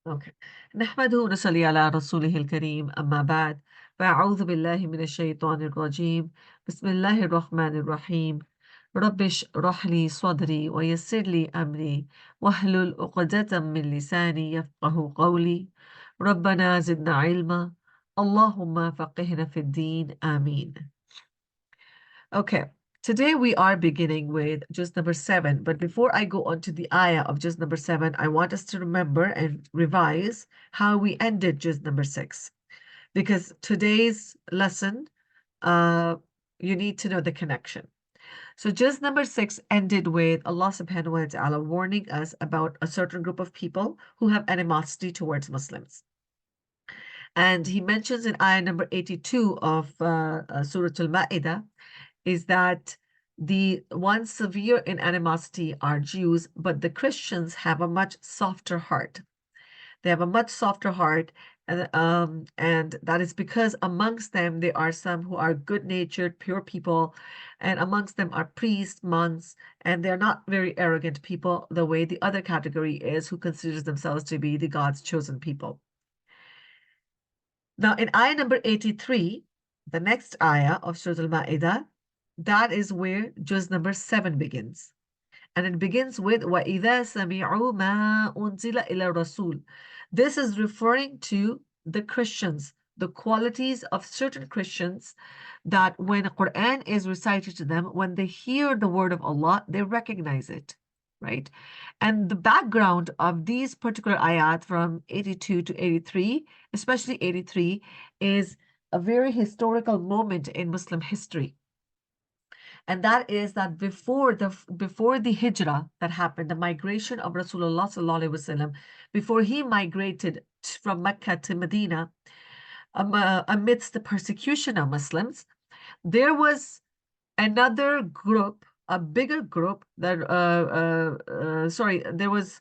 Okay. نحمده ونصلي على رسوله الكريم أما بعد فأعوذ بالله من الشيطان الرجيم بسم الله الرحمن الرحيم رب اشرح لي صدري ويسر لي أمري واحلل عقدة من لساني يفقه قولي ربنا زدنا علما اللهم فقهنا في الدين آمين. Okay, today we are beginning with juz number 7. But before I go on to the ayah of juz number 7, I want us to remember and revise how we ended juz number 6. Because today's lesson, uh, you need to know the connection. So juz number 6 ended with Allah subhanahu wa ta'ala warning us about a certain group of people who have animosity towards Muslims. And he mentions in ayah number 82 of Surah Al-Ma'idah is that the ones severe in animosity are Jews, but the Christians have a much softer heart. They have a much softer heart, and that is because amongst them there are some who are good-natured, pure people, and amongst them are priests, monks, and they're not very arrogant people the way the other category is, who considers themselves to be the God's chosen people. Now, in ayah number 83, the next ayah of Surah Al-Ma'idah, that is where juz number 7 begins. And it begins with وَإِذَا سَمِعُوا مَا أُنزِلَ إِلَى الرَّسُولِ. This is referring to the Christians, the qualities of certain Christians that when Quran is recited to them, when they hear the word of Allah, they recognize it, right? And the background of these particular ayat from 82 to 83, especially 83, is a very historical moment in Muslim history. And that is that before the hijrah that happened, the migration of Rasulullah sallallahu alaihi wasallam, before he migrated from Mecca to Medina, amidst the persecution of Muslims, there was another group, a bigger group that there was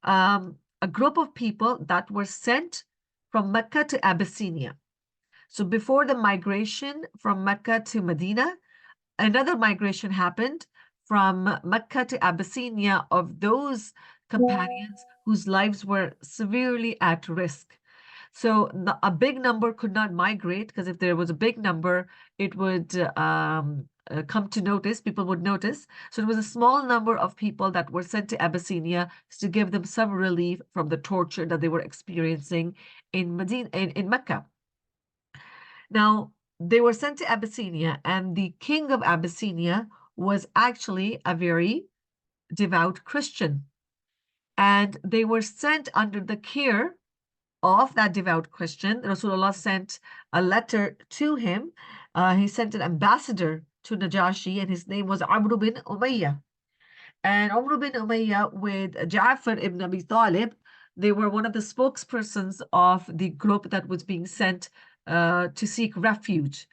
a group of people that were sent from Mecca to Abyssinia. So before the migration from Mecca to Medina, another migration happened from Mecca to Abyssinia of those companions whose lives were severely at risk. So a big number could not migrate, because if there was a big number, it would come to notice, people would notice. So it was a small number of people that were sent to Abyssinia to give them some relief from the torture that they were experiencing in Mecca. Now, they were sent to Abyssinia, and the king of Abyssinia was actually a very devout Christian. And they were sent under the care of that devout Christian. Rasulullah sent a letter to him. He sent an ambassador to Najashi, and his name was Amr bin Umayyah. And Amr bin Umayyah with Ja'far ibn Abi Talib, they were one of the spokespersons of the group that was being sent to seek refuge.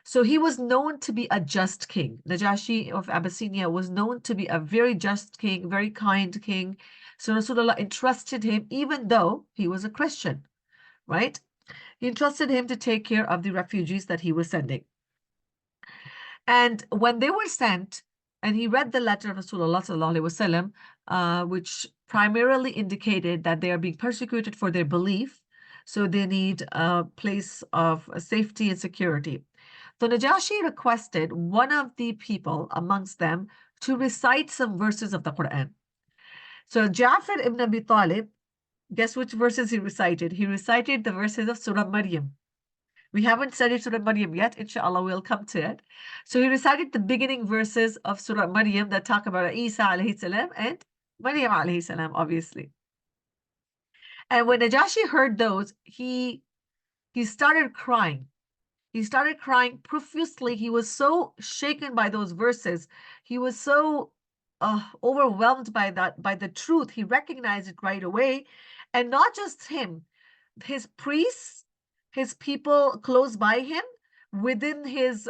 So he was known to be a just king. Najashi of Abyssinia was known to be a very just king, very kind king. So Rasulullah entrusted him, even though he was a Christian, right? He entrusted him to take care of the refugees that he was sending. And when they were sent, and he read the letter of Rasulullah sallallahu alaihi wasallam, which primarily indicated that they are being persecuted for their belief, so they need a place of safety and security. So Najashi requested one of the people amongst them to recite some verses of the Quran. So Ja'far ibn Abi Talib, guess which verses he recited? He recited the verses of Surah Maryam. We haven't studied Surah Maryam yet. Inshallah, we'll come to it. So he recited the beginning verses of Surah Maryam that talk about Isa alayhi salam and Maryam alayhi salam, obviously. And when Najashi heard those, he started crying. He started crying profusely. He was so shaken by those verses. He was so overwhelmed by the truth. He recognized it right away. And not just him, his priests, his people close by him, within his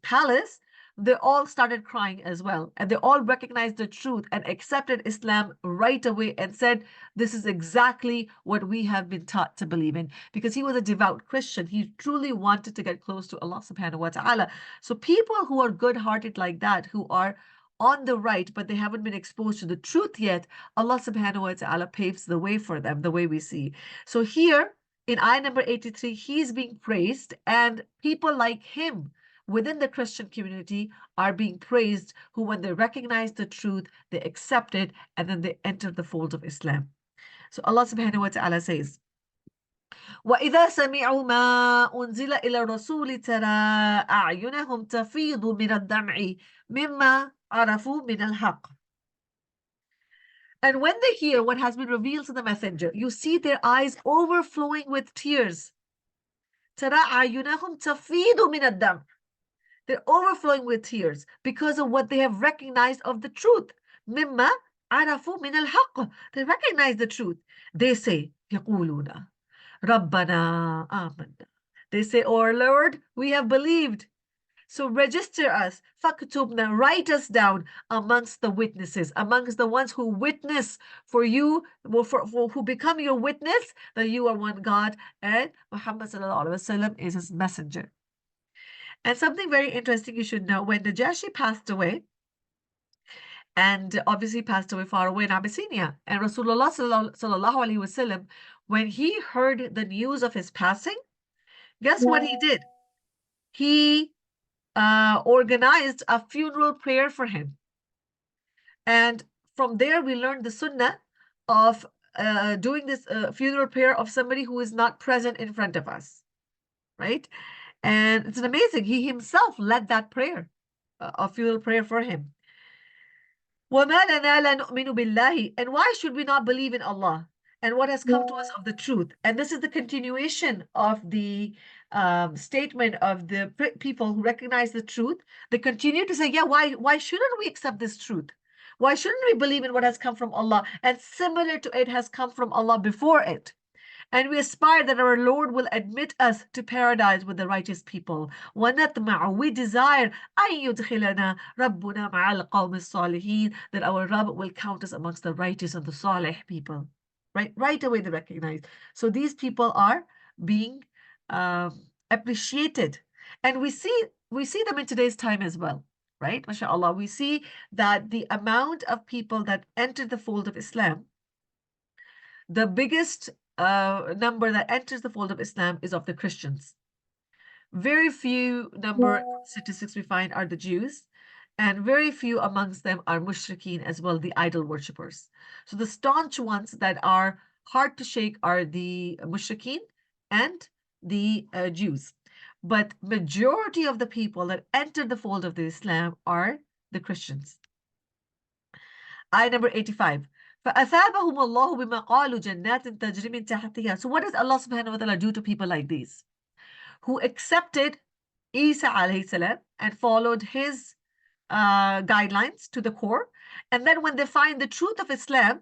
palace, they all started crying as well. And they all recognized the truth and accepted Islam right away and said, this is exactly what we have been taught to believe in. Because he was a devout Christian. He truly wanted to get close to Allah subhanahu wa ta'ala. So people who are good-hearted like that, who are on the right, but they haven't been exposed to the truth yet, Allah subhanahu wa ta'ala paves the way for them, the way we see. So here in ayah number 83, he's being praised, and people like him within the Christian community are being praised, who when they recognize the truth, they accept it, and then they enter the fold of Islam. So Allah subhanahu wa ta'ala says, وَإِذَا سَمِعُوا مَا أُنزِلَ إِلَى الرَّسُولِ تَرَى أَعْيُنَهُمْ تَفِيضُ مِنَ الدَّمْعِ مِمَّا عَرَفُوا مِنَ الْحَقِّ. And when they hear what has been revealed to the messenger, you see their eyes overflowing with tears. تَرَى أَعْيُنَهُمْ تَفِيضُ مِنَ الدَّمْعِ. They're overflowing with tears because of what they have recognized of the truth. مِمَّا عَرَفُوا مِنَ الْحَقِّ. They recognize the truth. They say, يَقُولُونَ رَبَّنَا آمَنَّا. They say, oh our Lord, we have believed. So register us, فَاكْتُبْنَا, write us down amongst the witnesses, amongst the ones who witness for you, who become your witness that you are one God and Muhammad sallallahu alaihi wasallam is his messenger. And something very interesting you should know, when Najashi passed away, and obviously passed away far away in Abyssinia, and Rasulullah sallallahu alaihi wasallam, when he heard the news of his passing, guess what he did? He organized a funeral prayer for him. And from there, we learned the sunnah of doing this funeral prayer of somebody who is not present in front of us, right? And it's amazing. He himself led that prayer, a funeral prayer for him. وَمَا لَنَا لَا نُؤْمِنُ بِاللَّهِ. And why should we not believe in Allah and what has come to us of the truth? And this is the continuation of the statement of the people who recognize the truth. They continue to say, yeah, why shouldn't we accept this truth? Why shouldn't we believe in what has come from Allah? And similar to it has come from Allah before it. And we aspire that our Lord will admit us to paradise with the righteous people. وَنَطْمَعُ, we desire أَن يُدْخِلَنَا رَبُّنَا مَعَ الْقَوْمِ الصَّالِحِينَ, that our Rabb will count us amongst the righteous and the salih people. Right away they recognize. So these people are being appreciated. And we see them in today's time as well. Right? MashaAllah. We see that the amount of people that enter the fold of Islam, the biggest number that enters the fold of Islam is of the Christians. Very few number statistics we find are the Jews, and very few amongst them are mushrikeen as well, the idol worshippers. So the staunch ones that are hard to shake are the mushrikeen and the Jews. But majority of the people that enter the fold of the Islam are the Christians. Ayah number 85. فَأَثَابَهُمُ اللَّهُ بِمَا قَالُوا جَنَّاتٍ تَجْرِي مِن تَحْتِهَا. So what does Allah subhanahu wa ta'ala do to people like these, who accepted Isa alayhi salam and followed his guidelines to the core, and then when they find the truth of Islam,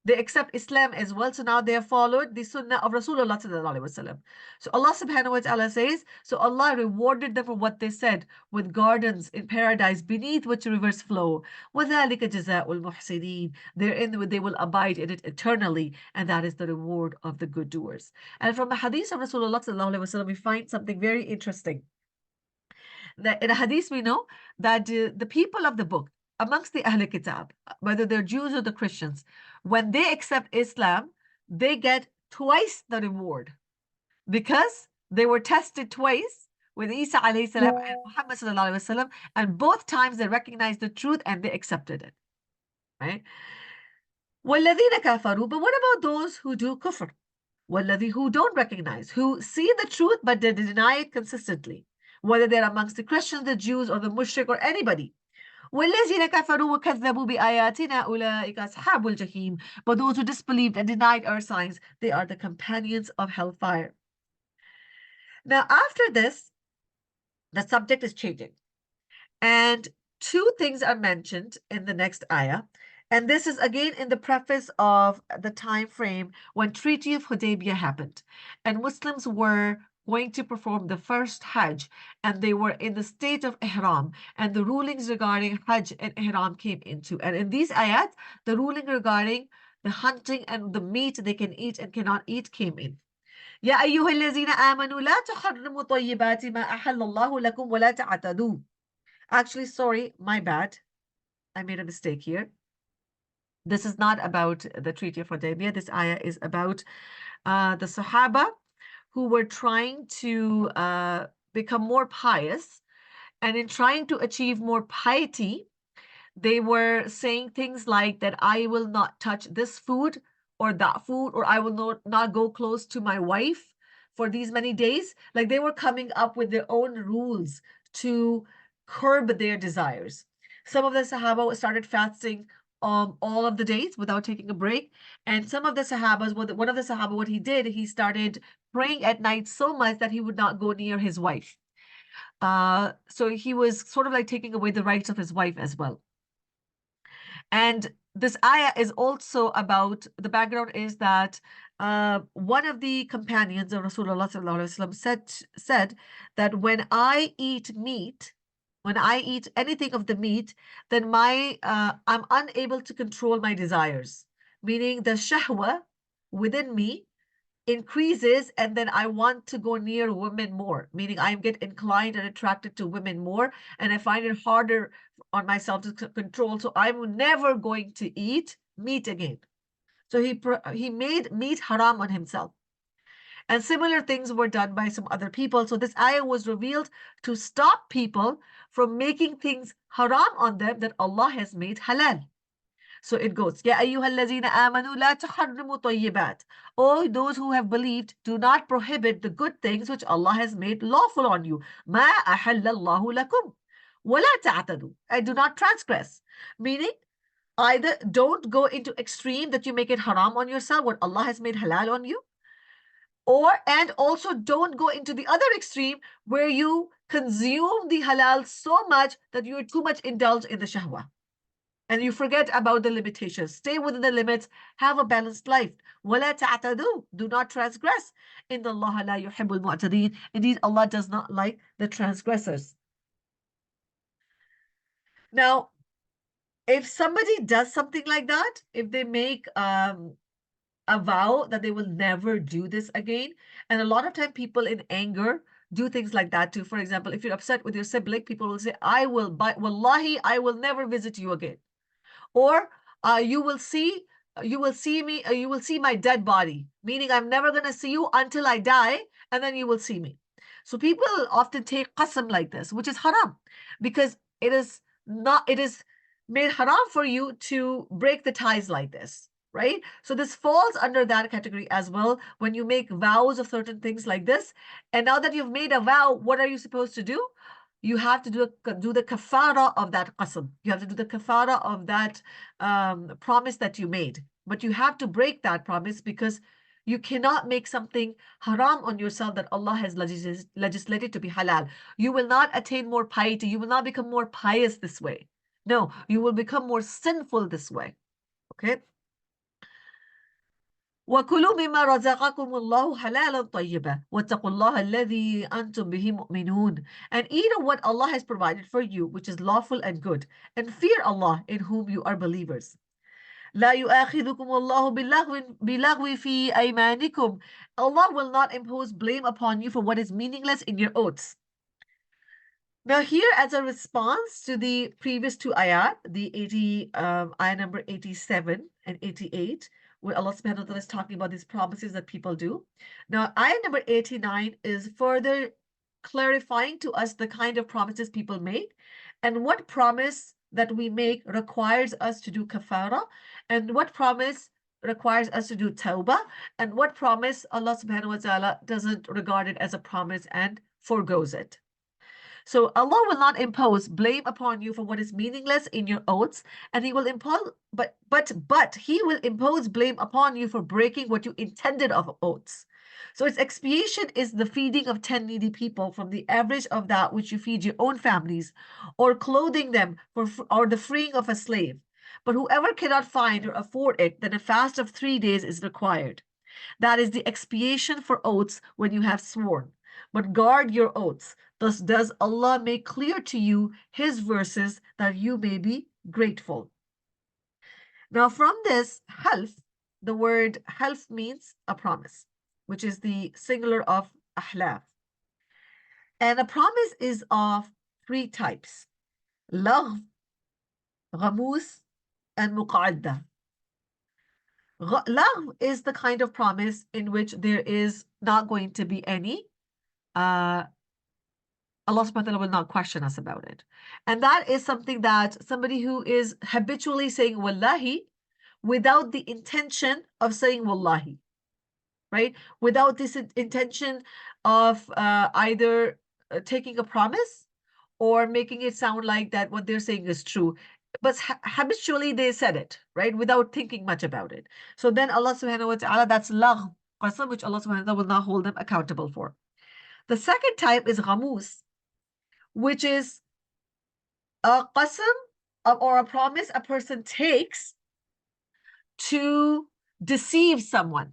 they accept Islam as well. So now they have followed the sunnah of Rasulullah sallallahu alaihi wasallam. So Allah subhanahu wa ta'ala says, so Allah rewarded them for what they said with gardens in paradise beneath which rivers flow. وَذَلِكَ جَزَاءُ الْمُحْسِنِينَ. Therein they will abide in it eternally, and that is the reward of the good doers. And from a hadith of Rasulullah sallallahu alaihi wasallam, we find something very interesting. That in a hadith we know that the people of the book, amongst the Ahl Kitab, whether they're Jews or the Christians, when they accept Islam, they get twice the reward because they were tested twice with Isa alayhi salam and Muhammad sallallahu alaihi wasallam, and both times they recognized the truth and they accepted it. Right? وَالَّذِينَ كَفَرُوا. But what about those who do kufr? وَالَّذِي, who don't recognize, who see the truth but they deny it consistently, whether they're amongst the Christians, the Jews, or the mushrik, or anybody. وَالَّذِينَ كَفَرُوا وَكَذَّبُوا بِآيَاتِنَا أُولَٰئِكَ أَصْحَابُ الْجَحِيمِ. But those who disbelieved and denied our signs, they are the companions of hellfire. Now, after this, the subject is changing. And two things are mentioned in the next ayah. And this is again in the preface of the time frame when Treaty of Hudaybiyah happened. And Muslims were going to perform the first Hajj, and they were in the state of Ihram, and the rulings regarding Hajj and Ihram came into. And in these ayat, the ruling regarding the hunting and the meat they can eat and cannot eat came in. يا أيها الذين آمنوا لا تحرموا طيبات ما أحل الله لكم ولا تعتدوا. Actually, sorry, my bad. I made a mistake here. This is not about the Treaty of Hudaybiyah. This ayah is about the Sahaba who were trying to become more pious. And in trying to achieve more piety, they were saying things like that I will not touch this food or that food, or I will not go close to my wife for these many days. Like they were coming up with their own rules to curb their desires. Some of the Sahaba started fasting all of the days without taking a break. And some of the Sahabas, one of the Sahaba, what he did, he started praying at night so much that he would not go near his wife. So he was sort of like taking away the rights of his wife as well. And this ayah is also about, the background is that one of the companions of Rasulullah said that when I eat meat, when I eat anything of the meat, then I'm unable to control my desires. Meaning the shahwa within me increases, and then I want to go near women more, meaning I get inclined and attracted to women more, and I find it harder on myself to control. So I'm never going to eat meat again. So he made meat haram on himself. And similar things were done by some other people. So this ayah was revealed to stop people from making things haram on them that Allah has made halal. So it goes, Ya ayyuhallazina amanu la tuharrimu tayyibat. Oh, those who have believed, do not prohibit the good things which Allah has made lawful on you. Ma ahallallahu lakum. Wala ta'tadu. And do not transgress. Meaning, either don't go into extreme that you make it haram on yourself, what Allah has made halal on you, and also don't go into the other extreme where you consume the halal so much that you are too much indulged in the shahwa. And you forget about the limitations. Stay within the limits. Have a balanced life. وَلَا تَعْتَدُوا. Do not transgress. إِنَّ اللَّهَ لَا يُحِبُّ الْمُعْتَدِينَ. Indeed, Allah does not like the transgressors. Now, if somebody does something like that, if they make a vow that they will never do this again, and a lot of time people in anger do things like that too. For example, if you're upset with your sibling, people will say, Wallahi, I will never visit you again. Or you will see me, you will see my dead body, meaning I'm never going to see you until I die, and then you will see me. So people often take qasam like this, which is haram, because it is made haram for you to break the ties like this, right? So this falls under that category as well. When you make vows of certain things like this, and now that you've made a vow, what are you supposed to do? You have to do the kafara of that qasam. You have to do the kafara of that promise that you made. But you have to break that promise, because you cannot make something haram on yourself that Allah has legislated to be halal. You will not attain more piety. You will not become more pious this way. No, you will become more sinful this way. Okay? وَكُلُوا مِمَّا رَزَقَكُمُ اللَّهُ حَلَالًا طَيِّبًا وَاتَّقُوا اللَّهَ الَّذِي أَنْتُمْ بِهِ مُؤْمِنُونَ. And eat of what Allah has provided for you, which is lawful and good, and fear Allah, in whom you are believers. لا يؤاخذكم الله باللغو في أيمانكم. Allah will not impose blame upon you for what is meaningless in your oaths. Now here, as a response to the previous two ayat, the ayah number 87 and 88, where Allah subhanahu wa ta'ala is talking about these promises that people do. Now, ayah number 89 is further clarifying to us the kind of promises people make, and what promise that we make requires us to do kafara, and what promise requires us to do tawbah, and what promise Allah subhanahu wa ta'ala doesn't regard it as a promise and forgoes it. So Allah will not impose blame upon you for what is meaningless in your oaths, and He will impose, but He will impose blame upon you for breaking what you intended of oaths. So its expiation is the feeding of 10 needy people from the average of that which you feed your own families, or clothing them or the freeing of a slave. But whoever cannot find or afford it, then a fast of 3 days is required. That is the expiation for oaths when you have sworn. But guard your oaths. Thus does Allah make clear to you His verses that you may be grateful. Now from this, half, the word half means a promise, which is the singular of ahlaf. And a promise is of 3 types: lagh, ghamus, and muqadda. Lagh is the kind of promise in which there is not going to be any uh, Allah subhanahu wa ta'ala will not question us about it. And that is something that somebody who is habitually saying wallahi without the intention of saying wallahi, right? Without this intention of either taking a promise or making it sound like that what they're saying is true. But habitually they said it, right? Without thinking much about it. So then Allah subhanahu wa ta'ala, that's lagh, qasam, which Allah subhanahu wa ta'ala will not hold them accountable for. The second type is ghamus, which is a qasam or a promise a person takes to deceive someone,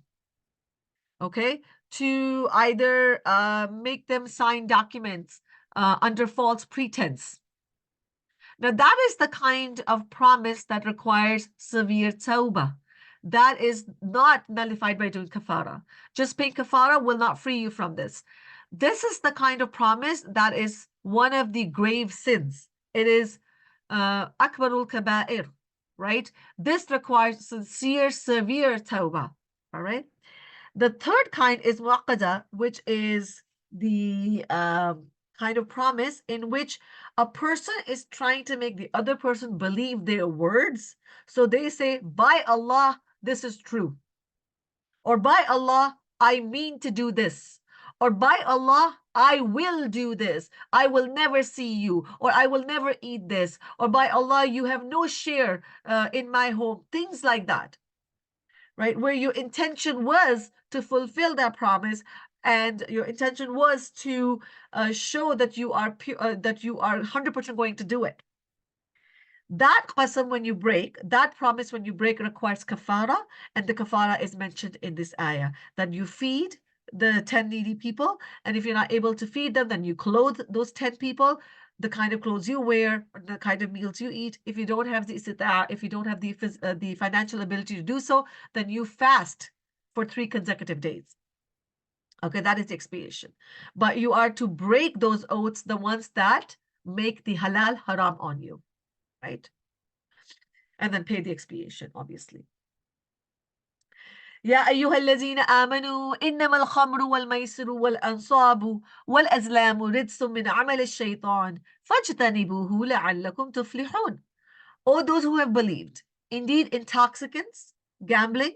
okay? To either make them sign documents under false pretense. Now, that is the kind of promise that requires severe tawbah. That is not nullified by doing kafara. Just paying kafara will not free you from this. This is the kind of promise that is one of the grave sins. It is akbarul kaba'ir, right? This requires sincere, severe tawbah, all right? The third kind is muqada, which is the kind of promise in which a person is trying to make the other person believe their words. So they say, by Allah, this is true. Or by Allah, I mean to do this. Or by Allah, I will do this. I will never see you. Or I will never eat this. Or by Allah, you have no share in my home. Things like that, right? Where your intention was to fulfill that promise and your intention was to show that you are that you are 100% going to do it. That qasam when you break, that promise when you break requires kafara, and the kafara is mentioned in this ayah, that you feed the 10 needy people, and if you're not able to feed them, then you clothe those 10 people, the kind of clothes you wear, the kind of meals you eat. If you don't have the if you don't have the financial ability to do so, then you fast for 3 consecutive days. Okay, that is the expiation. But you are to break those oaths, the ones that make the halal haram on you, right? And then pay the expiation, obviously. يا أيها الذين آمنوا إنما الخمر والميسر والأنصاب والأزلام رجس من عمل الشيطان فاجتنبوه لعلكم تفلحون. O those who have believed, indeed intoxicants, gambling,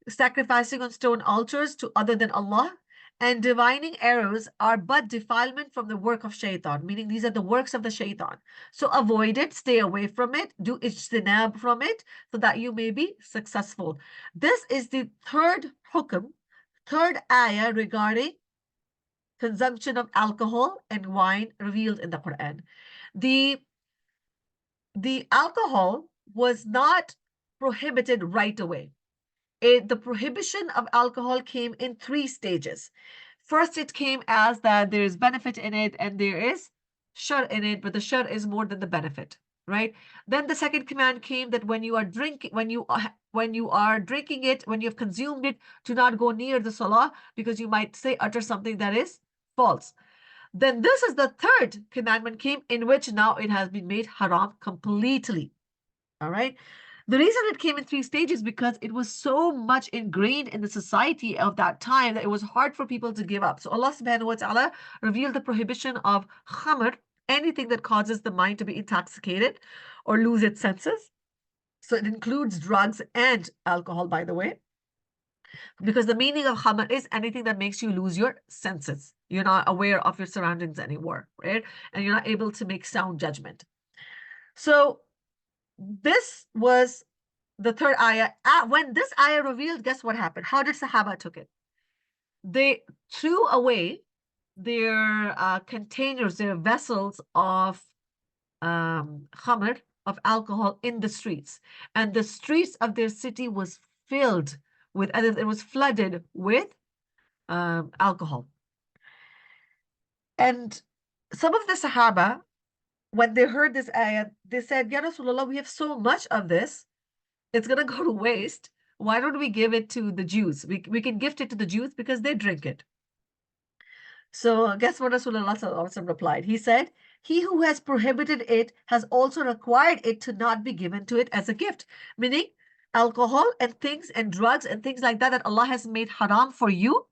sacrificing on stone altars to other than Allah, and divining arrows are but defilement from the work of shaitan, meaning these are the works of the shaitan. So avoid it, stay away from it, do ijtinab from it, so that you may be successful. This is the third hukm, third ayah regarding consumption of alcohol and wine revealed in the Quran. The alcohol was not prohibited right away. The prohibition of alcohol came in 3 stages. First, it came as that there is benefit in it and there is shar in it, but the shar is more than the benefit, right? Then the second command came that when you are drinking, when you are drinking it, when you have consumed it, do not go near the salah because you might utter something that is false. Then this is the third commandment came in which now it has been made haram completely. All right. The reason it came in 3 stages because it was so much ingrained in the society of that time that it was hard for people to give up. So Allah subhanahu wa ta'ala revealed the prohibition of khamr, anything that causes the mind to be intoxicated or lose its senses. So it includes drugs and alcohol, by the way, because the meaning of khamr is anything that makes you lose your senses. You're not aware of your surroundings anymore, right? And you're not able to make sound judgment. So this was the third ayah. When this ayah revealed, guess what happened? How did Sahaba took it? They threw away their containers, their vessels of khamr, of alcohol in the streets. And the streets of their city was filled with, it was flooded with alcohol. And some of the Sahaba, when they heard this ayah, they said, Ya Rasulullah, we have so much of this, it's going to go to waste. Why don't we give it to the Jews? We can gift it to the Jews because they drink it. So guess what Rasulullah replied? He said, he who has prohibited it has also required it to not be given to it as a gift, meaning alcohol and things and drugs and things like that that Allah has made haram for you,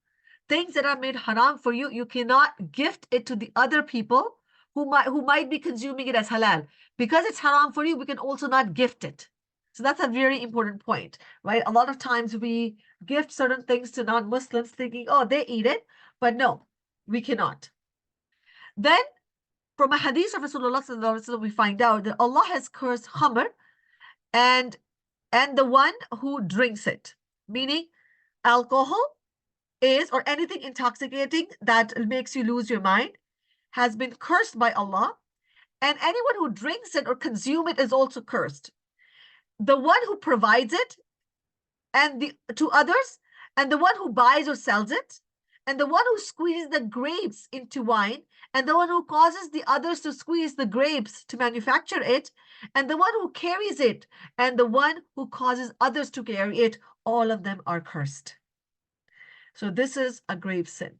things that are made haram for you, you cannot gift it to the other people who might be consuming it as halal. Because it's haram for you, we can also not gift it. So that's a very important point, right? A lot of times we gift certain things to non-Muslims thinking, oh, they eat it, but no, we cannot. Then from a hadith of Rasulullah sallallahu alaihi wasallam, we find out that Allah has cursed khamr and the one who drinks it, meaning alcohol is, or anything intoxicating that makes you lose your mind, has been cursed by Allah, and anyone who drinks it or consume it is also cursed. The one who provides it to others, and the one who buys or sells it, and the one who squeezes the grapes into wine, and the one who causes the others to squeeze the grapes to manufacture it, and the one who carries it, and the one who causes others to carry it, all of them are cursed. So this is a grave sin.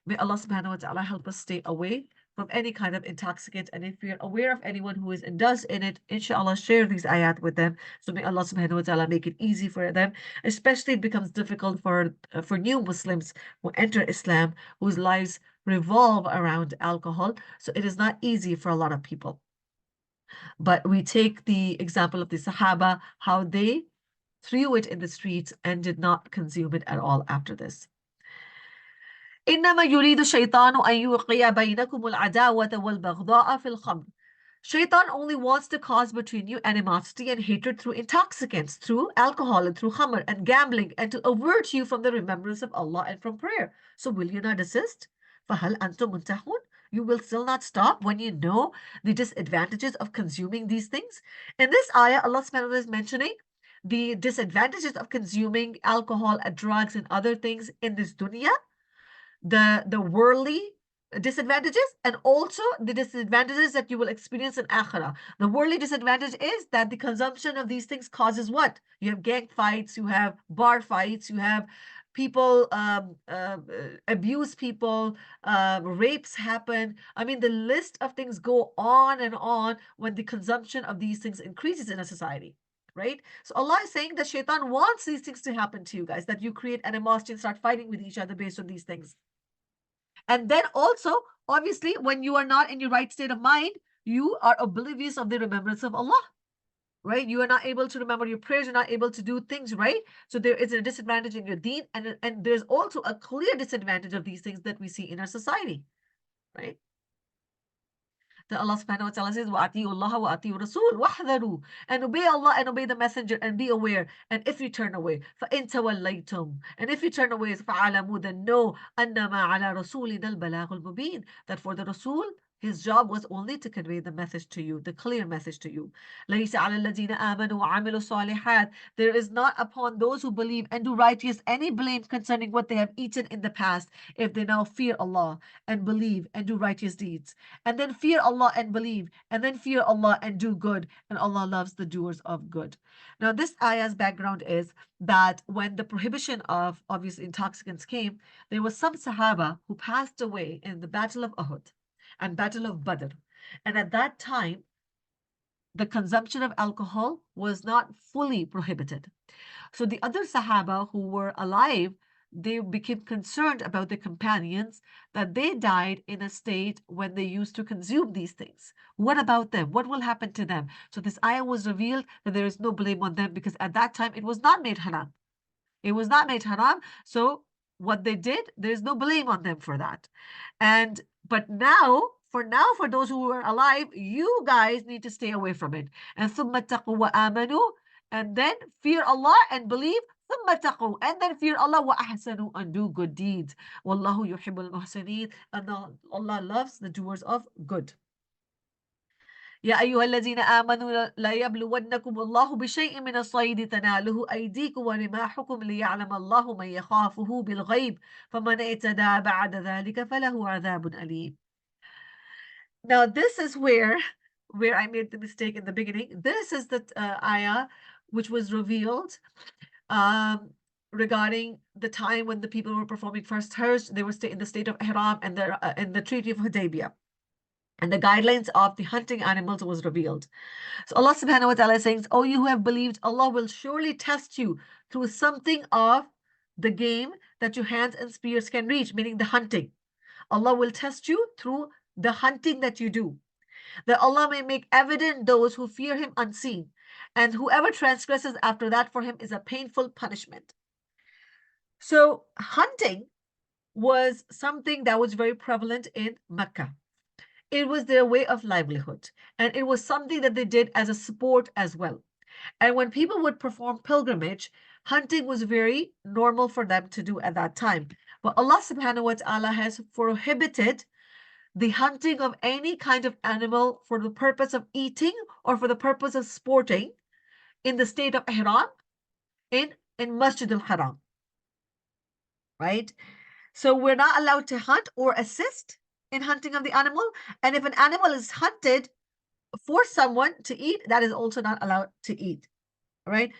May Allah subhanahu wa ta'ala help us stay away from any kind of intoxicant. And if you're aware of anyone who is indulged in it, inshallah, share these ayat with them. So may Allah subhanahu wa ta'ala make it easy for them. Especially it becomes difficult for new Muslims who enter Islam, whose lives revolve around alcohol. So it is not easy for a lot of people. But we take the example of the Sahaba, how they threw it in the streets and did not consume it at all after this. إنما يريد الشيطان أن يوقع بينكم العداوة والبغضاء في الخمر. Shaitan only wants to cause between you animosity and hatred through intoxicants, through alcohol and through khamr and gambling, and to avert you from the remembrance of Allah and from prayer. So will you not desist? فَهَلْ أَنْتُمْ مُنْتَهُونَ? You will still not stop when you know the disadvantages of consuming these things? In this ayah, Allah subhanahu wa ta'ala is mentioning the disadvantages of consuming alcohol, drugs, and other things in this dunya, the worldly disadvantages, and also the disadvantages that you will experience in akhirah. The worldly disadvantage is that the consumption of these things causes what? You have gang fights, you have bar fights, you have people abuse people, rapes happen. I mean, the list of things go on and on when the consumption of these things increases in a society. Right? So Allah is saying that Shaitan wants these things to happen to you guys, that you create animosity and start fighting with each other based on these things. And then also, obviously, when you are not in your right state of mind, you are oblivious of the remembrance of Allah, right? You are not able to remember your prayers, you're not able to do things right. So there is a disadvantage in your deen, and there's also a clear disadvantage of these things that we see in our society, right? That Allah subhanahu wa ta'ala says, وَأَطِيعُوا اللَّهَ وَأَطِيعُوا الرَّسُولَ وَاحْذَرُوا, and obey Allah and obey the messenger and be aware. And if you turn away, فَإِن تَوَلَّيْتُمْ, and if you turn away, فَعَلَمُوا, then know أَنَّمَا عَلَى رَسُولِنَا الْبَلَاغُ الْمُبِينَ, that for the Rasul, his job was only to convey the message to you, the clear message to you. لَيْسَ عَلَى الَّذِينَ آمَنُوا وَعَمِلُوا الصَّالِحَاتِ, there is not upon those who believe and do righteous any blame concerning what they have eaten in the past, if they now fear Allah and believe and do righteous deeds. And then fear Allah and believe, and then fear Allah and do good, and Allah loves the doers of good. Now, this ayah's background is that when the prohibition of obvious intoxicants came, there was some Sahaba who passed away in the Battle of Uhud and Battle of Badr. And at that time, the consumption of alcohol was not fully prohibited. So the other Sahaba who were alive, they became concerned about their companions, that they died in a state when they used to consume these things. What about them? What will happen to them? So this ayah was revealed that there is no blame on them, because at that time it was not made haram. It was not made haram. So what they did, there's no blame on them for that. But now, for those who are alive, you guys need to stay away from it. And ثُمَّ اتَّقُوا وَآمَنُوا, and then fear Allah and believe, ثُمَّ اتَّقُوا, and then fear Allah, وَأَحْسَنُوا, and do good deeds. وَاللَّهُ يُحِبُّ الْمُحْسِنِينَ, and Allah loves the doers of good. يا أيها الذين آمنوا لا يبلونكم الله بشيء من الصيد تناله أيديكم ورماحكم ليعلم الله من يخافه بالغيب فمن اعتدى بعد ذلك فله عذاب أليم. Now this is where I made the mistake in the beginning. This is the ayah which was revealed regarding the time when the people were performing first Hajj. They were in the state of Ihram and in the Treaty of Hudaybiyah. and the guidelines of the hunting animals was revealed. So Allah subhanahu wa ta'ala is saying, "Oh, you who have believed, Allah will surely test you through something of the game that your hands and spears can reach," meaning the hunting. Allah will test you through the hunting that you do, that Allah may make evident those who fear Him unseen, and whoever transgresses after that, for him is a painful punishment. So hunting was something that was very prevalent in Mecca. It was their way of livelihood, and it was something that they did as a sport as well. And when people would perform pilgrimage, hunting was very normal for them to do at that time. But Allah subhanahu wa ta'ala has prohibited the hunting of any kind of animal for the purpose of eating or for the purpose of sporting in the state of ihram in Masjid al-Haram, right? So we're not allowed to hunt or assist in hunting of the animal. And if an animal is hunted for someone to eat, that is also not allowed to eat, right?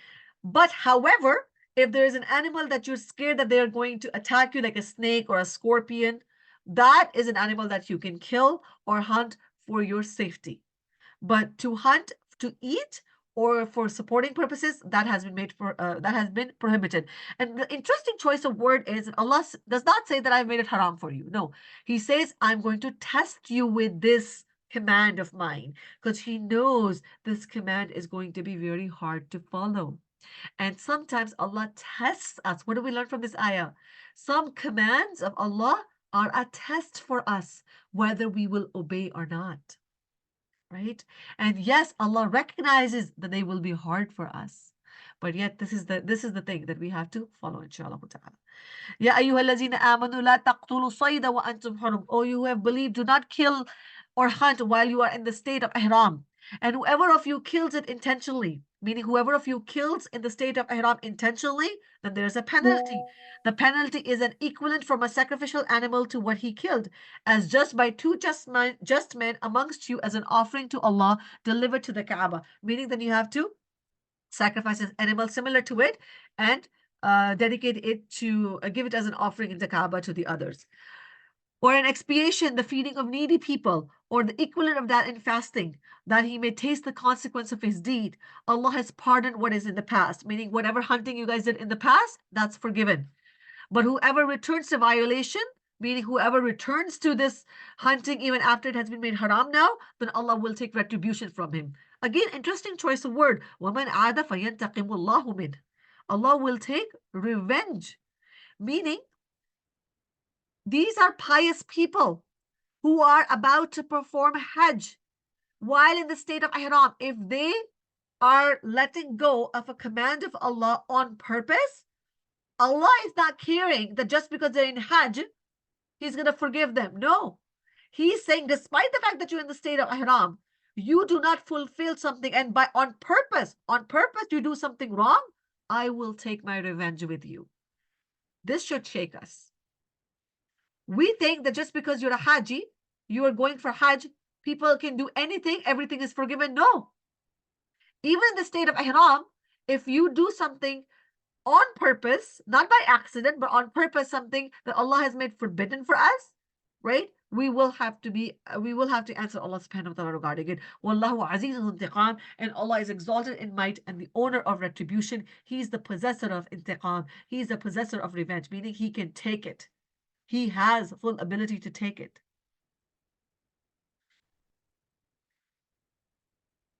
But however, if there is an animal that you're scared that they're going to attack you, like a snake or a scorpion, that is an animal that you can kill or hunt for your safety. But to hunt to eat or for supporting purposes, that has been prohibited. And the interesting choice of word is that Allah does not say that I've made it haram for you. No, He says I'm going to test you with this command of mine, because He knows this command is going to be very hard to follow. And sometimes Allah tests us. What do we learn from this ayah? Some commands of Allah are a test for us, whether we will obey or not. Right? And yes, Allah recognizes that they will be hard for us. But yet this is the thing that we have to follow, inshallah ta'ala. Ya ayyuhallazina amanu la taqtulu sayda wa antum hurum. Oh, you who have believed, do not kill or hunt while you are in the state of ihram. And whoever of you kills it intentionally, meaning whoever of you kills in the state of ihram intentionally, then there's a penalty. The penalty is an equivalent from a sacrificial animal to what he killed, as just by two just men amongst you as an offering to Allah delivered to the Kaaba. Meaning that you have to sacrifice an animal similar to it and dedicate it to give it as an offering in the Kaaba to the others. Or an expiation, the feeding of needy people, or the equivalent of that in fasting, that he may taste the consequence of his deed. Allah has pardoned what is in the past, meaning whatever hunting you guys did in the past, that's forgiven. But whoever returns to violation, meaning whoever returns to this hunting even after it has been made haram now, then Allah will take retribution from him. Again, interesting choice of word. وَمَنْ عَادَ فَيَنْتَقِمُ اللَّهُ مِنْهُ. Allah will take revenge, meaning these are pious people who are about to perform Hajj while in the state of ihram. If they are letting go of a command of Allah on purpose, Allah is not caring that just because they're in Hajj, He's going to forgive them. No. He's saying, despite the fact that you're in the state of ihram, you do not fulfill something, and on purpose you do something wrong, I will take my revenge with you. This should shake us. We think that just because you're a Haji, you are going for Hajj, people can do anything, everything is forgiven. No. Even in the state of ihram, if you do something on purpose, not by accident, but on purpose, something that Allah has made forbidden for us, right? We will have to answer Allah subhanahu wa ta'ala regarding it. Wallahu azizun intiqam, and Allah is exalted in might and the owner of retribution. He is the possessor of intiqam. He is the possessor of revenge, meaning He can take it. He has full ability to take it.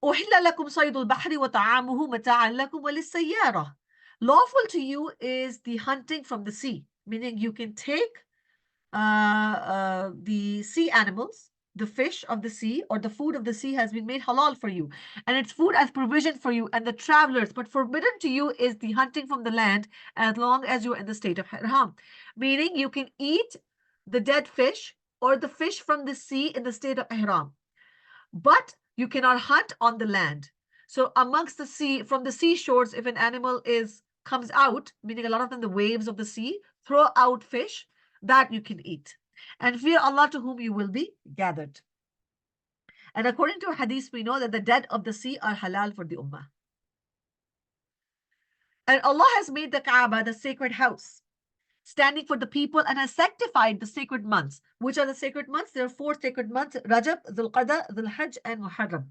أُحِلَّ لَكُمْ صَيْدُ الْبَحْرِ وَطَعَامُهُ مَتَاعًا لَكُمْ وَلِلسَّيَّارَةِ. Lawful to you is the hunting from the sea, meaning you can take the sea animals, the fish of the sea, or the food of the sea has been made halal for you, and it's food as provision for you and the travelers. But forbidden to you is the hunting from the land as long as you're in the state of ihram, meaning you can eat the dead fish or the fish from the sea in the state of ihram, but you cannot hunt on the land. So amongst the sea, from the seashores, if an animal comes out, meaning a lot of them, the waves of the sea, throw out fish, that you can eat. And fear Allah to whom you will be gathered. And according to a hadith, we know that the dead of the sea are halal for the ummah. And Allah has made the Kaaba the sacred house. standing for the people, and has sanctified the sacred months. Which are the sacred months? There are 4 sacred months: Rajab, Dhul Qada, Dhul Hajj, and Muharram.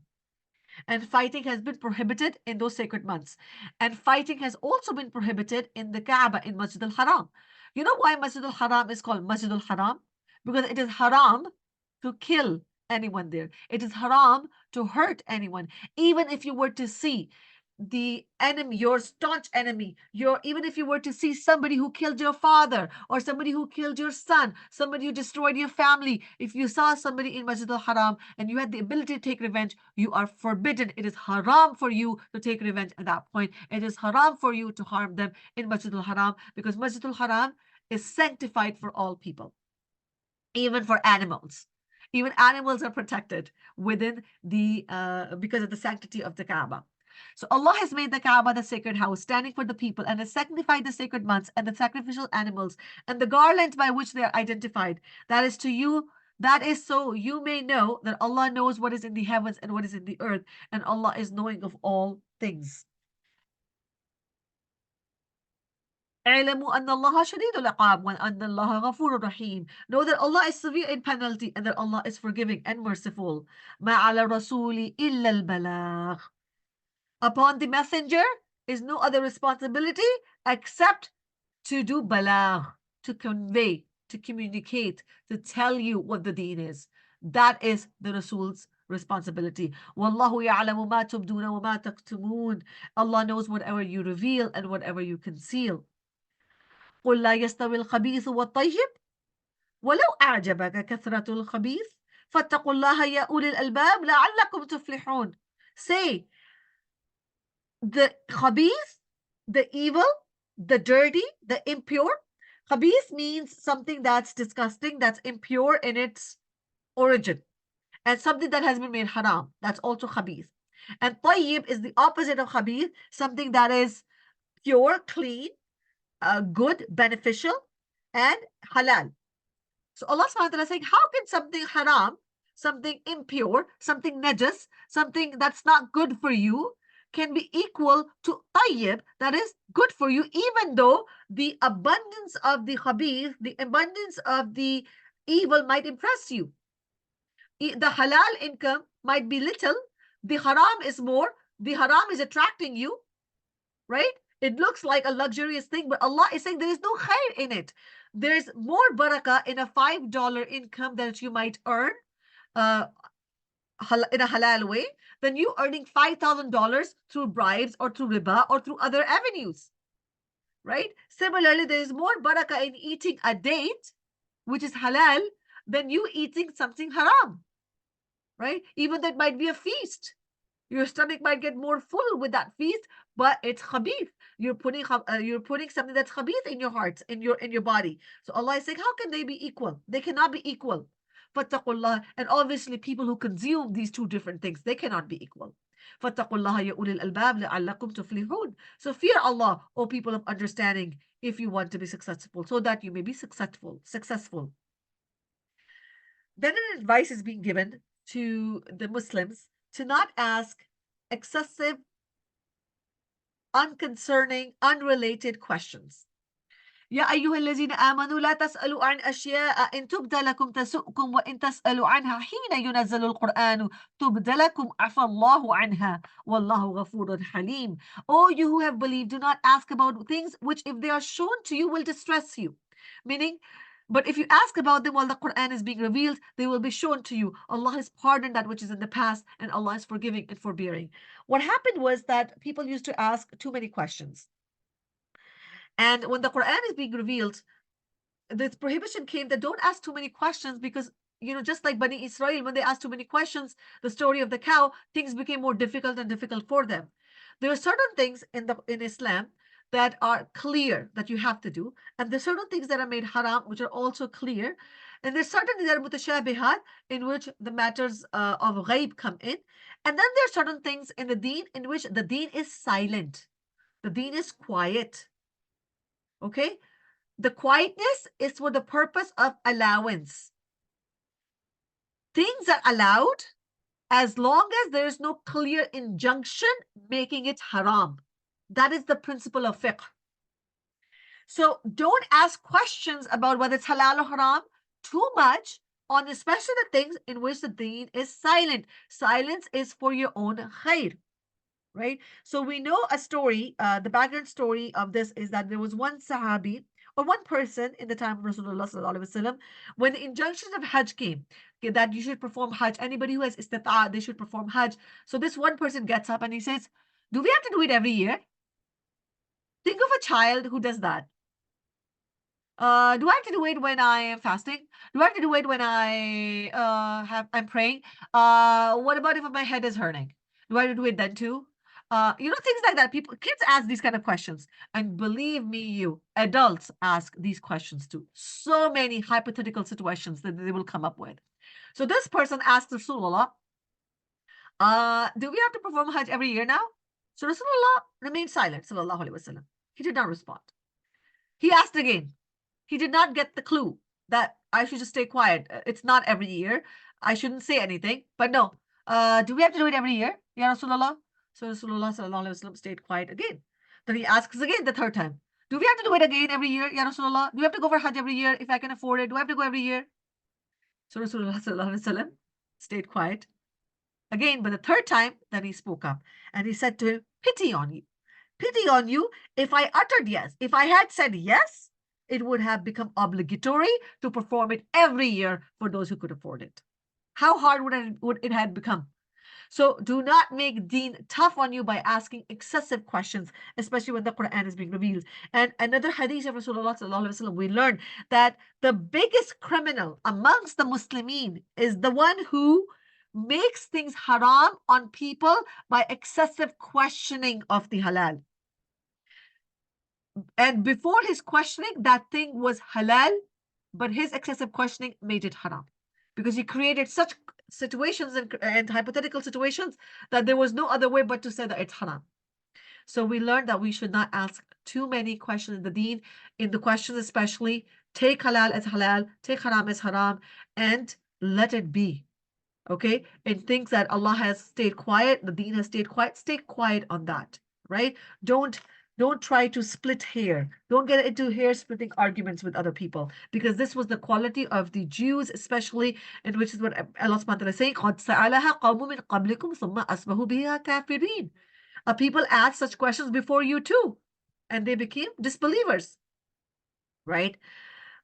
And fighting has been prohibited in those sacred months. And fighting has also been prohibited in the Kaaba, in Masjid al-Haram. You know why Masjid al-Haram is called Masjid al-Haram? Because it is haram to kill anyone there. It is haram to hurt anyone. Even if you were to see the enemy, your staunch enemy, even if you were to see somebody who killed your father, or somebody who killed your son, somebody who destroyed your family, if you saw somebody in Masjid al-Haram and you had the ability to take revenge, you are forbidden. It is haram for you to take revenge at that point. It is haram for you to harm them in Masjid al-Haram, because Masjid al-Haram is sanctified for all people, even for animals. Even animals are protected within the because of the sanctity of the Kaaba. So Allah has made the Kaaba the sacred house, standing for the people, and has sanctified the sacred months and the sacrificial animals and the garlands by which they are identified. That is to you. That is so you may know that Allah knows what is in the heavens and what is in the earth, and Allah is knowing of all things. اعلموا أن الله شديد العقاب وأن الله غفور رحيم. Know that Allah is severe in penalty and that Allah is forgiving and merciful. ما على الرسول إلا البلاغ. Upon the messenger is no other responsibility except to do balagh, to convey, to communicate, to tell you what the deen is. That is the Rasul's responsibility. Wallahu ya'lamu ma tubduna wa ma taktumun. Allah knows whatever you reveal and whatever you conceal. قل لا يستوي الخبيث والطيب ولو أعجبك كثرة الخبيث فاتقوا الله يا أولي الألباب لعلكم تفلحون. Say, the khabith, the evil, the dirty, the impure. Khabith means something that's disgusting, that's impure in its origin, and something that has been made haram. That's also khabith. And tayyib is the opposite of khabith, something that is pure, clean, good, beneficial, and halal. So Allah subhanahu wa ta'ala is saying, how can something haram, something impure, something najas, something that's not good for you, can be equal to tayyib, that is good for you, even though the abundance of the khabith, the abundance of the evil might impress you. The halal income might be little, the haram is more, the haram is attracting you, right? It looks like a luxurious thing, but Allah is saying there is no khair in it. There's more barakah in a $5 income that you might earn in a halal way than you earning $5,000 through bribes or through riba or through other avenues, right? Similarly, there is more barakah in eating a date, which is halal, than you eating something haram, right? Even that might be a feast. Your stomach might get more full with that feast, but it's khabith. You're putting something that's khabith in your heart, in your body. So Allah is saying, how can they be equal? They cannot be equal. Fattaqullah. And obviously, people who consume these two different things, they cannot be equal. Fattaqullah ya ulil albab la'allakum tuflihun. So fear Allah, O people of understanding, if you want to be successful, so that you may be successful. Then an advice is being given to the Muslims to not ask excessive, unconcerning, unrelated questions. يا أيها الذين آمنوا لا تسألوا عن أشياء إن تبد لكم تسؤكم وإن تسألوا عنها حين ينزل القرآن تبد لكم عفى الله عنها والله غفور حليم. O you who have believed, do not ask about things which if they are shown to you will distress you. Meaning, but if you ask about them while the Quran is being revealed, they will be shown to you. Allah has pardoned that which is in the past, and Allah is forgiving and forbearing. What happened was that people used to ask too many questions. And when the Quran is being revealed, this prohibition came that don't ask too many questions, because, just like Bani Israel, when they asked too many questions, the story of the cow, things became more difficult and difficult for them. There are certain things in Islam that are clear that you have to do, and there's certain things that are made haram, which are also clear, and there's certain things that are mutashabihat, in which the matters of ghaib come in, and then there are certain things in the deen in which the deen is silent, the deen is quiet. Okay, the quietness is for the purpose of allowance. Things are allowed as long as there is no clear injunction making it haram. That is the principle of fiqh. So don't ask questions about whether it's halal or haram too much, on especially the things in which the deen is silent. Silence is for your own khair, right? So we know a story, the background story of this is that there was one Sahabi or one person in the time of Rasulullah sallallahu alaihi wasallam, when the injunctions of Hajj came, okay, that you should perform Hajj. Anybody who has istita'a, they should perform Hajj. So this one person gets up and he says, do we have to do it every year? Think of a child who does that. Do I have to do it when I am fasting? Do I have to do it when I'm praying? What about if my head is hurting? Do I have to do it then too? Things like that. Kids ask these kind of questions. And believe me, adults ask these questions too. So many hypothetical situations that they will come up with. So this person asked Rasulullah, do we have to perform Hajj every year now? So Rasulullah remained silent, sallallahu alaihi wasallam. He did not respond. He asked again. He did not get the clue that I should just stay quiet. It's not every year. I shouldn't say anything. But no, do we have to do it every year? Ya Rasulullah? So Rasulullah sallallahu alaihi wasallam stayed quiet again. Then he asks again the third time. Do we have to do it again every year? Ya Rasulullah? Do we have to go for Hajj every year if I can afford it? Do I have to go every year? So Rasulullah sallallahu alaihi wasallam stayed quiet again. But the third time, then he spoke up and he said to him, pity on you. Pity on you if I uttered yes. If I had said yes, it would have become obligatory to perform it every year for those who could afford it. How hard would it have become? So do not make deen tough on you by asking excessive questions, especially when the Quran is being revealed. And another hadith of Rasulullah sallallahu alaihi wasallam, we learn that the biggest criminal amongst the Muslimin is the one who makes things haram on people by excessive questioning of the halal. And before his questioning, that thing was halal, but his excessive questioning made it haram, because he created such situations and hypothetical situations that there was no other way but to say that it's haram. So we learned that we should not ask too many questions in the deen. In the questions especially, take halal as halal, take haram as haram, and let it be. Okay? And things that Allah has stayed quiet, the deen has stayed quiet, stay quiet on that, right? Don't try to split hair. Don't get into hair splitting arguments with other people, because this was the quality of the Jews, especially, and which is what Allah subhanahu wa ta'ala is saying, قَدْ سَأَلَهَا قَوْمٌ مِّن قَبْلِكُمْ ثُمَّ أَصْبَحُوا بِهَا كَافِرِينَ. People asked such questions before you too, and they became disbelievers, right?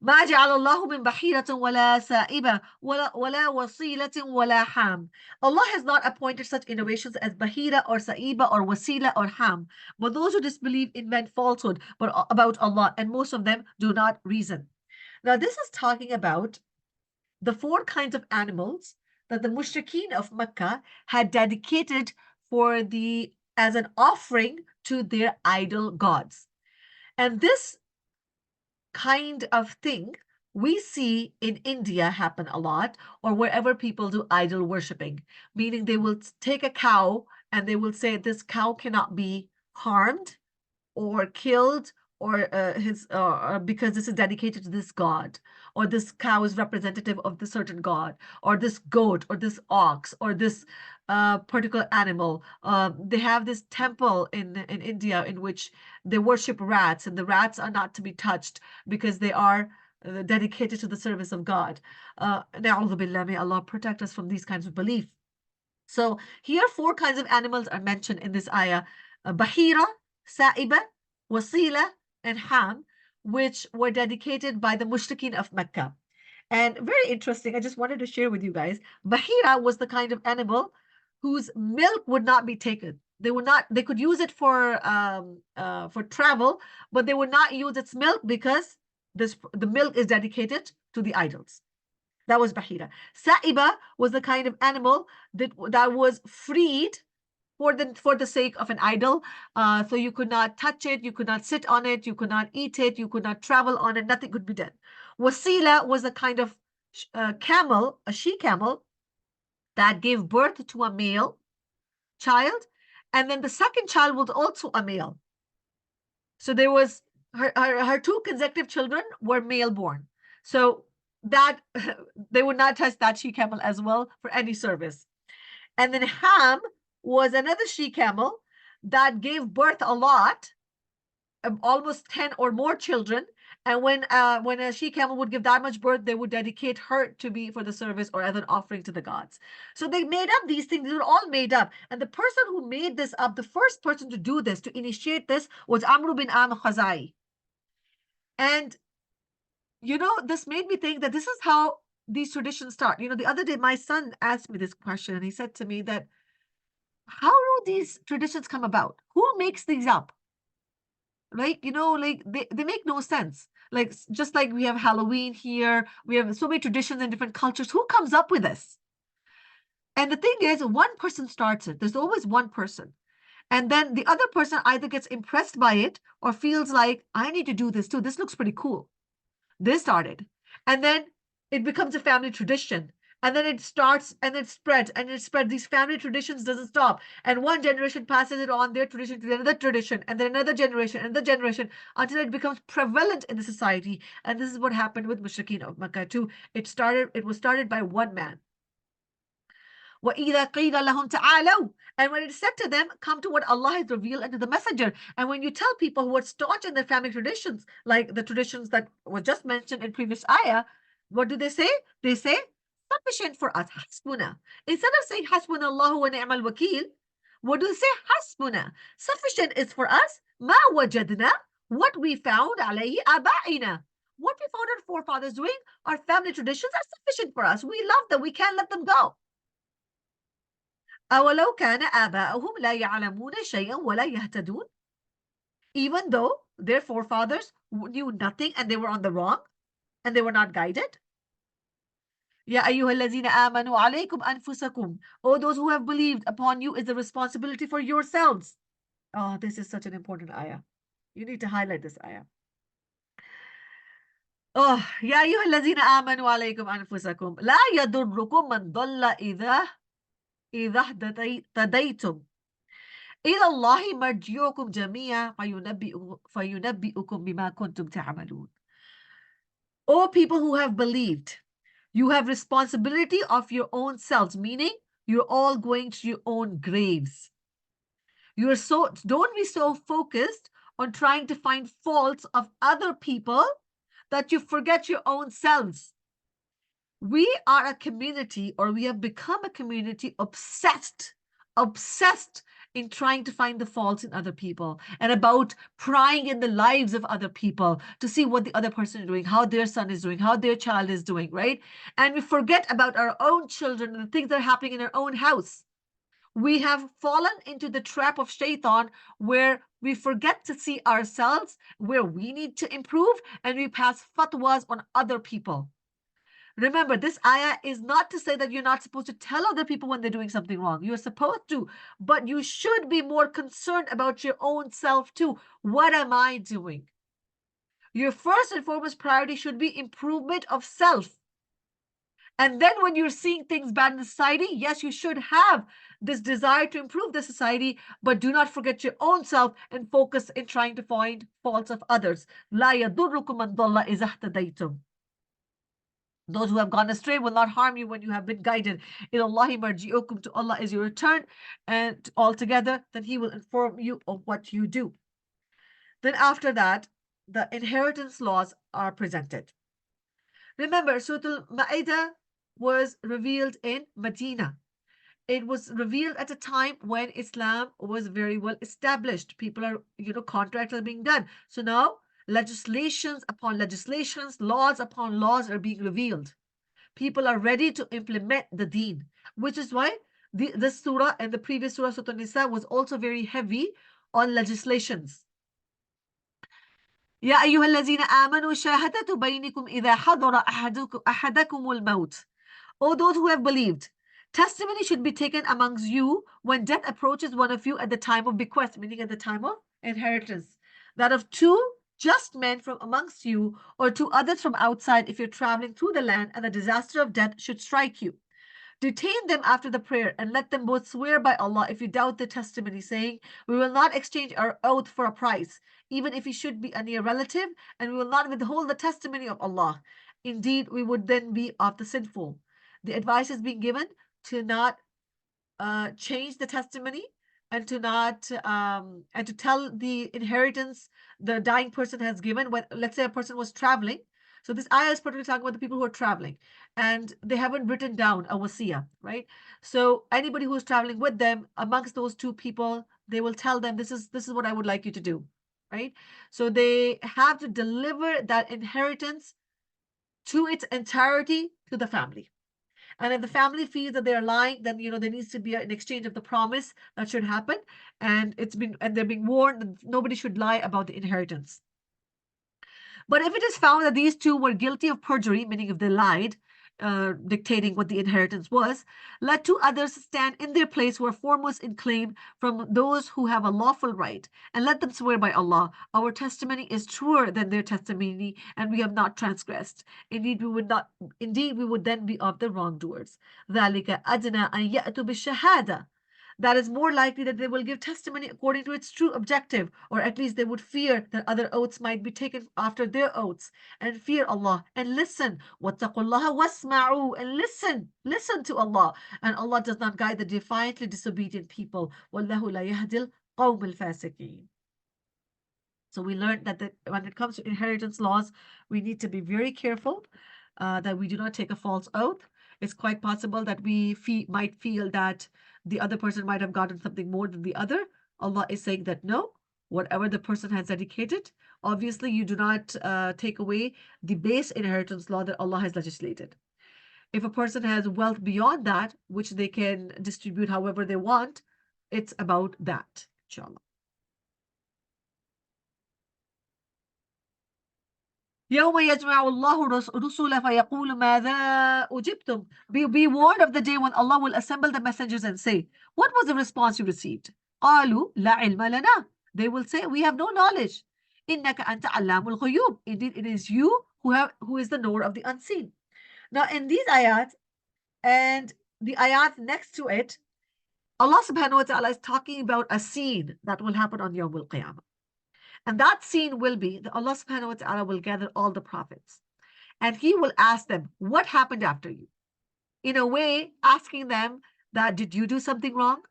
ما جعل الله من بحيرة ولا سائبة ولا وصيلة ولا حام. Allah has not appointed such innovations as bahira or saiba or wasila or ham. But those who disbelieve invent falsehood about Allah, and most of them do not reason. Now this is talking about the 4 kinds of animals that the mushrikeen of Mecca had dedicated as an offering to their idol gods. And this kind of thing we see in India happen a lot, or wherever people do idol worshipping, meaning they will take a cow and they will say this cow cannot be harmed or killed, or because this is dedicated to this god, or this cow is representative of the certain god, or this goat, or this ox, or this particular animal. They have this temple in India in which they worship rats, and the rats are not to be touched because they are dedicated to the service of God. Na'udhu billah, may Allah protect us from these kinds of belief. So here 4 kinds of animals are mentioned in this ayah: bahira, sa'iba, wasila, and ham, which were dedicated by the mushrikeen of Mecca. And very interesting, I just wanted to share with you guys, bahira was the kind of animal whose milk would not be taken. They could use it for travel, but they would not use its milk because the milk is dedicated to the idols. That was bahira. Sa'iba was the kind of animal that was freed for the sake of an idol. So you could not touch it, you could not sit on it, you could not eat it, you could not travel on it, nothing could be done. Wasila was a kind of camel, a she camel, that gave birth to a male child, and then the second child was also a male. So there was her 2 consecutive children were male born. So that they would not touch that she camel as well for any service. And then Ham was another she camel that gave birth a lot, almost 10 or more children. And when a she camel would give that much birth, they would dedicate her to be for the service or as an offering to the gods. So they made up these things. These were all made up. And the person who made this up, the first person to do this, to initiate this, was Amr bin Khazai. And this made me think that this is how these traditions start. The other day, my son asked me this question, and he said to me that, how do these traditions come about? Who makes these up? Right? Like they make no sense. Like, just like we have Halloween here, we have so many traditions in different cultures. Who comes up with this? And the thing is, one person starts it. There's always one person. And then the other person either gets impressed by it or feels like, I need to do this too. This looks pretty cool. This started. And then it becomes a family tradition. And then it starts and it spreads and it spreads. These family traditions doesn't stop. And one generation passes it on, their tradition, to another tradition, and then another generation, until it becomes prevalent in the society. And this is what happened with Mushrikeen of Makkah too. It was started by one man. وَإِذَا قِيلَ لَهُمْ تَعَالَوْا, and when it said to them, come to what Allah has revealed unto the messenger. And when you tell people who are staunch in their family traditions, like the traditions that were just mentioned in previous ayah, what do they say? They say, sufficient for us, hasbuna. Instead of saying hasbunallahu wa ni'mal wakil, what do they say? Hasbuna. Sufficient is for us, ma wajadna, what we found, alayhi aba'ina. What we found our forefathers doing, our family traditions are sufficient for us. We love them. We can't let them go. أَوَلَوْ كَانَ آبَاؤُهُمْ لَا يَعْلَمُونَ شَيْئًا وَلَا يَهْتَدُونَ. Even though their forefathers knew nothing and they were on the wrong and they were not guided. يَا أَيُّهَا الَّذِينَ آمَنُوا عَلَيْكُمْ أَنفُسَكُمْ. Oh, those who have believed, upon you is the responsibility for yourselves. Oh, this is such an important ayah. You need to highlight this ayah. Oh, يَا أَيُّهَا الَّذِينَ آمَنُوا عَلَيْكُمْ أَنفُسَكُمْ لَا يَضُرُّكُمْ مَنْ ضَلَّ إِذَا اهْتَدَيْتُمْ إِلَى اللَّهِ مَرْجِعُكُمْ جَمِيعًا فَيُنَبِّئُكُمْ بِمَا كُنْتُمْ تَعْمَلُونَ. O people who have believed, you have responsibility of your own selves, meaning you're all going to your own graves. Don't be so focused on trying to find faults of other people that you forget your own selves. We are a community, or we have become a community obsessed in trying to find the faults in other people and about prying in the lives of other people to see what the other person is doing, how their son is doing, how their child is doing, right? And we forget about our own children and the things that are happening in our own house. We have fallen into the trap of shaitan, where we forget to see ourselves, where we need to improve, and we pass fatwas on other people. Remember, this ayah is not to say that you're not supposed to tell other people when they're doing something wrong. You're supposed to, but you should be more concerned about your own self too. What am I doing? Your first and foremost priority should be improvement of self. And then when you're seeing things bad in the society, yes, you should have this desire to improve the society, but do not forget your own self and focus in trying to find faults of others. لا يضركم من ضل إذا اهتديتم. Those who have gone astray will not harm you when you have been guided. Ilallahi marji'ukum, to Allah is your return, and altogether, then He will inform you of what you do. Then after that, the inheritance laws are presented. Remember, Surah Al-Ma'idah was revealed in Medina. It was revealed at a time when Islam was very well established. People are, contracts are being done. So now legislations upon legislations, laws upon laws are being revealed. People are ready to implement the deen, which is why this surah and the previous surah, Surah Nisa, was also very heavy on legislations. يا أيها الذين آمنوا شهادة بينكم إذا حضر أحدكم الموت. O those who have believed, testimony should be taken amongst you when death approaches one of you at the time of bequest, meaning at the time of inheritance, that of two just men from amongst you, or two others from outside, if you're traveling through the land and the disaster of death should strike you. Detain them after the prayer and let them both swear by Allah if you doubt the testimony, saying, we will not exchange our oath for a price, even if he should be a near relative, and we will not withhold the testimony of Allah. Indeed, we would then be of the sinful. The advice is being given to not change the testimony and to not and to tell the inheritance the dying person has given. When, let's say, a person was traveling, so this ayah is particularly talking about the people who are traveling and they haven't written down a wasiya, right? So anybody who's traveling with them, amongst those two people, they will tell them, this is what I would like you to do, right? So they have to deliver that inheritance to its entirety to the family. And if the family feels that they're lying, then there needs to be an exchange of the promise that should happen. And they're being warned that nobody should lie about the inheritance. But if it is found that these two were guilty of perjury, meaning if they lied, dictating what the inheritance was, let two others stand in their place who are foremost in claim from those who have a lawful right, and let them swear by Allah, our testimony is truer than their testimony, and we have not transgressed. Indeed, we would not. Indeed, we would then be of the wrongdoers. ذَلِكَ أَدْنَى أَن يَأْتُوا بِالشَّهَادَةِ. That is more likely that they will give testimony according to its true objective, or at least they would fear that other oaths might be taken after their oaths, and fear Allah and listen. وَاتَّقُوا اللَّهَ وَاسْمَعُوا, and listen to Allah. And Allah does not guide the defiantly disobedient people. وَاللَّهُ لَا يَهْدِي الْقَوْمَ الْفَاسِقِينَ. So we learned that when it comes to inheritance laws, we need to be very careful that we do not take a false oath. It's quite possible that we might feel that the other person might have gotten something more than the other. Allah is saying that no, whatever the person has dedicated, obviously you do not take away the base inheritance law that Allah has legislated. If a person has wealth beyond that, which they can distribute however they want, it's about that, inshallah. يوم يجمع الله الرسل فيقول ماذا أجبتم. Be warned of the day when Allah will assemble the messengers and say, what was the response you received? قالوا لا علم لنا. They will say, we have no knowledge. إنك أنت علام الغيوب. Indeed, it is you who is the knower of the unseen. Now, in these ayat and the ayat next to it, Allah subhanahu wa ta'ala is talking about a scene that will happen on Yawm al-Qiyamah. And that scene will be that Allah subhanahu wa ta'ala will gather all the prophets and He will ask them, what happened after you? In a way, asking them that, did you do something wrong?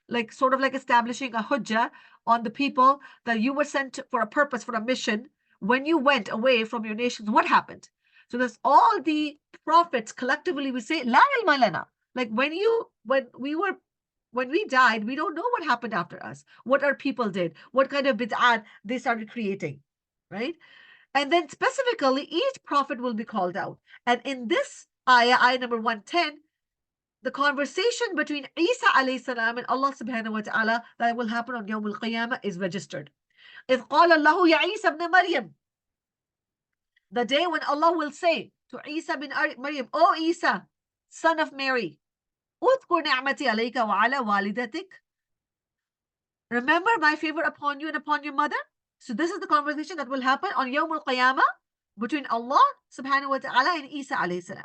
Like sort of like establishing a hujjah on the people that you were sent for a purpose, for a mission. When you went away from your nations, what happened? So there's all the prophets collectively we say, La ilma lana. Like when we died, we don't know what happened after us, what our people did, what kind of bid'at they started creating, right? And then specifically, each prophet will be called out. And in this ayah number 110, the conversation between Isa alayhi salam and Allah subhanahu wa ta'ala that will happen on Yawm al-Qiyamah is registered. إِذْ قَالَ اللَّهُ يَا عِيسَى ابْنَ مَرْيَمَ. The day when Allah will say to Isa bin Maryam, O Isa, son of Mary, اذكر نعمتي عليك وعلى والدتك. Remember my favor upon you and upon your mother. So this is the conversation that will happen on Yawm al-Qiyamah between Allah subhanahu wa ta'ala and Isa alayhi salam.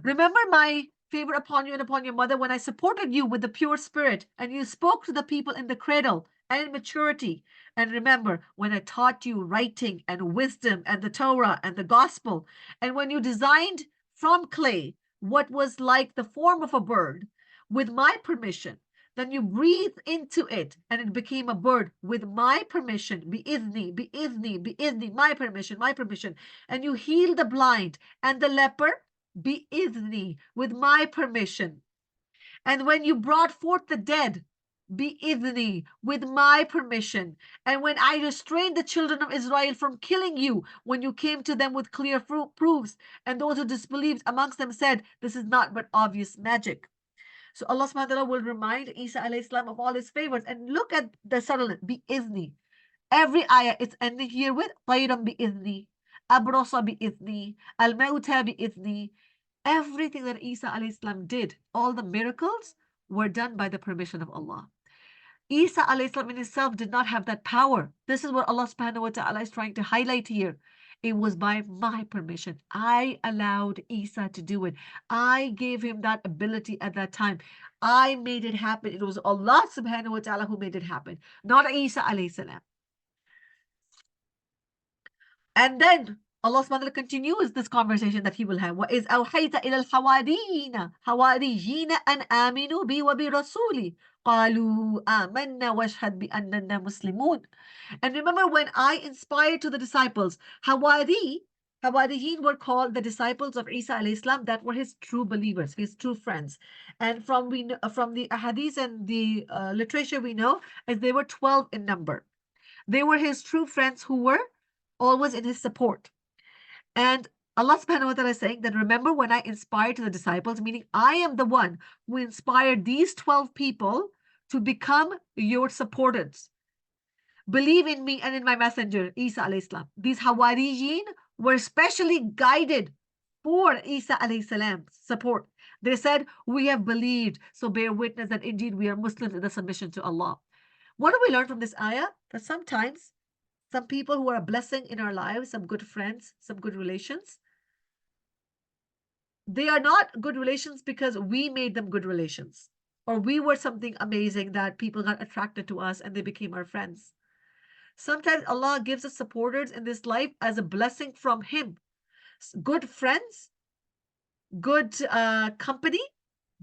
Remember my favor upon you and upon your mother when I supported you with the pure spirit and you spoke to the people in the cradle and in maturity. And remember when I taught you writing and wisdom and the Torah and the gospel, and when you designed from clay what was like the form of a bird with my permission, then you breathed into it and it became a bird with my permission, bi-idhni, my permission, and you healed the blind and the leper, bi-idhni, with my permission. And when you brought forth the dead, bi-idhni, with my permission. And when I restrained the children of Israel from killing you, when you came to them with clear proofs, and those who disbelieved amongst them said, this is not but obvious magic. So Allah subhanahu wa ta'ala will remind Isa alayhi salam of all his favors. And look at the subtleness, bi-idhni. Every ayah is ending here with طَيْرًا bi-idhni, أَبْرَصَ bi-idhni, al-mawta bi-idhni. Everything that Isa alayhi salam did, all the miracles were done by the permission of Allah. Isa alayhi salam in himself did not have that power. This is what Allah subhanahu wa ta'ala is trying to highlight here. It was by my permission. I allowed Isa to do it. I gave him that ability at that time. I made it happen. It was Allah subhanahu wa ta'ala who made it happen, not Isa alayhi salam. And then Allah subhanahu wa ta'ala continues this conversation that he will have. وَإِذْ أَوْحَيْتَ إِلَى الْحَوَارِيِّينَ حَوَارِيِّينَ أَنْ آمِنُوا بِي وَبِرَسُولِي قَالُوا آمَنَّا وَاشْهَدْ بِأَنَّنَا مُسْلِمُونَ. And remember when I inspired to the disciples, Hawariyin were called the disciples of Isa alayhi salam, that were his true believers, his true friends. And from the hadith and the literature we know, as they were 12 in number. They were his true friends who were always in his support. And Allah subhanahu wa ta'ala is saying that remember when I inspired to the disciples, meaning I am the one who inspired these 12 people to become your supporters. Believe in me and in my messenger, Isa alayhi salam. These Hawariyin were specially guided for Isa alayhi salam's support. They said, we have believed, so bear witness that indeed we are Muslims in the submission to Allah. What do we learn from this ayah? That sometimes some people who are a blessing in our lives, some good friends, some good relations, they are not good relations because we made them good relations, or we were something amazing that people got attracted to us and they became our friends. Sometimes Allah gives us supporters in this life as a blessing from Him. Good friends, good company,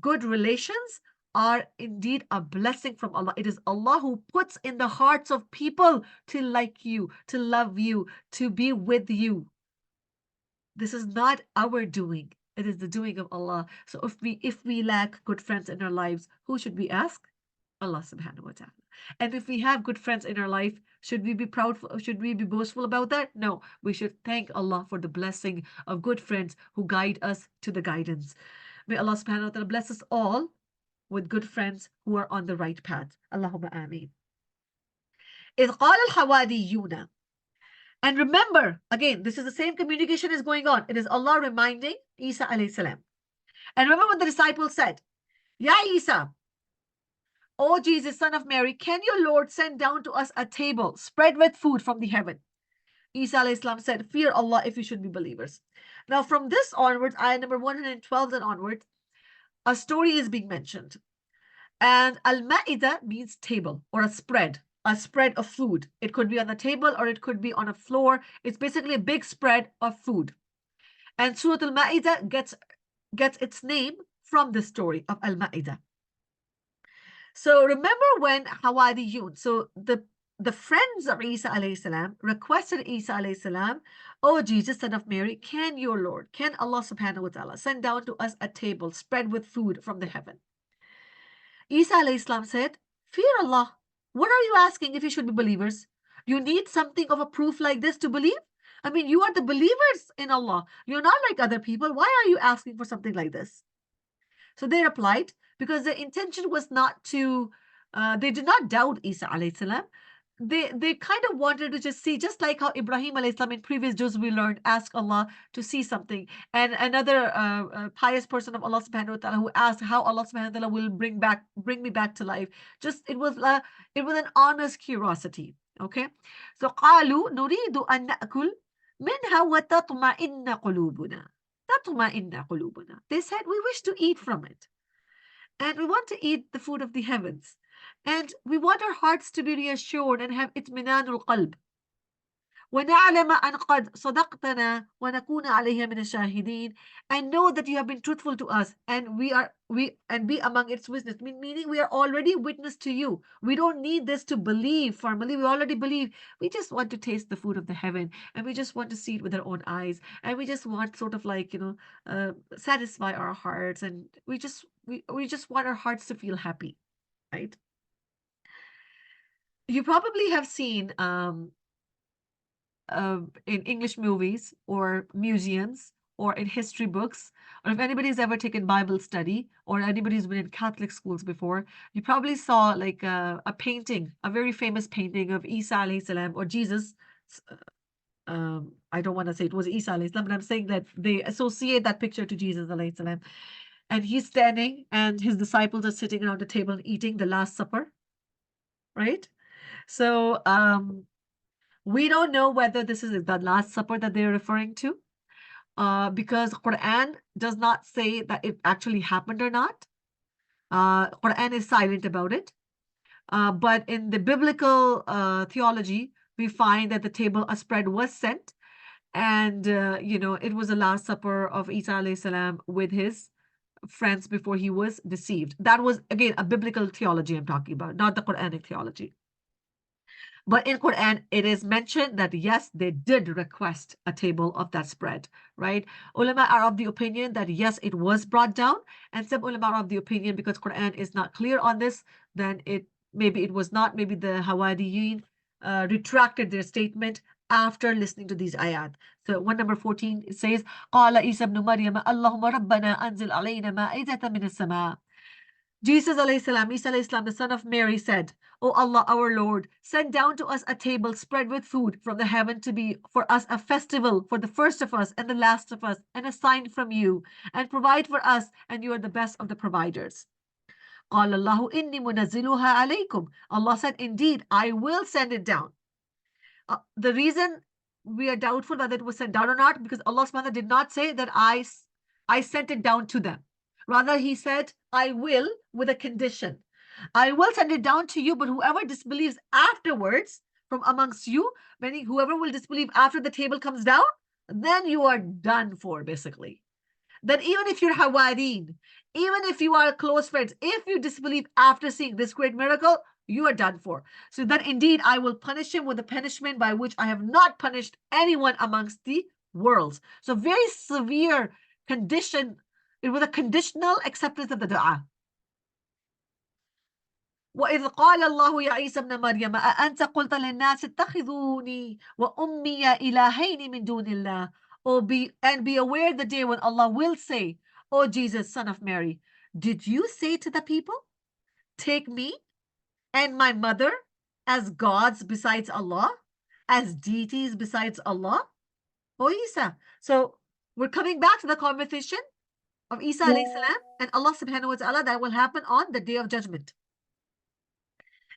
good relations are indeed a blessing from Allah. It is Allah who puts in the hearts of people to like you, to love you, to be with you. This is not our doing. It is the doing of Allah. So if we lack good friends in our lives, who should we ask? Allah subhanahu wa ta'ala. And if we have good friends in our life, should we be proud? Should we be boastful about that? No, we should thank Allah for the blessing of good friends who guide us to the guidance. May Allah subhanahu wa ta'ala bless us all with good friends who are on the right path. Allahumma ameen. إذ قال الحواريون. And remember, again, this is the same communication is going on. It is Allah reminding Isa alayhi salam. And remember what the disciples said, Ya Isa, O Jesus, son of Mary, can your Lord send down to us a table spread with food from the heaven? Isa alayhi salam said, fear Allah if you should be believers. Now from this onwards, ayah number 112 and onwards, a story is being mentioned. And al-Ma'idah means table or a spread of food. It could be on the table or it could be on a floor. It's basically a big spread of food. And Surah Al-Ma'idah gets its name from the story of Al-Ma'idah. So remember when Hawariyun, so the friends of Isa alayhi salam requested Isa alayhi salam, O Jesus, son of Mary, can your Lord, can Allah subhanahu wa ta'ala send down to us a table spread with food from the heaven? Isa alayhi salam said, fear Allah. What are you asking if you should be believers? You need something of a proof like this to believe? I mean, you are the believers in Allah. You're not like other people. Why are you asking for something like this? So they replied, because their intention was not to, they did not doubt Isa alayhi salam. They kind of wanted to just see, just like how Ibrahim alayhi salam in previous juz we learned, ask Allah to see something. And another pious person of Allah subhanahu wa ta'ala who asked how Allah subhanahu wa ta'ala will bring me back to life. Just it was an honest curiosity. Okay. So قالوا نريد أن نأكل منها وتطمئن قلوبنا. تطمئن قلوبنا. They said we wish to eat from it. And we want to eat the food of the heavens. And we want our hearts to be reassured and have itminanul qalb. وَنَعْلَمَ أَنْ قَدْ صَدَقْتَنَا وَنَكُونَ عَلَيْهَا مِنَ الشَّاهِدِينَ. And know that you have been truthful to us and and be among its witness. Meaning we are already witness to you. We don't need this to believe formally. We already believe. We just want to taste the food of the heaven and we just want to see it with our own eyes. And we just want sort of like, satisfy our hearts, and we just want our hearts to feel happy, right? You probably have seen in English movies or museums or in history books, or if anybody's ever taken Bible study or anybody's been in Catholic schools before, you probably saw like a painting, a very famous painting of Isa alayhi salam or Jesus. I don't want to say it was Isa alayhi salam, but I'm saying that they associate that picture to Jesus alayhi salam. And he's standing and his disciples are sitting around the table and eating the Last Supper, right? So we don't know whether this is the Last Supper that they're referring to, because Quran does not say that it actually happened or not. Quran is silent about it. But in the biblical theology, we find that the table a spread was sent, And, it was the Last Supper of Isa alayhi salam with his friends before he was deceived. That was, again, a biblical theology I'm talking about, not the Quranic theology. But in Quran, it is mentioned that yes, they did request a table of that spread, right? Ulama are of the opinion that yes, it was brought down, and some ulama are of the opinion because Quran is not clear on this, then maybe it was not. Maybe the Hawariyin retracted their statement after listening to these ayat. So one number 14 it says, قال عيسى ابن مريم اللهم ربنا أنزل علينا مائدة من السماء. Jesus alayhi salam, Isa alayhi salam, the son of Mary, said, O Allah, our Lord, send down to us a table spread with food from the heaven to be for us a festival for the first of us and the last of us, and a sign from you, and provide for us, and you are the best of the providers. قال الله إني منزلها عليكم. Allah said, indeed, I will send it down. The reason we are doubtful whether it was sent down or not, because Allah subhanahu wa ta'ala did not say that I sent it down to them. Rather, he said, I will, with a condition. I will send it down to you, but whoever disbelieves afterwards from amongst you, meaning whoever will disbelieve after the table comes down, then you are done for, basically. Then even if you're Hawarin, even if you are close friends, if you disbelieve after seeing this great miracle, you are done for. So that indeed I will punish him with a punishment by which I have not punished anyone amongst the worlds. So very severe condition. It was a conditional acceptance of the dua. وإذ قال الله يا عيسى ابن مريم أأنت قلت للناس اتخذوني وأمي إلهين من دون الله. And be aware the day when Allah will say, O Jesus, son of Mary, did you say to the people, take me and my mother as gods besides Allah, as deities besides Allah? O Isa. So we're coming back to the conversation of Isa alayhi salam and Allah subhanahu wa ta'ala that will happen on the day of judgment.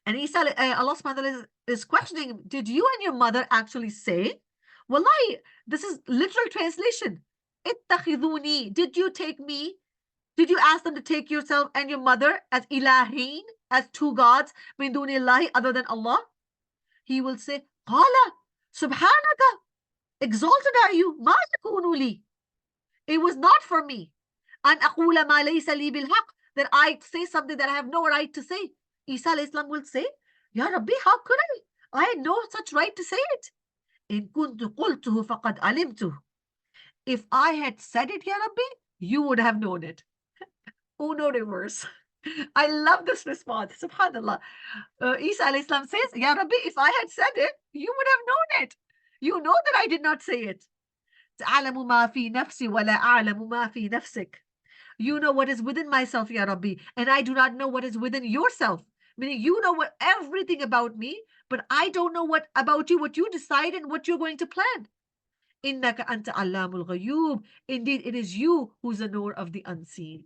And Allah subhanahu wa ta'ala is questioning, did you and your mother actually say? Wallahi, this is literal translation. Ittakhiduni, did you take me? Did you ask them to take yourself and your mother as ilahin, as two gods, min dunillahi, other than Allah? He will say, Qala, subhanaka, exalted are you, ma yakunu li. It was not for me. An aqula ma laysa li bil haqq, that I say something that I have no right to say. Isa alayhi salam will say, Ya Rabbi, how could I? I had no such right to say it. In kuntu qultuhu faqad alimtuh. If I had said it, Ya Rabbi, you would have known it. Uno reverse. I love this response. Subhanallah. Isa alayhi salam says, Ya Rabbi, if I had said it, you would have known it. You know that I did not say it. تعلم ما في نفسي ولا أعلم ما في نفسك. You know what is within myself, Ya Rabbi, and I do not know what is within yourself. Meaning you know everything about me, but I don't know what about you, what you decide and what you're going to plan. Innaka anta allamul ghuyub. Indeed, it is you who's the knower of the unseen.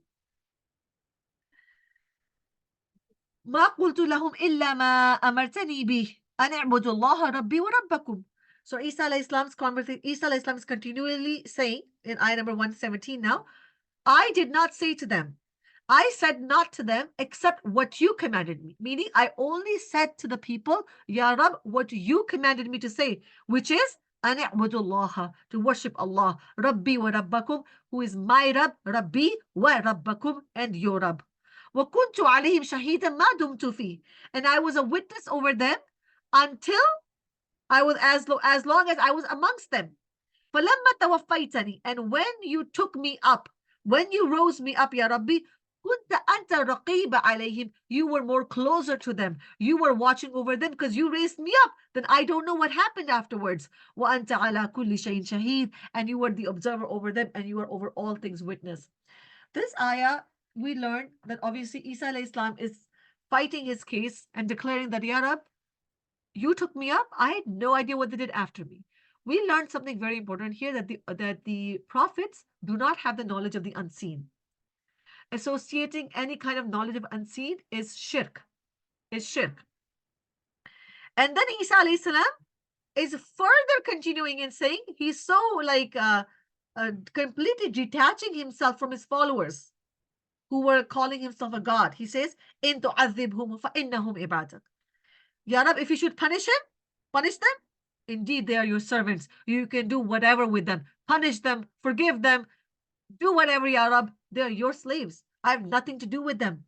ما قلت لهم إلا ما أمرتني به أن اعبدوا الله ربي وربكم. So Isa alayhi salam's conversation, Isa alayhi salam is continually saying in ayah number 117 now, I did not say to them, I said not to them except what you commanded me. Meaning, I only said to the people, Ya Rab, what you commanded me to say, which is, أن اعبدوا الله, to worship Allah, Rabbi wa Rabbakum, who is my Rab, Rabbi wa Rabbakum, and your Rab. وكنت عليهم شهيدا ما دمت فيه. And I was a witness over them until I was as long as I was amongst them. فلما توفيتني, and when you took me up, when you rose me up, Ya Rabbi, كنت أنت رقيب عليهم, you were more closer to them. You were watching over them because you raised me up. Then I don't know what happened afterwards. وأنت على كل شيء شهيد, and you were the observer over them, and you were over all things witness. This ayah, we learned that obviously Isa alayhi salam is fighting his case and declaring that, Ya Rab, you took me up. I had no idea what they did after me. We learned something very important here, that the prophets do not have the knowledge of the unseen. Associating any kind of knowledge of unseen is shirk. And then Isa alayhi salam is further continuing and saying he's so completely detaching himself from his followers who were calling himself a god. He says, In tu'adhibhum fa innahum ibadak. Ya Rab, if you should punish them, Indeed, they are your servants. You can do whatever with them. Punish them, forgive them, do whatever, Ya Rab. They are your slaves. I have nothing to do with them.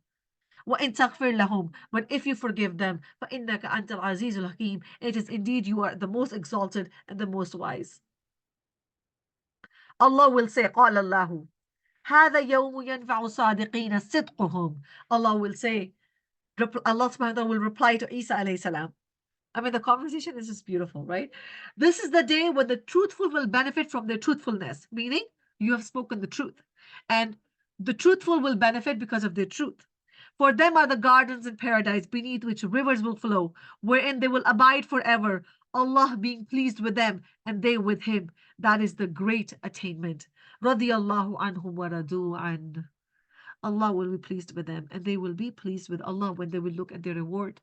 وَإِن تَغْفِرْ لَهُمْ, but if you forgive them, فَإِنَّكَ أَنْتَ الْعَزِيزُ الْحَكِيمُ, it is indeed you are the most exalted and the most wise. Allah will say, قَالَ اللَّهُ هَذَا يَوْمُ يَنْفَعُ صَادِقِينَ صِدْقُهُم. Allah will say, Allah subhanahu wa ta'ala will reply to Isa alayhi salam. I mean, the conversation is just beautiful, right? This is the day when the truthful will benefit from their truthfulness, meaning you have spoken the truth. And the truthful will benefit because of their truth. For them are the gardens in paradise, beneath which rivers will flow, wherein they will abide forever, Allah being pleased with them, and they with Him. That is the great attainment. Radiyallahu anhum wa radu an. Allah will be pleased with them, and they will be pleased with Allah when they will look at their reward.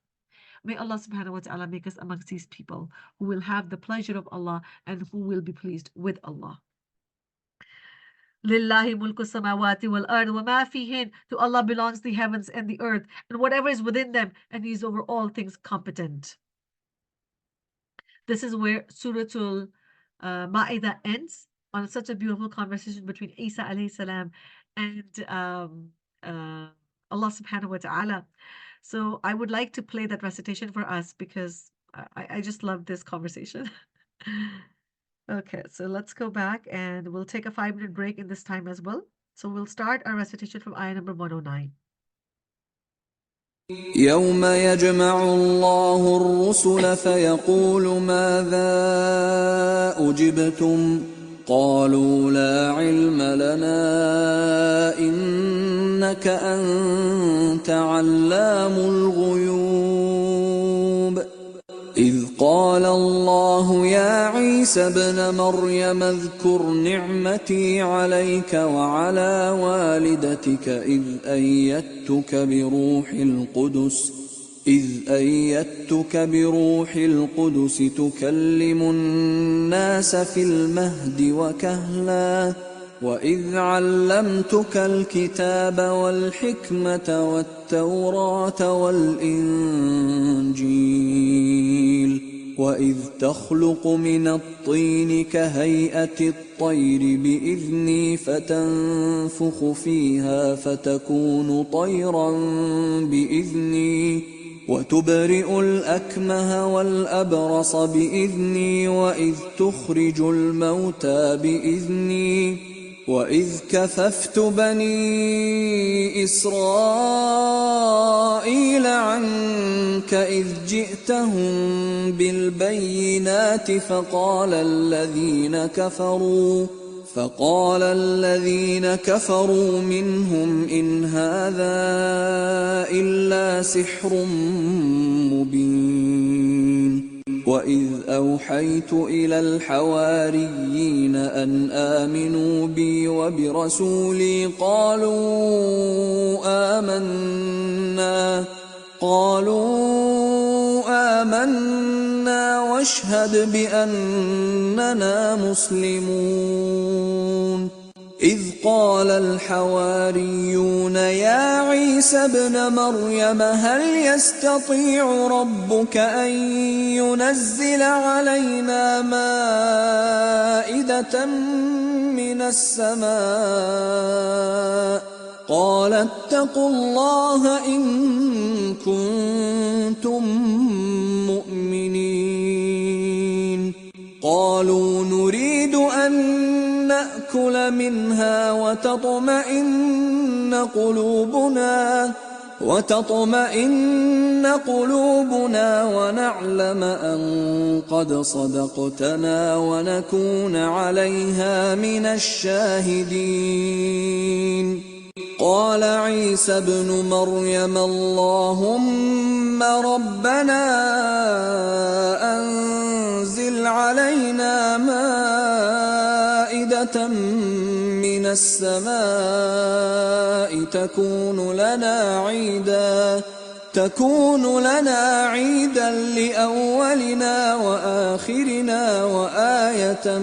May Allah subhanahu wa ta'ala make us amongst these people who will have the pleasure of Allah and who will be pleased with Allah. Lillahi mulku samawati wal ard wa ma fihin. To Allah belongs the heavens and the earth and whatever is within them, and He is over all things competent. This is where Suratul Ma'idah ends, on such a beautiful conversation between Isa alayhi salam and Allah subhanahu wa ta'ala. So I would like to play that recitation for us because I just love this conversation. Okay, so let's go back and we'll take a 5-minute break in this time as well. So we'll start our recitation from ayah number 109. يوم يجمع الله الرسل فيقول ماذا أجبتم قالوا لا علم لنا إنك أنت علام الغيوب إذ قال الله يا عيسى ابن مريم اذكر نعمتي عليك وعلى والدتك إذ أيدتك بروح القدس تكلم الناس في المهد وكهلا وإذ علمتك الكتاب والحكمة والتوراة والإنجيل وإذ تخلق من الطين كهيئة الطير بإذني فتنفخ فيها فتكون طيرا بإذني وتبرئ الأكمه والأبرص بإذني وإذ تخرج الموتى بإذني وإذ كففت بني إسرائيل عنك إذ جئتهم بالبينات فقال الذين كفروا منهم إن هذا إلا سحر مبين وإذ أوحيت إلى الحواريين أن آمنوا بي وبرسولي قالوا آمنا واشهد بأننا مسلمون إذ قال الحواريون يا عيسى ابن مريم هل يستطيع ربك أن ينزل علينا مائدة من السماء قال اتقوا الله إن كنتم مؤمنين قالوا نريد أن نأكل منها وتطمئن قلوبنا ونعلم أن قد صدقتنا ونكون عليها من الشاهدين قال عيسى ابن مريم اللهم ربنا أنزل علينا مائدة من السماء تكون لنا عيدا لأولنا وآخرنا وآية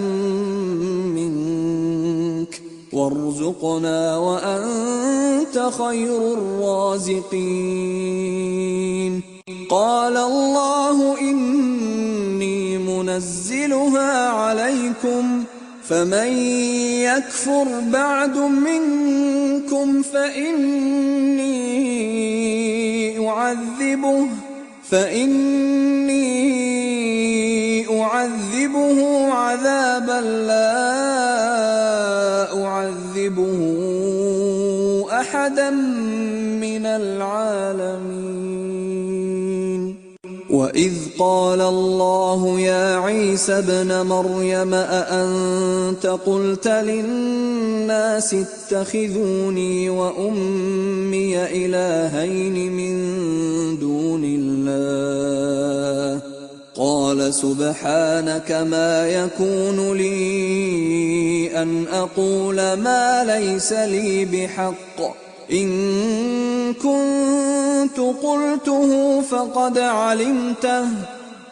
منك وارزقنا وأنت خير الرازقين قال الله إني ينزلها عليكم فمن يكفر بعد منكم فإني أعذبه عذابا لا أعذبه أحدا من العالمين. وإذ قال الله يا عيسى ابن مريم أأنت قلت للناس اتخذوني وأمي إلهين من دون الله قال سبحانك ما يكون لي أن أقول ما ليس لي بحق إن كنت قلته فقد علمته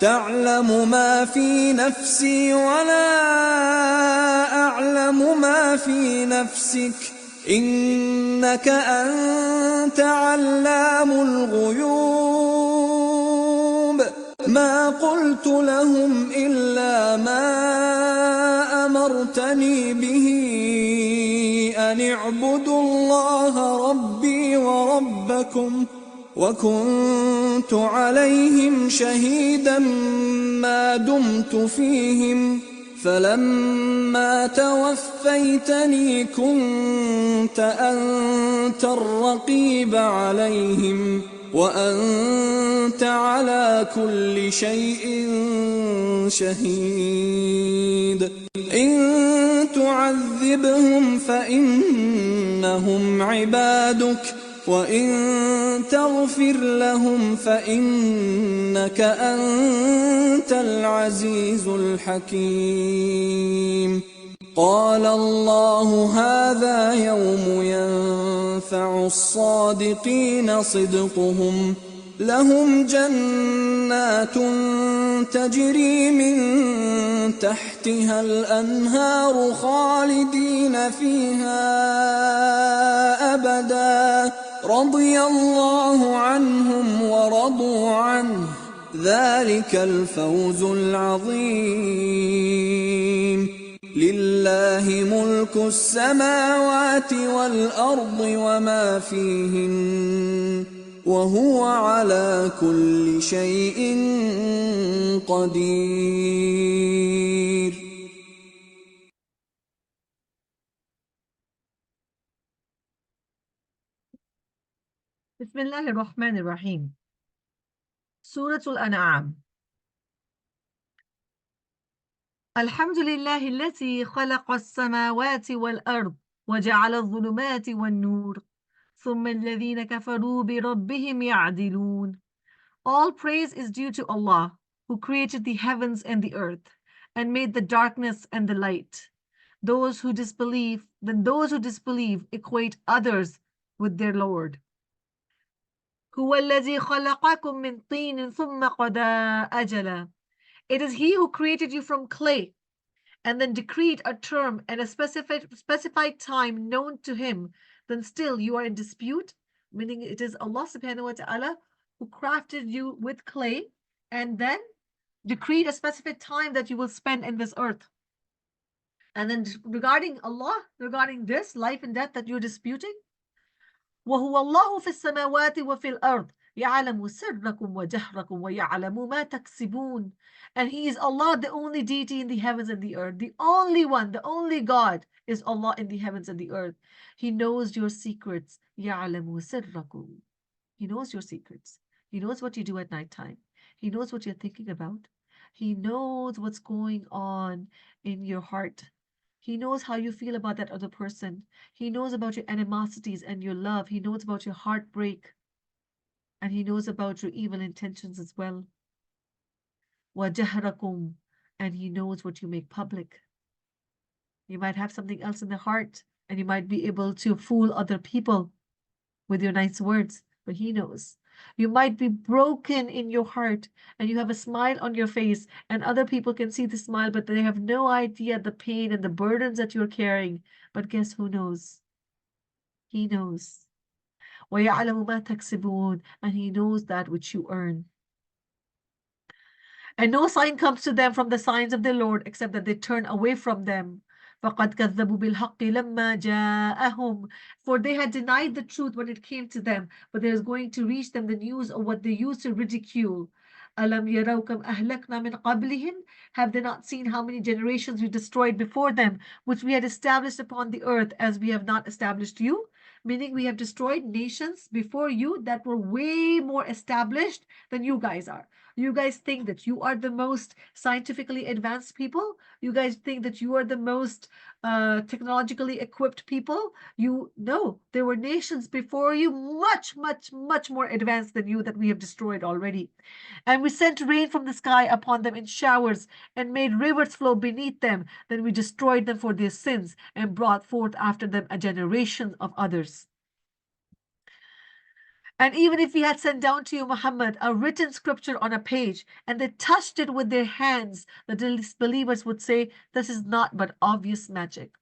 تعلم ما في نفسي ولا أعلم ما في نفسك إنك أنت علام الغيوب. ما قلت لهم إلا ما أمرتني به أن اعبدوا الله ربي وربكم وكنت عليهم شهيدا ما دمت فيهم فلما توفيتني كنت أنت الرقيب عليهم وأنت على كل شيء شهيد. إن تعذبهم فإنهم عبادك وإن تغفر لهم فإنك أنت العزيز الحكيم. قال الله هذا يوم ينفع الصادقين صدقهم لهم جنات تجري من تحتها الأنهار خالدين فيها أبدا رضي الله عنهم ورضوا عنه ذلك الفوز العظيم. لله ملك السماوات والأرض وما فيهن وهو على كل شيء قدير. Bismillah ar-Rahman ar-Rahim. Surah Al-An'am. الحمد لله الذي خلق السماوات والأرض وجعل الظلمات والنور ثم الذين كفروا بربهم يعدلون. All praise is due to Allah, who created the heavens and the earth, and made the darkness and the light. Those who disbelieve equate others with their Lord. هو الذي خلقكم من طين ثم قضى أجلا. It is He who created you from clay and then decreed a term and a specified time known to Him. Then still you are in dispute, meaning it is Allah subhanahu wa ta'ala who crafted you with clay and then decreed a specific time that you will spend in this earth. And then regarding Allah, regarding this life and death that you're disputing, وهو الله في السماوات وفي الأرض يعلم سركم وجهركم ويعلم ما تكسبون. And He is Allah, the only deity in the heavens and the earth. The only one, the only God is Allah in the heavens and the earth. He knows your secrets. يعلم سركم. He knows your secrets. He knows what you do at night time. He knows what you're thinking about. He knows what's going on in your heart. He knows how you feel about that other person. He knows about your animosities and your love. He knows about your heartbreak. And He knows about your evil intentions as well. وَجَهْرَكُمْ. And He knows what you make public. You might have something else in the heart, and you might be able to fool other people with your nice words, but He knows. You might be broken in your heart and you have a smile on your face, and other people can see the smile, but they have no idea the pain and the burdens that you're carrying. But guess who knows? He knows. وَيَعْلَمُ مَا تَكْسِبُونَ. And He knows that which you earn. And no sign comes to them from the signs of the Lord except that they turn away from them. فَقَدْ كَذَّبُوا بِالْحَقِّ لَمَّا جَاءَهُمْ. For they had denied the truth when it came to them, but there is going to reach them the news of what they used to ridicule. أَلَمْ يَرَوْا كَمْ أَهْلَكْنَا مِنْ قَبْلِهِمْ. Have they not seen how many generations we destroyed before them, which we had established upon the earth as we have not established you? Meaning we have destroyed nations before you that were way more established than you guys are. You guys think that you are the most scientifically advanced people. You guys think that you are the most technologically equipped people. You know, there were nations before you much, much, much more advanced than you that we have destroyed already. And we sent rain from the sky upon them in showers and made rivers flow beneath them. Then we destroyed them for their sins and brought forth after them a generation of others. And even if we had sent down to you, Muhammad, a written scripture on a page, and they touched it with their hands, the disbelievers would say, this is not but obvious magic.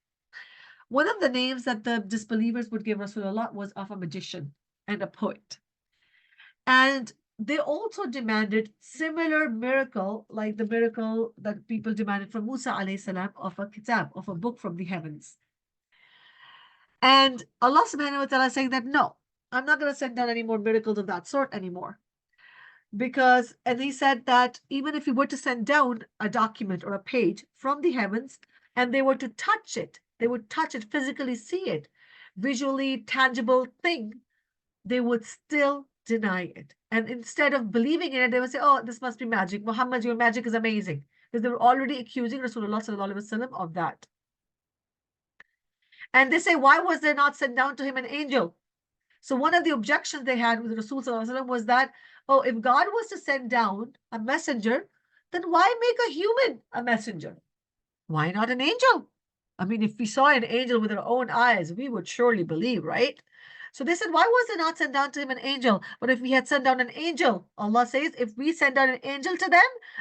One of the names that the disbelievers would give Rasulullah was of a magician and a poet. And they also demanded similar miracle, like the miracle that people demanded from Musa alayhi salam of a kitab, of a book from the heavens. And Allah subhanahu wa ta'ala is saying that, no, I'm not going to send down any more miracles of that sort anymore. Because, and he said that even if we were to send down a document or a page from the heavens and they were to touch it, they would touch it, physically see it, visually tangible thing, they would still deny it. And instead of believing in it, they would say, oh, this must be magic. Muhammad, your magic is amazing. Because they were already accusing Rasulullah sallallahu alaihi wasallam of that. And they say, why was there not sent down to him an angel? So one of the objections they had with Rasul sallallahu alaihi wasallam was that, oh, if God was to send down a messenger, then why make a human a messenger? Why not an angel? I mean, if we saw an angel with our own eyes, we would surely believe, right? So they said, why was it not sent down to him an angel? But if we had sent down an angel, Allah says, if we send down an angel to them,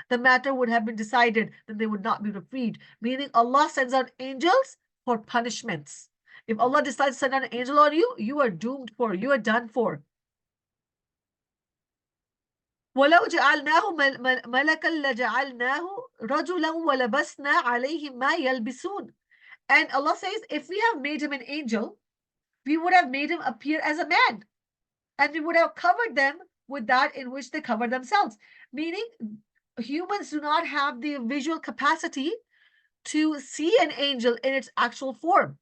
the matter would have been decided, then they would not be freed. Meaning Allah sends out angels for punishments. If Allah decides to send down an angel on you, you are doomed for, you are done for. وَلَوْ جَعَلْنَاهُ مَلَكًا لَجَعَلْنَاهُ رَجُلًا وَلَبَسْنَا عَلَيْهِمْ مَا يَلْبِسُونَ. And Allah says, if we have made him an angel, we would have made him appear as a man. And we would have covered them with that in which they cover themselves. Meaning, humans do not have the visual capacity to see an angel in its actual form.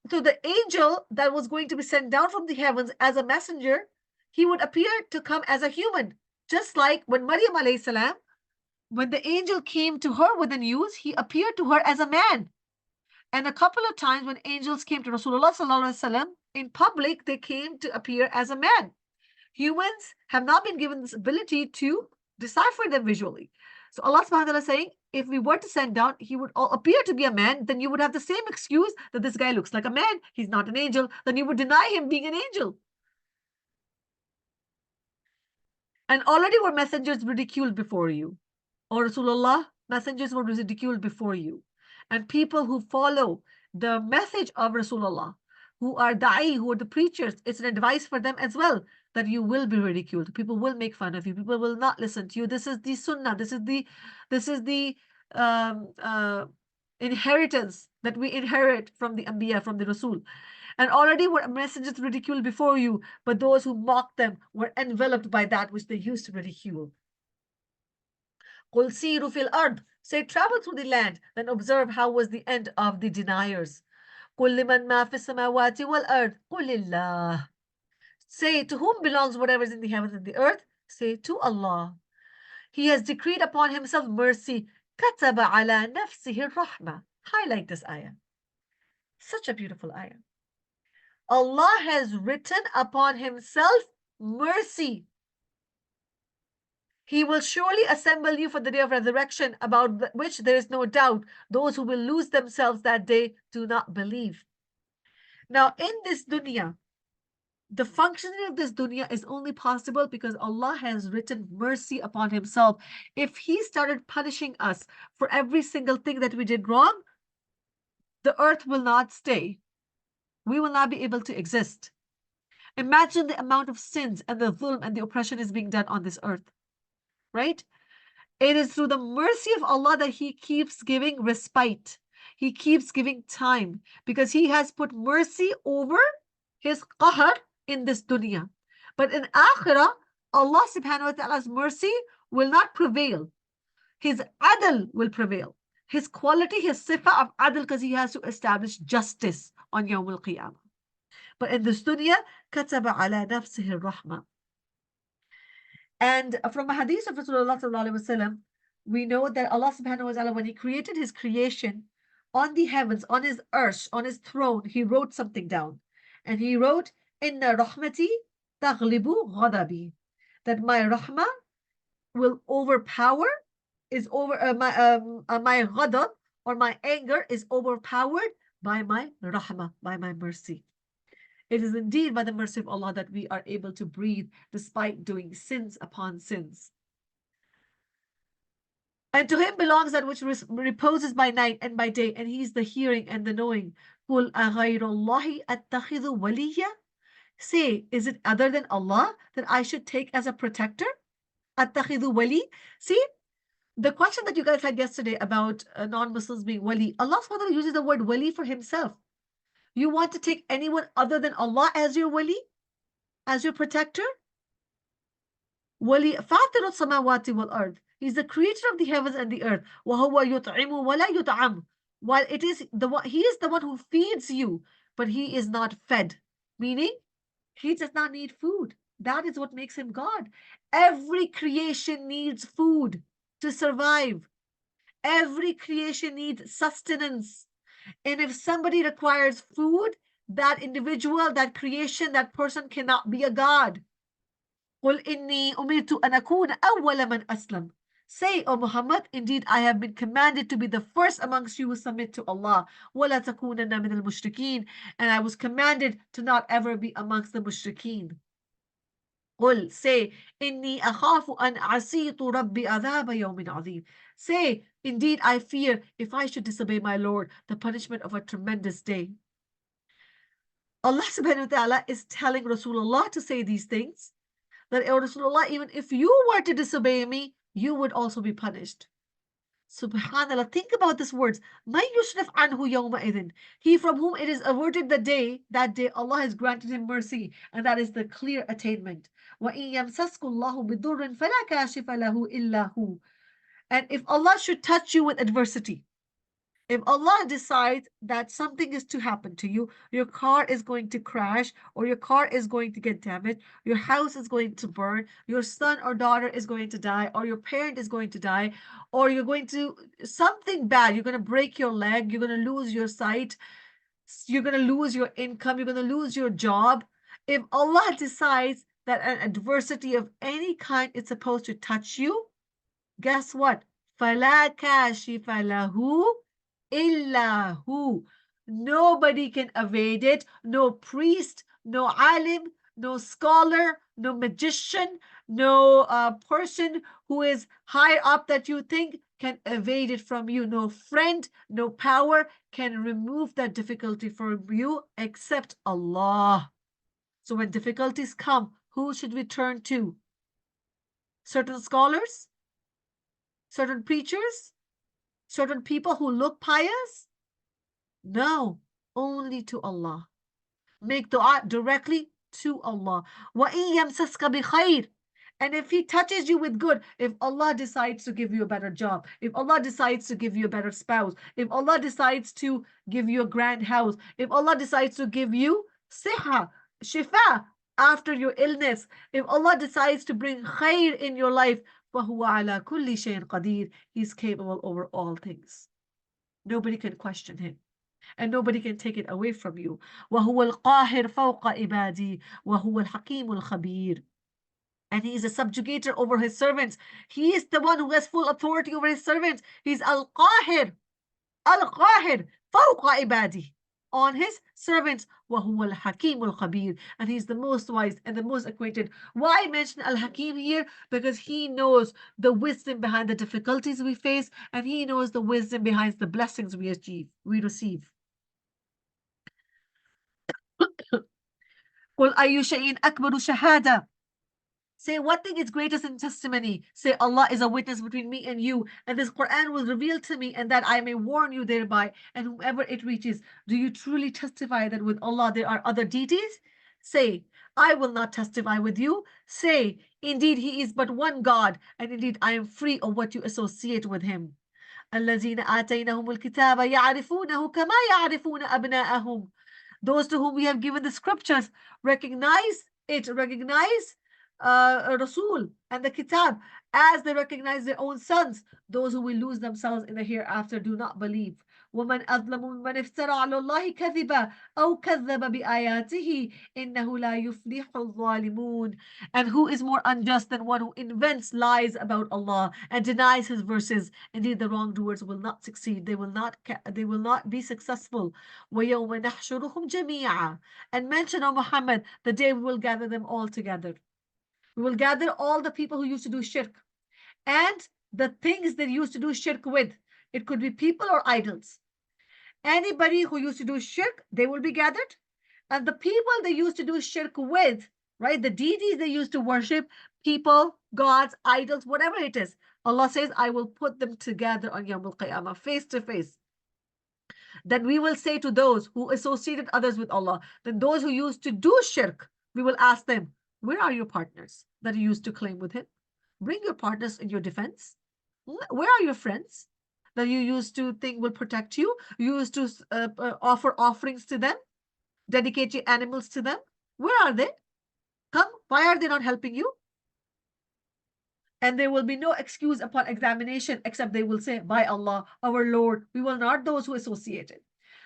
So the angel that was going to be sent down from the heavens as a messenger, he would appear to come as a human. Just like when Maryam alayhi salam, when the angel came to her with the news, he appeared to her as a man. And a couple of times when angels came to Rasulullah sallallahu alaihi wasallam in public, they came to appear as a man. Humans have not been given this ability to decipher them visually. So Allah subhanahu wa ta'ala is saying, if we were to send down, he would appear to be a man, then you would have the same excuse that this guy looks like a man, he's not an angel, then you would deny him being an angel. And already were messengers ridiculed before you. Or Rasulullah, messengers were ridiculed before you. And people who follow the message of Rasulullah, who are da'i, who are the preachers, it's an advice for them as well, that you will be ridiculed. People will make fun of you. People will not listen to you. This is the sunnah. This is the inheritance that we inherit from the Anbiya, from the Rasul. And already were messengers ridiculed before you, but those who mocked them were enveloped by that which they used to ridicule. قُلْ سِيرُوا فِي الْأَرْضِ. Say, travel through the land, then observe how was the end of the deniers. قُلْ لِمَنْ مَا فِي السَّمَاوَاتِ وَالْأَرْضِ قُلِ اللَّهِ. Say, to whom belongs whatever is in the heavens and the earth? Say, to Allah. He has decreed upon himself mercy. كَتَبَ عَلَى نَفْسِهِ الرَّحْمَةِ. Highlight this ayah. Such a beautiful ayah. Allah has written upon himself mercy. He will surely assemble you for the day of resurrection, about which there is no doubt. Those who will lose themselves that day do not believe. Now, in this dunya, the functioning of this dunya is only possible because Allah has written mercy upon himself. If he started punishing us for every single thing that we did wrong, the earth will not stay. We will not be able to exist. Imagine the amount of sins and the dhulm and the oppression is being done on this earth. right? It is through the mercy of Allah that He keeps giving respite. He keeps giving time because He has put mercy over His qahr in this dunya. But in akhirah, Allah subhanahu wa ta'ala's mercy will not prevail. His adl will prevail. His quality, his sifa of adl, because He has to establish justice on Yawm al-Qiyamah. But in this dunya, كتب على نفسه الرحمة. And from a hadith of Rasulullah sallallahu alaihi wasallam, we know that Allah subhanahu wa ta'ala, when He created His creation on the heavens, on His arsh, on His throne, He wrote something down. And He wrote, Inna rahmati taghlibu ghadabi. That my rahmah will overpower, is over, my ghadab, or my anger is overpowered by my rahmah, by my mercy. It is indeed by the mercy of Allah that we are able to breathe despite doing sins upon sins. And to Him belongs that which reposes by night and by day, and He is the hearing and the knowing. قُلْ أَغَيْرَ اللَّهِ أَتَّخِذُ وَلِيًّا. Say, is it other than Allah that I should take as a protector? أَتَّخِذُ wali. See, the question that you guys had yesterday about non-Muslims being wali, Allah SWT uses the word wali for Himself. You want to take anyone other than Allah as your wali, as your protector? Wali فاطر السماوات والأرض. He's the creator of the heavens and the earth. وهو يطعم ولا يطعم. While it is the one, He is the one who feeds you, but He is not fed. Meaning, He does not need food. That is what makes Him God. Every creation needs food to survive. Every creation needs sustenance. And if somebody requires food, that individual, that creation, that person cannot be a God. قُلْ إِنِّي أُمِرْتُ أَنْ أَكُونَ أَوَّلَ مَنْ أَسْلَمَ. Say, O Muhammad, indeed I have been commanded to be the first amongst you who submit to Allah. وَلَا تَكُونَنَّ مِنَ الْمُشْرِكِينَ. And I was commanded to not ever be amongst the mushrikeen. قُلْ, say, إِنِّي أَخَافُ أَنْ عَصِيتُ رَبِّي عَذَابَ يَوْمٍ عَظِيمٍ. Say, indeed I fear if I should disobey my Lord, the punishment of a tremendous day. Allah subhanahu wa ta'ala is telling Rasulullah to say these things, that, O Rasulullah, even if you were to disobey me, you would also be punished. Subhanallah, think about these words. مَنْ يُشْرِفْ عَنْهُ يَوْمَئِذٍ. He from whom it is averted that day Allah has granted him mercy, and that is the clear attainment. وَإِنْ يَمْسَسْكُ اللَّهُ بِضُرٍّ فَلَا كَاشِفَ لَهُ إِلَّا هُ. And if Allah should touch you with adversity, if Allah decides that something is to happen to you, your car is going to crash, or your car is going to get damaged, your house is going to burn, your son or daughter is going to die, or your parent is going to die, or you're going to, something bad, you're going to break your leg, you're going to lose your sight, you're going to lose your income, you're going to lose your job. If Allah decides that an adversity of any kind is supposed to touch you, guess what? فَلَا كَاشِفَ لَهُ إِلَّا هُ. Nobody can evade it. No priest, no alim, no scholar, no magician, no person who is higher up that you think can evade it from you. No friend, no power can remove that difficulty from you except Allah. So when difficulties come, who should we turn to? Certain scholars? Certain preachers? Certain people who look pious? No, only to Allah. Make dua directly to Allah. وَإِن يَمْسَسْكَ بِخَيْرٍ. And if He touches you with good, if Allah decides to give you a better job, if Allah decides to give you a better spouse, if Allah decides to give you a grand house, if Allah decides to give you siha, shifa, after your illness, if Allah decides to bring khair in your life, فَهُوَ عَلَى كُلِّ شَيْءٍ قَدِيرٍ. He's capable over all things. Nobody can question Him, and nobody can take it away from you. وَهُوَ الْقَاهِرُ فَوْقَ عِبَادِهِ وَهُوَ الْحَكِيمُ الْخَبِيرُ. And He is a subjugator over His servants. He is the one who has full authority over His servants. He's Al-Qahir, Al-Qahir فَوْقَ عِبَادِهِ, on His servants. وَهُوَ الْحَكِيمُ الْخَبِيرُ. And He's the most wise and the most acquainted. Why mention Al-Hakim here? Because He knows the wisdom behind the difficulties we face, and He knows the wisdom behind the blessings we receive. قُلْ أَيُّ شَيْءٍ أَكْبَرُ شَهَادَةً. Say, what thing is greatest in testimony? Say, Allah is a witness between me and you, and this Quran was revealed to me, and that I may warn you thereby, and whomever it reaches. Do you truly testify that with Allah there are other deities? Say, I will not testify with you. Say, indeed, He is but one God, and indeed I am free of what you associate with Him. الذين آتيناهم الكتاب يعرفونه كما يعرفون أبناءهم. Those to whom we have given the scriptures recognize Rasul and the Kitab as they recognize their own sons. Those who will lose themselves in the hereafter do not believe. ومن أظلم ممن افترى على الله كذبا أو كذب بآياته إنه لا يفلح الظالمون. And who is more unjust than one who invents lies about Allah and denies His verses? Indeed, the wrongdoers will not succeed. They will not be successful. وَيَوْمَ نَحْشُرُهُمْ جَمِيعًا. And mention, O Muhammad, the day we will gather them all together. We will gather all the people who used to do shirk and the things they used to do shirk with. It could be people or idols. Anybody who used to do shirk, they will be gathered. And the people they used to do shirk with, right? The deities they used to worship, people, gods, idols, whatever it is. Allah says, I will put them together on Yawm al-Qiyamah, face to face. Then we will say to those who associated others with Allah, then those who used to do shirk, we will ask them, where are your partners that you used to claim with Him? Bring your partners in your defense. Where are your friends that you used to think will protect you? You used to offer offerings to them, dedicate your animals to them. Where are they? Come, why are they not helping you? And there will be no excuse upon examination except they will say, by Allah, our Lord, we will not those who associated.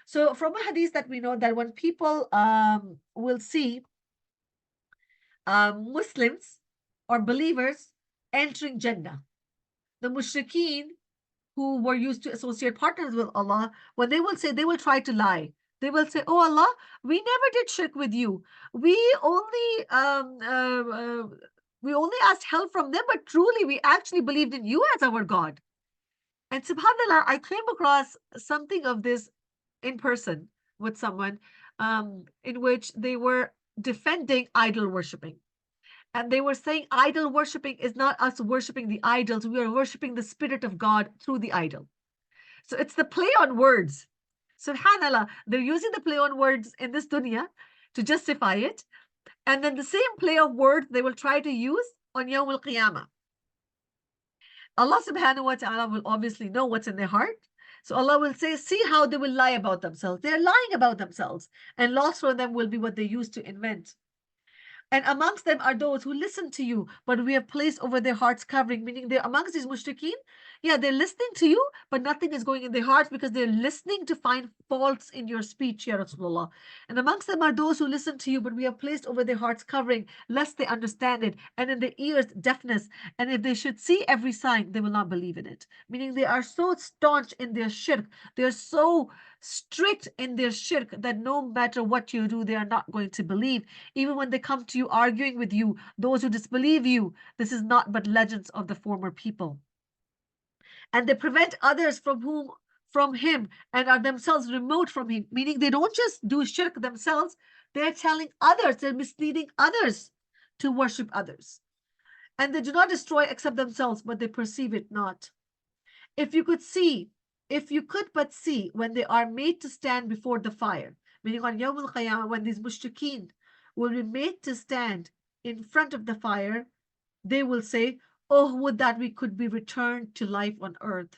So from a hadith that we know that when people will see Muslims or believers entering Jannah, the mushrikeen who were used to associate partners with Allah, when they will say, they will try to lie. They will say, oh Allah, we never did shirk with you. We only asked help from them, but truly we actually believed in you as our God. And subhanAllah, I came across something of this in person with someone in which they were defending idol worshiping. And they were saying idol worshiping is not us worshiping the idols. We are worshiping the Spirit of God through the idol. So it's the play on words. Subhanallah, they're using the play on words in this dunya to justify it. And then the same play of words they will try to use on Yawm al-Qiyamah. Allah subhanahu wa ta'ala will obviously know what's in their heart. So Allah will say, see how they will lie about themselves. They're lying about themselves. And loss for them will be what they used to invent. And amongst them are those who listen to you, but we have placed over their hearts covering, meaning they're amongst these mushrikeen. Yeah, they're listening to you, but nothing is going in their hearts because they're listening to find faults in your speech, Ya Rasulullah. And amongst them are those who listen to you, but we have placed over their hearts covering, lest they understand it, and in their ears deafness. And if they should see every sign, they will not believe in it. Meaning they are so staunch in their shirk, they are so strict in their shirk that no matter what you do, they are not going to believe. Even when they come to you arguing with you, those who disbelieve you, this is not but legends of the former people. And they prevent others from Him and are themselves remote from Him, meaning they don't just do shirk themselves, they're telling others, they're misleading others to worship others. And they do not destroy except themselves, but they perceive it not. If you could but see when they are made to stand before the fire, meaning on Yawm al-Qiyamah, when these mushrikeen will be made to stand in front of the fire, they will say, oh, would that we could be returned to life on earth.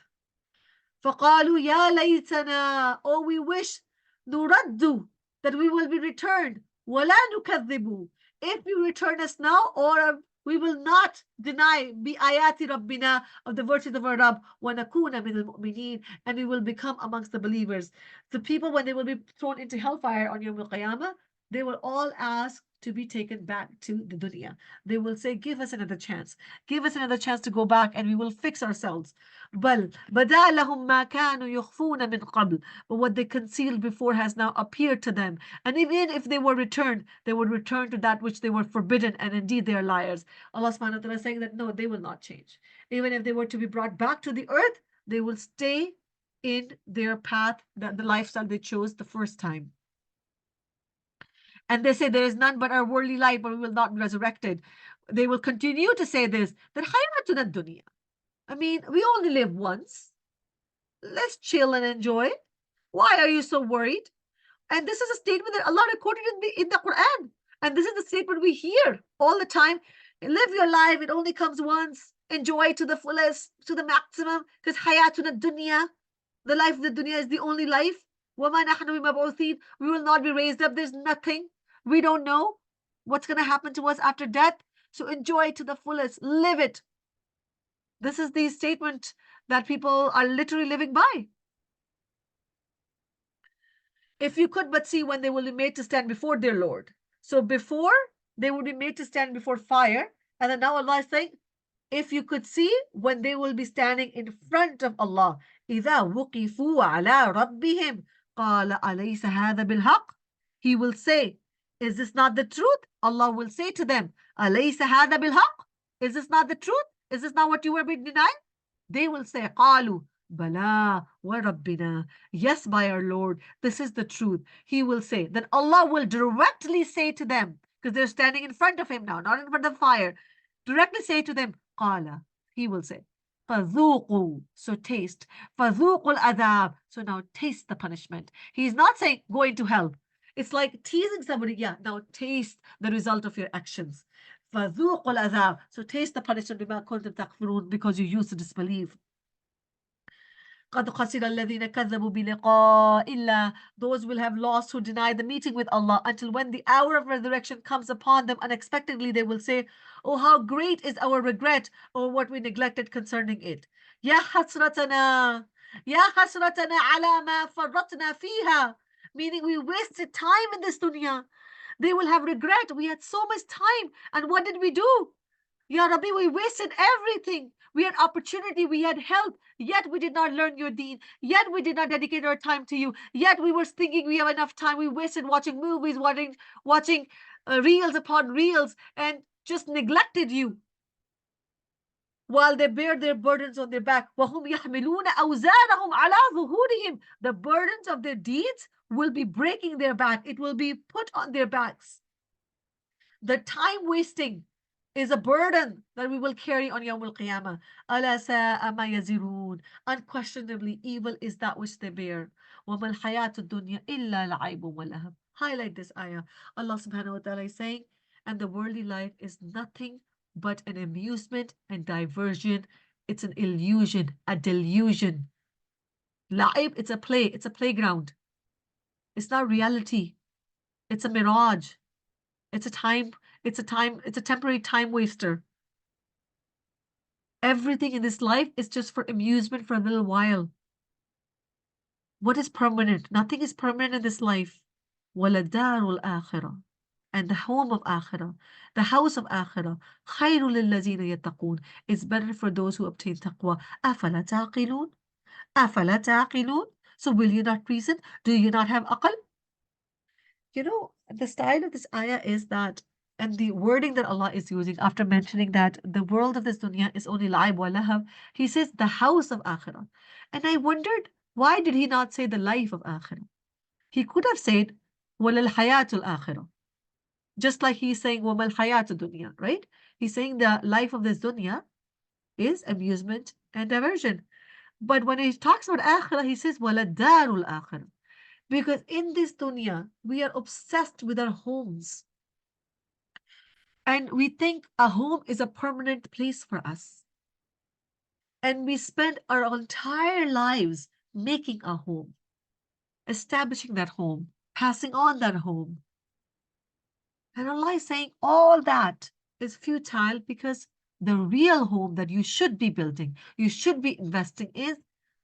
فَقَالُوا يَا لَيْتَنَا, oh, we wish, نُرَدُّ, that we will be returned, وَلَا نُكَذِّبُ, if you return us now, or we will not deny بِآيَاتِ رَبِّنَا, of the virtues of our Rabb, وَنَكُونَ مِنَ الْمُؤْمِنِينَ, and we will become amongst the believers. The people, when they will be thrown into hellfire on Yawm al-Qiyamah, they will all ask to be taken back to the dunya. They will say, give us another chance. Give us another chance to go back and we will fix ourselves. بَلْ بَدَا لَهُمْ مَا كَانُوا يُخْفُونَ مِنْ قَبْلِ, but what they concealed before has now appeared to them. And even if they were returned, they would return to that which they were forbidden, and indeed they are liars. Allah subhanahu wa ta'ala is saying that no, they will not change. Even if they were to be brought back to the earth, they will stay in their path, the lifestyle they chose the first time. And they say there is none but our worldly life, but we will not be resurrected. they will continue to say this, that hayatuna dunya. I mean, we only live once. Let's chill and enjoy. Why are you so worried? And this is a statement that Allah recorded in the Quran. And this is the statement we hear all the time. Live your life, it only comes once. Enjoy to the fullest, to the maximum. Because hayatuna dunya, the life of the dunya is the only life. وَمَا نَحْنُ بِمَبْعُوثِينَ. We will not be raised up. There's nothing. We don't know what's going to happen to us after death. So enjoy to the fullest. Live it. This is the statement that people are literally living by. If you could but see when they will be made to stand before their Lord. So before, they would be made to stand before fire. And then now Allah is saying, if you could see when they will be standing in front of Allah. إِذَا وُقِفُوا عَلَىٰ رَبِّهِمْ قَالَ أَلَيْسَ هَذَا بِالْحَقِّ. He will say, is this not the truth? Allah will say to them, أَلَيْسَ هَذَا بِالْحَقِّ. Is this not the truth? Is this not what you were being denied? They will say, قَالُوا Bala wa Rabbina. Yes, by our Lord, this is the truth. He will say. Then Allah will directly say to them, because they're standing in front of him now, not in front of fire. Directly say to them, Qala. He will say, فَذُوقُوا. So taste. فَذُوقُوا الْعَذَابِ. So now taste the punishment. He's not saying go into hell. It's like teasing somebody. Yeah, now taste the result of your actions. فَذُوقُوا الْعَذَابِ. So taste the punishment بِمَا كُنْتُمْ تَكْفُرُونَ, because you used to disbelieve. قَدْ خَسِرَ الَّذِينَ كَذَّبُوا بِلِقَاءِ اللَّهِ. Those will have lost who deny the meeting with Allah, until when the hour of resurrection comes upon them unexpectedly, they will say, oh, how great is our regret over what we neglected concerning it. Ya hasratana, ya hasratana ala ma farratna fiha. Meaning we wasted time in this dunya. They will have regret. We had so much time, and what did we do? Ya Rabbi, we wasted everything. We had opportunity, we had help, yet we did not learn your deen, yet we did not dedicate our time to you, yet we were thinking we have enough time. We wasted watching movies, watching reels upon reels, and just neglected you. While they bear their burdens on their back. وَهُمْ يَحْمِلُونَ أَوْزَارَهُمْ عَلَى ظُهُورِهِمْ. The burdens of their deeds will be breaking their back. It will be put on their backs. The time wasting is a burden that we will carry on Yawm al-Qiyamah. أَلَا سَاءَ مَا يَزِرُونَ. Unquestionably, evil is that which they bear. وَمَا الْحَيَاةُ الدُّنْيَا إِلَّا لَعِبٌ وَلَهَبٌ. Highlight this ayah. Allah subhanahu wa ta'ala is saying, and the worldly life is nothing but an amusement and diversion. It's an illusion, a delusion. La'ib, it's a play, it's a playground. It's not reality. It's a mirage. It's a temporary time waster. Everything in this life is just for amusement for a little while. What is permanent? Nothing is permanent in this life. وَلَدَارُ الْآخِرَةِ. And the home of Akhirah, the house of Akhirah, خَيْرٌ لِلَّذِينَ يَتَّقُونَ, is better for those who obtain taqwa. أَفَلَا تَعْقِلُونَ. أَفَلَا تَعْقِلُونَ. So will you not reason? Do you not have aql? You know, the style of this ayah is that, and the wording that Allah is using after mentioning that the world of this dunya is only la'ib wa lahab, He says the house of Akhirah. And I wondered, why did He not say the life of Akhirah? He could have said, وَلَلْ حَيَاةُ الْآخِرَةِ. Just like He's saying, وَمَا الْحَيَاةُ dunya, right? He's saying the life of this dunya is amusement and diversion. But when He talks about Akhirah, He says, وَلَدَّارُ الْآخِرَةِ. Because in this dunya, we are obsessed with our homes. And we think a home is a permanent place for us. And we spend our entire lives making a home, establishing that home, passing on that home. And Allah is saying all that is futile, because the real home that you should be building, you should be investing in,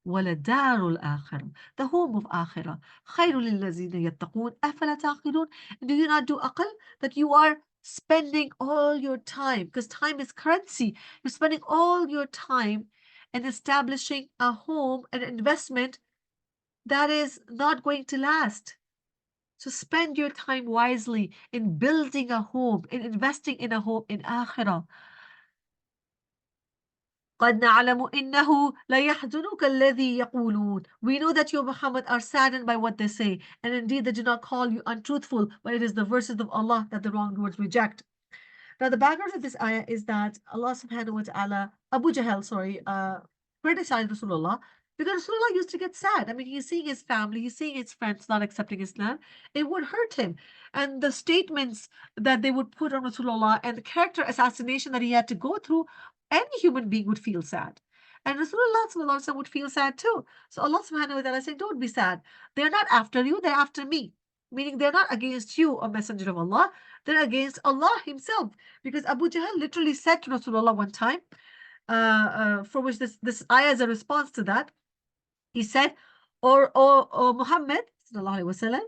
وَلَدَارُ الْآخِرَةِ, the home of Akhirah. خَيْرٌ لِلَّذِينَ يَتَّقُونَ أَفَلَا تَعْقِلُونَ. Do you not do aql? That you are spending all your time, because time is currency. You're spending all your time in establishing a home, an investment that is not going to last. So spend your time wisely in building a home, in investing in a home in Akhirah. قَدْ نَعْلَمُ إِنَّهُ لَيَحْزُنُكَ الَّذِي يَقُولُونَ. We know that you, Muhammad, are saddened by what they say, and indeed they do not call you untruthful, but it is the verses of Allah that the wrongdoers reject. Now, the background of this ayah is that Allah subhanahu wa ta'ala, Abu Jahl, criticized Rasulullah because Rasulullah used to get sad. I mean, he's seeing his family, he's seeing his friends not accepting Islam. It would hurt him. And the statements that they would put on Rasulullah and the character assassination that he had to go through, any human being would feel sad. And Rasulullah sallallahu alaihi wasallam would feel sad too. So Allah subhanahu wa ta'ala said, don't be sad. They're not after you, they're after me. Meaning they're not against you, a messenger of Allah. They're against Allah himself. Because Abu Jahl literally said to Rasulullah one time, for which this ayah is a response to that. He said, or Muhammad, sallallahu alaihi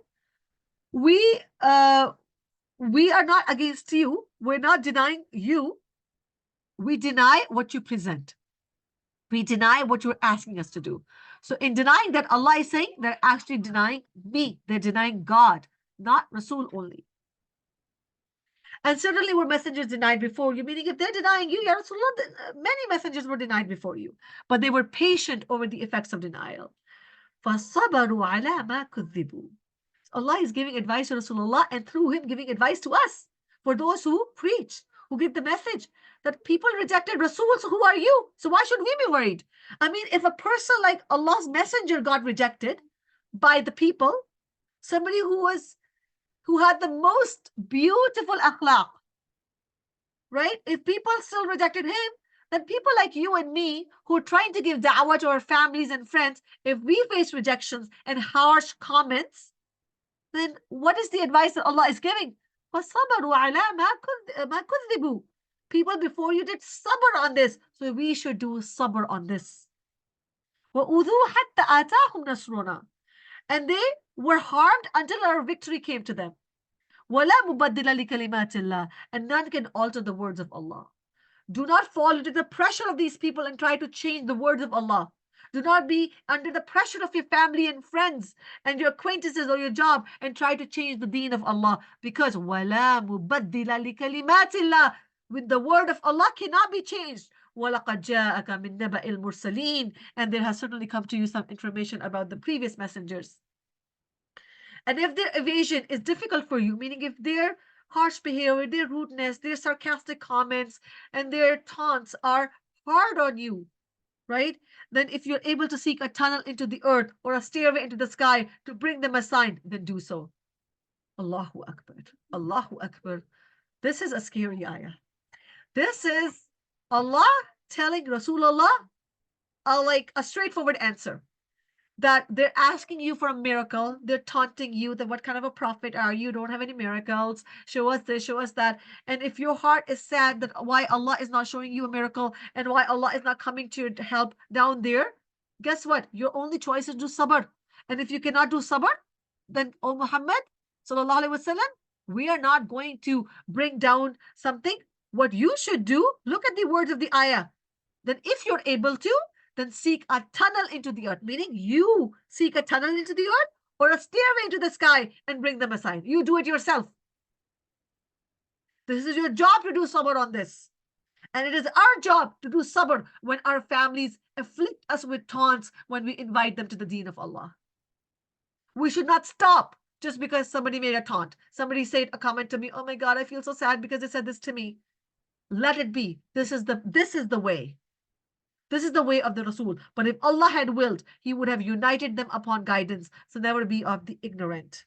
wasallam, we are not against you. We're not denying you. We deny what you present. We deny what you're asking us to do. So in denying that, Allah is saying they're actually denying me. They're denying God, not Rasul only. And certainly were messengers denied before you, meaning if they're denying you, Ya Rasulullah, many messengers were denied before you, but they were patient over the effects of denial. فَصَبَرُوا عَلَى مَا كُذِّبُوا. Allah is giving advice to Rasulullah and through him giving advice to us for those who preach, who give the message that people rejected Rasul, so who are you? So why should we be worried? I mean, if a person like Allah's messenger got rejected by the people, somebody who had the most beautiful akhlaq, right? If people still rejected him, then people like you and me who are trying to give da'wah to our families and friends, if we face rejections and harsh comments, then what is the advice that Allah is giving? فَصَبَرُوا عَلَى مَا كُذِّبُوا. People before you did sabr on this, so we should do sabr on this. وَأُذُوا حَتَّى آتَاهُمْ نَصْرُنَا. And they were harmed until our victory came to them. وَلَا مُبَدِّلَ لِكَلِمَاتِ اللَّهِ. And none can alter the words of Allah. Do not fall into the pressure of these people and try to change the words of Allah. Do not be under the pressure of your family and friends and your acquaintances or your job and try to change the deen of Allah, because وَلَا مُبَدِّلَ لِكَلِمَاتِ اللَّهِ. With the word of Allah cannot be changed. وَلَقَدْ جَاءَكَ مِن نَبَإِ الْمُرْسَلِينَ. And there has certainly come to you some information about the previous messengers. And if their evasion is difficult for you, meaning if their harsh behavior, their rudeness, their sarcastic comments, and their taunts are hard on you, right? Then if you're able to seek a tunnel into the earth or a stairway into the sky to bring them a sign, then do so. Allahu Akbar. Allahu Akbar. This is a scary ayah. This is Allah telling Rasulullah a straightforward answer. That they're asking you for a miracle. They're taunting you that what kind of a prophet are you? Don't have any miracles. Show us this, show us that. And if your heart is sad that why Allah is not showing you a miracle and why Allah is not coming to your help down there, guess what? Your only choice is to do sabr. And if you cannot do sabr, then, O Muhammad, sallallahu alaihi wasallam, we are not going to bring down something. What you should do, look at the words of the ayah. Then if you're able to, then seek a tunnel into the earth, meaning you seek a tunnel into the earth or a stairway into the sky and bring them a sign. You do it yourself. This is your job to do sabr on this. And it is our job to do sabr when our families afflict us with taunts when we invite them to the deen of Allah. We should not stop just because somebody made a taunt. Somebody said a comment to me, oh my God, I feel so sad because they said this to me. Let it be. This is the way. This is the way of the Rasul. But if Allah had willed, He would have united them upon guidance. So never be of the ignorant.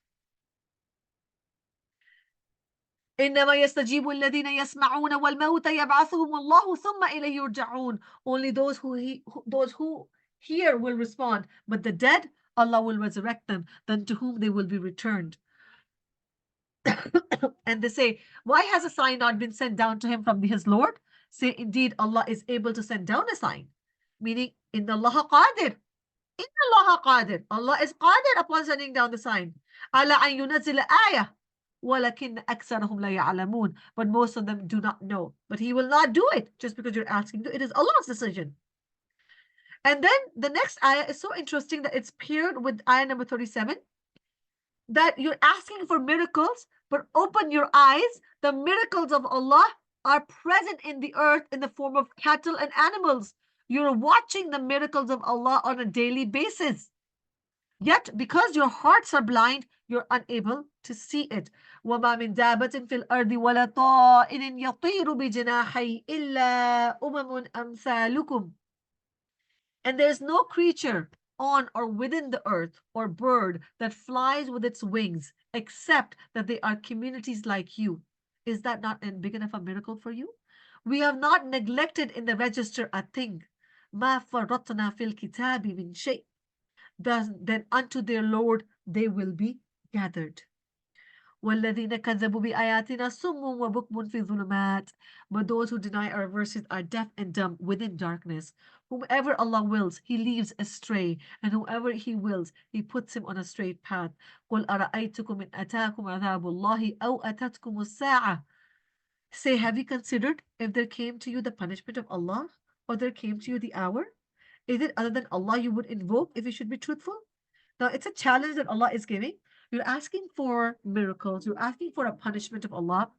إنما يستجيب الذين يسمعون والموتى يبعثهم الله ثم إليه يرجعون. Only those who hear will respond, but the dead, Allah will resurrect them, then to whom they will be returned. And they say, why has a sign not been sent down to him from his Lord? Say, indeed, Allah is able to send down a sign. Meaning, Inna Allah qadir. Inna Allah qadir. Allah is qadir upon sending down the sign. Ala an yunazzila ayah. وَلَكِنَّ أَكْثَرَهُمْ لَا يَعْلَمُونَ. But most of them do not know. But He will not do it just because you're asking. It is Allah's decision. And then the next ayah is so interesting that it's paired with ayah number 37. That you're asking for miracles, but open your eyes. The miracles of Allah are present in the earth in the form of cattle and animals. You're watching the miracles of Allah on a daily basis. Yet, because your hearts are blind, you're unable to see it. وَمَا مِن دَابَةٍ فِي الْأَرْضِ وَلَا طَائِرٍ يَطِيرُ بِجَنَاحَيْهِ إِلَّا أُمَمٌ أَمْثَالُكُمْ. And there is no creature on or within the earth or bird that flies with its wings, except that they are communities like you. Is that not big enough a miracle for you? We have not neglected in the register a thing. مَا فَرَّطْنَا فِي الْكِتَابِ مِنْ شَيْءٍ. Then unto their Lord they will be gathered. وَالَّذِينَ كَذَّبُوا بِآيَاتِنَا صُمٌّ وَبُكْمٌ فِي الظُّلُمَاتِ. But those who deny our verses are deaf and dumb within darkness. Whomever Allah wills, He leaves astray, and whoever He wills, He puts him on a straight path. قُلْ أَرَأَيْتُكُمْ إِنْ أَتَاكُمْ عَذَابُ اللَّهِ أَوْ أَتَتْكُمُ السَّاعَةُ. Say, have you considered if there came to you the punishment of Allah, or there came to you the hour? Is it other than Allah you would invoke if you should be truthful? Now, it's a challenge that Allah is giving. You're asking for miracles. You're asking for a punishment of Allah.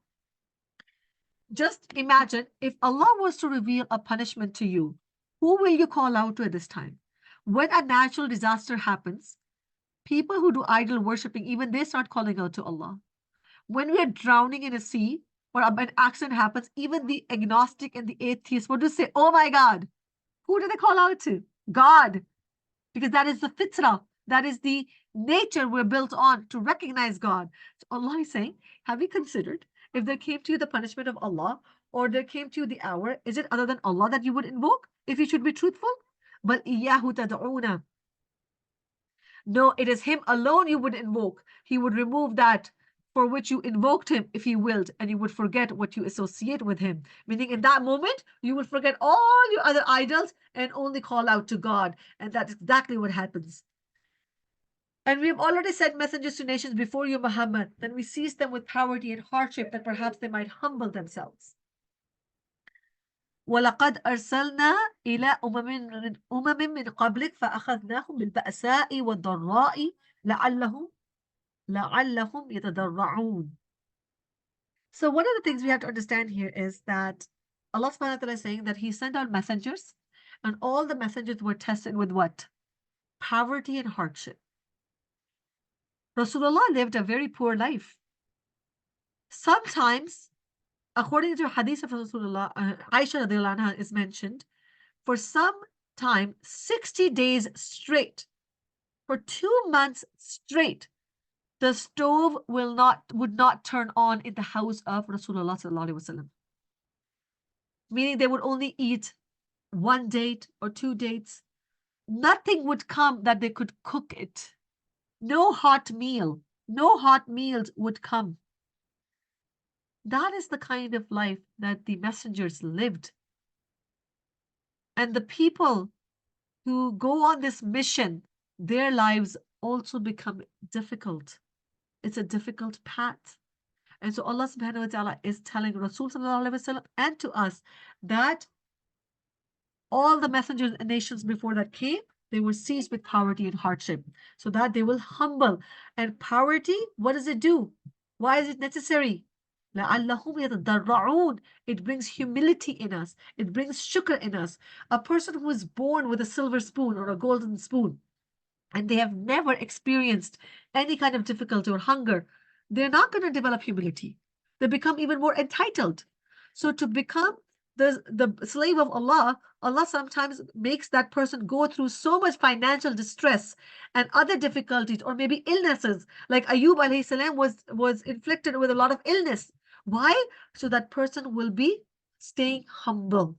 Just imagine if Allah was to reveal a punishment to you, who will you call out to at this time? When a natural disaster happens, people who do idol worshipping, even they start calling out to Allah. When we are drowning in a sea or an accident happens, even the agnostic and the atheist, what do they say? Oh my God. Who do they call out to? God. Because that is the fitrah. That is the nature we're built on to recognize God. So Allah is saying, have you considered if there came to you the punishment of Allah or there came to you the hour, is it other than Allah that you would invoke if you should be truthful? But إِيَّاهُ تَدْعُونَ. No, it is Him alone you would invoke. He would remove that for which you invoked Him if He willed, and you would forget what you associate with Him. Meaning in that moment, you will forget all your other idols and only call out to God. And that's exactly what happens. And we have already sent messengers to nations before you, Muhammad. Then we seized them with poverty and hardship that perhaps they might humble themselves. وَلَقَدْ أَرْسَلْنَا إِلَى أُمَمٍ مِّن قَبْلِكَ فَأَخَذْنَاهُمْ بِالْبَأْسَاءِ وَالضَّرَّاءِ لَعَلَّهُمْ يَتَضَرَّعُونَ. So one of the things we have to understand here is that Allah subhanahu wa ta'ala is saying that He sent out messengers, and all the messengers were tested with what? Poverty and hardship. Rasulullah lived a very poor life. Sometimes, according to hadith of Rasulullah, Aisha radiallahu anha is mentioned, for some time, 60 days straight, for 2 months straight, the stove would not turn on in the house of Rasulullah sallallahu alaihi wasallam. Meaning they would only eat 1 date or 2 dates. Nothing would come that they could cook it. No hot meal. No hot meals would come. That is the kind of life that the messengers lived. And the people who go on this mission, their lives also become difficult. It's a difficult path. And so Allah subhanahu wa ta'ala is telling Rasul sallallahu alaihi wasallam and to us that all the messengers and nations before that came, they were seized with poverty and hardship, so that they will humble. And poverty, what does it do? Why is it necessary? لَعَلَّهُمْ يَتَضَرَّعُونَ. It brings humility in us. It brings shukr in us. A person who is born with a silver spoon or a golden spoon, and they have never experienced any kind of difficulty or hunger, they're not going to develop humility. They become even more entitled. So to become the slave of Allah, Allah sometimes makes that person go through so much financial distress and other difficulties, or maybe illnesses. Like Ayub alayhi salam was inflicted with a lot of illness. Why? So that person will be staying humble.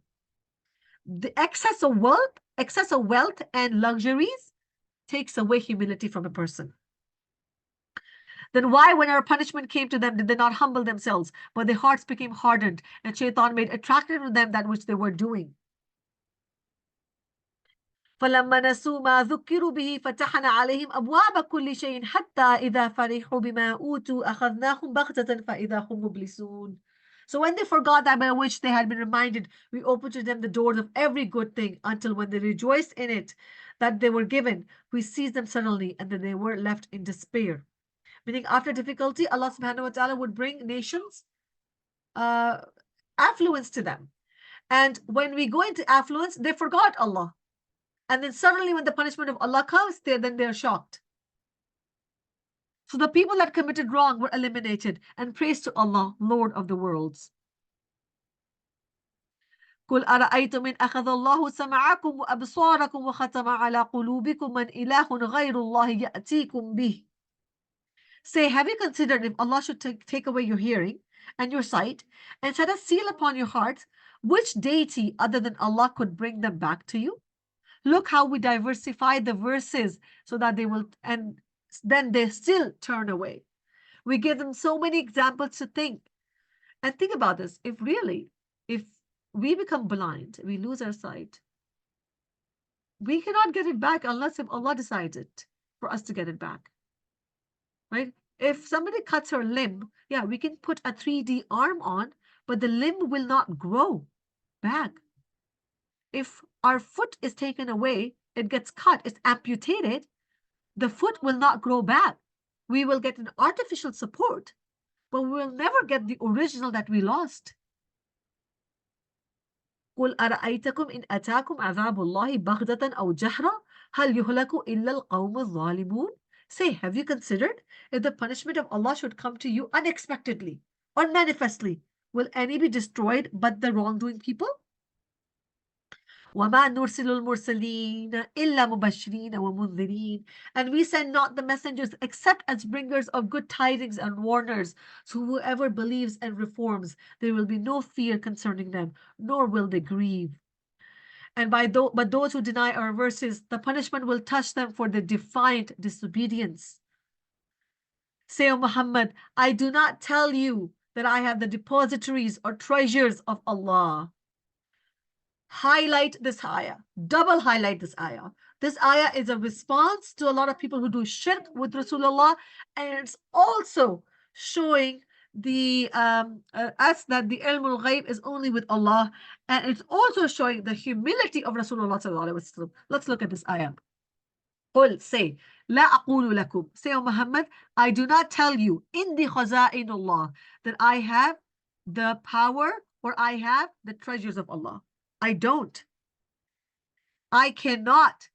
The excess of wealth and luxuries takes away humility from a person. Then why, when our punishment came to them, did they not humble themselves, but their hearts became hardened, and Shaitan made attractive to them that which they were doing? فَلَمَّا نَسُوا مَا ذُكِّرُوا بِهِ فَتَحْنَا عَلَيْهِمْ أَبْوَابَ كُلِّ شَيْءٍ حَتَّى إِذَا فَرِحُوا بِمَا أُوتُوا أَخَذْنَاهُمْ بَغْتَةً فَإِذَا هُمْ مُبْلِسُونَ. So when they forgot that by which they had been reminded, we opened to them the doors of every good thing, until when they rejoiced in it that they were given, we seized them suddenly, and then they were left in despair. Meaning, after difficulty, Allah subhanahu wa ta'ala would bring nations affluence to them. And when we go into affluence, they forgot Allah. And then suddenly when the punishment of Allah comes, then they're shocked. So the people that committed wrong were eliminated, and praise to Allah, Lord of the worlds. قل أرأيتم إن أخذ الله سمعكم وأبصاركم وختم على قلوبكم من إله غير الله يأتيكم به. Say, have you considered if Allah should take away your hearing and your sight and set a seal upon your hearts, which deity other than Allah could bring them back to you? Look how we diversify the verses so that they will, and then they still turn away. We give them so many examples to think. And think about this. If we become blind, we lose our sight, we cannot get it back unless if Allah decides it for us to get it back. Right? If somebody cuts her limb, yeah, we can put a 3D arm on, but the limb will not grow back. If our foot is taken away, it gets cut, it's amputated, the foot will not grow back. We will get an artificial support, but we will never get the original that we lost. قل أرأيتكم إن أتاكم عذاب الله بغتة أو جهرة هل يهلك إلا القوم الظالمون. Say, have you considered if the punishment of Allah should come to you unexpectedly or manifestly, will any be destroyed but the wrongdoing people? وَمَا نُرْسِلُ الْمُرْسَلِينَ إِلَّا مُبَشِّرِينَ وَمُنذِرِينَ. And we send not the messengers except as bringers of good tidings and warners. So whoever believes and reforms, there will be no fear concerning them, nor will they grieve. And but those who deny our verses, the punishment will touch them for their defiant disobedience. Say, O Muhammad, I do not tell you that I have the depositories or treasures of Allah. Highlight this ayah, double highlight this ayah. This ayah is a response to a lot of people who do shirk with Rasulullah, and it's also showing the us that the ilm al-ghaib is only with Allah, and it's also showing the humility of Rasulullah sallallahu alaihi wasallam. Let's look at this ayah. قل, say, لا أقول لكم, say, O Muhammad, I do not tell you, indi khaza'inullah, that I have the power or I have the treasures of Allah. I don't. I cannot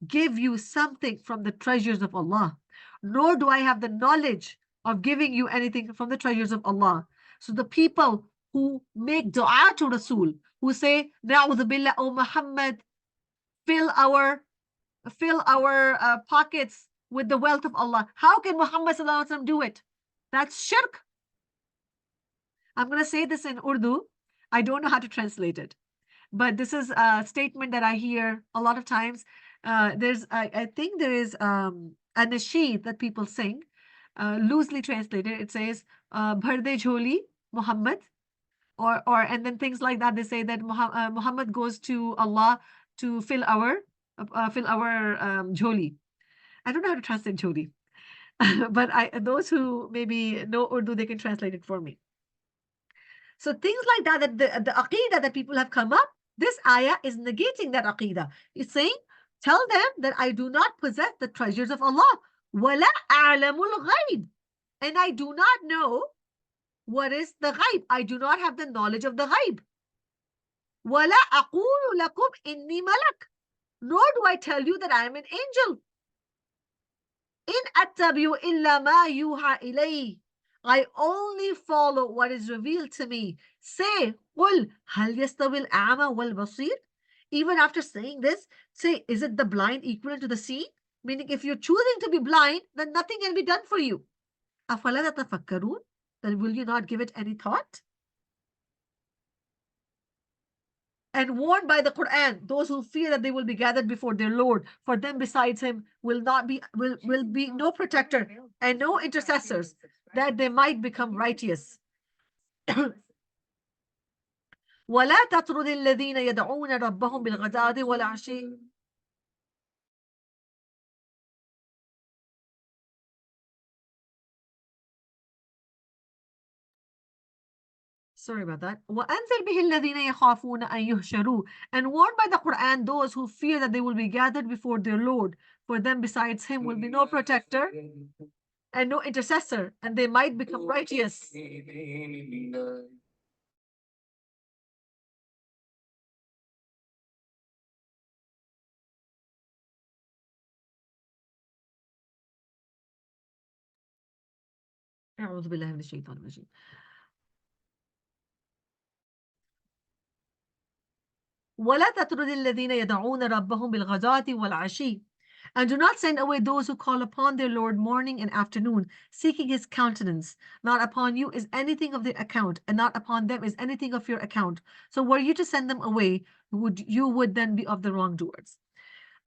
give you something from the treasures of Allah, nor do I have the knowledge of giving you anything from the treasures of Allah. So the people who make dua to Rasul, who say, Na'udhu billah, O Muhammad, fill our pockets with the wealth of Allah. How can Muhammad sallallahu alaihi wasallam do it? That's shirk. I'm going to say this in Urdu. I don't know how to translate it, but this is a statement that I hear a lot of times. I think there is a nasheed that people sing, loosely translated. It says, "Bhar de jholi Muhammad," and then things like that. They say that Muhammad goes to Allah to fill our jholi. I don't know how to translate jholi, but those who maybe know Urdu, they can translate it for me. So things like that, the aqidah that people have come up, this ayah is negating that aqidah. It's saying, tell them that I do not possess the treasures of Allah. وَلَا أَعْلَمُ الْغَيْبِ. And I do not know what is the ghaib. I do not have the knowledge of the ghaib. وَلَا أَقُولُ لَكُمْ إِنِّي مَلَكٌ. Nor do I tell you that I am an angel. إِنْ أَتَّبِعُ إِلَّا مَا يُوحَى إِلَيْهِ. I only follow what is revealed to me. Say, قُلْ هَلْ يَسْتَوِي الْأَعْمَى وَالْبَصِيرُ. Even after saying this, say, is it the blind equivalent to the seeing? Meaning, if you're choosing to be blind, then nothing can be done for you. أَفَلَا تَتَفَكَّرُونَ. Then will you not give it any thought? And warned by the Quran, those who fear that they will be gathered before their Lord, for them besides him will be no protector and no intercessors, that they might become righteous. ولا تطرد الذين يدعون ربهم بالغداة والعشي. Sorry about that. وأنزل به الذين يخافون أن يهشروا. And warned by the Quran those who fear that they will be gathered before their Lord, for them besides him will be no protector and no intercessor, and they might become righteous. أعوذ بالله من الشيطان الرجيم. ولا تطرد الذين يدعون ربهم بالغداة والعشي. And do not send away those who call upon their Lord morning and afternoon, seeking his countenance. Not upon you is anything of their account, and not upon them is anything of your account. So were you to send them away, you would then be of the wrongdoers.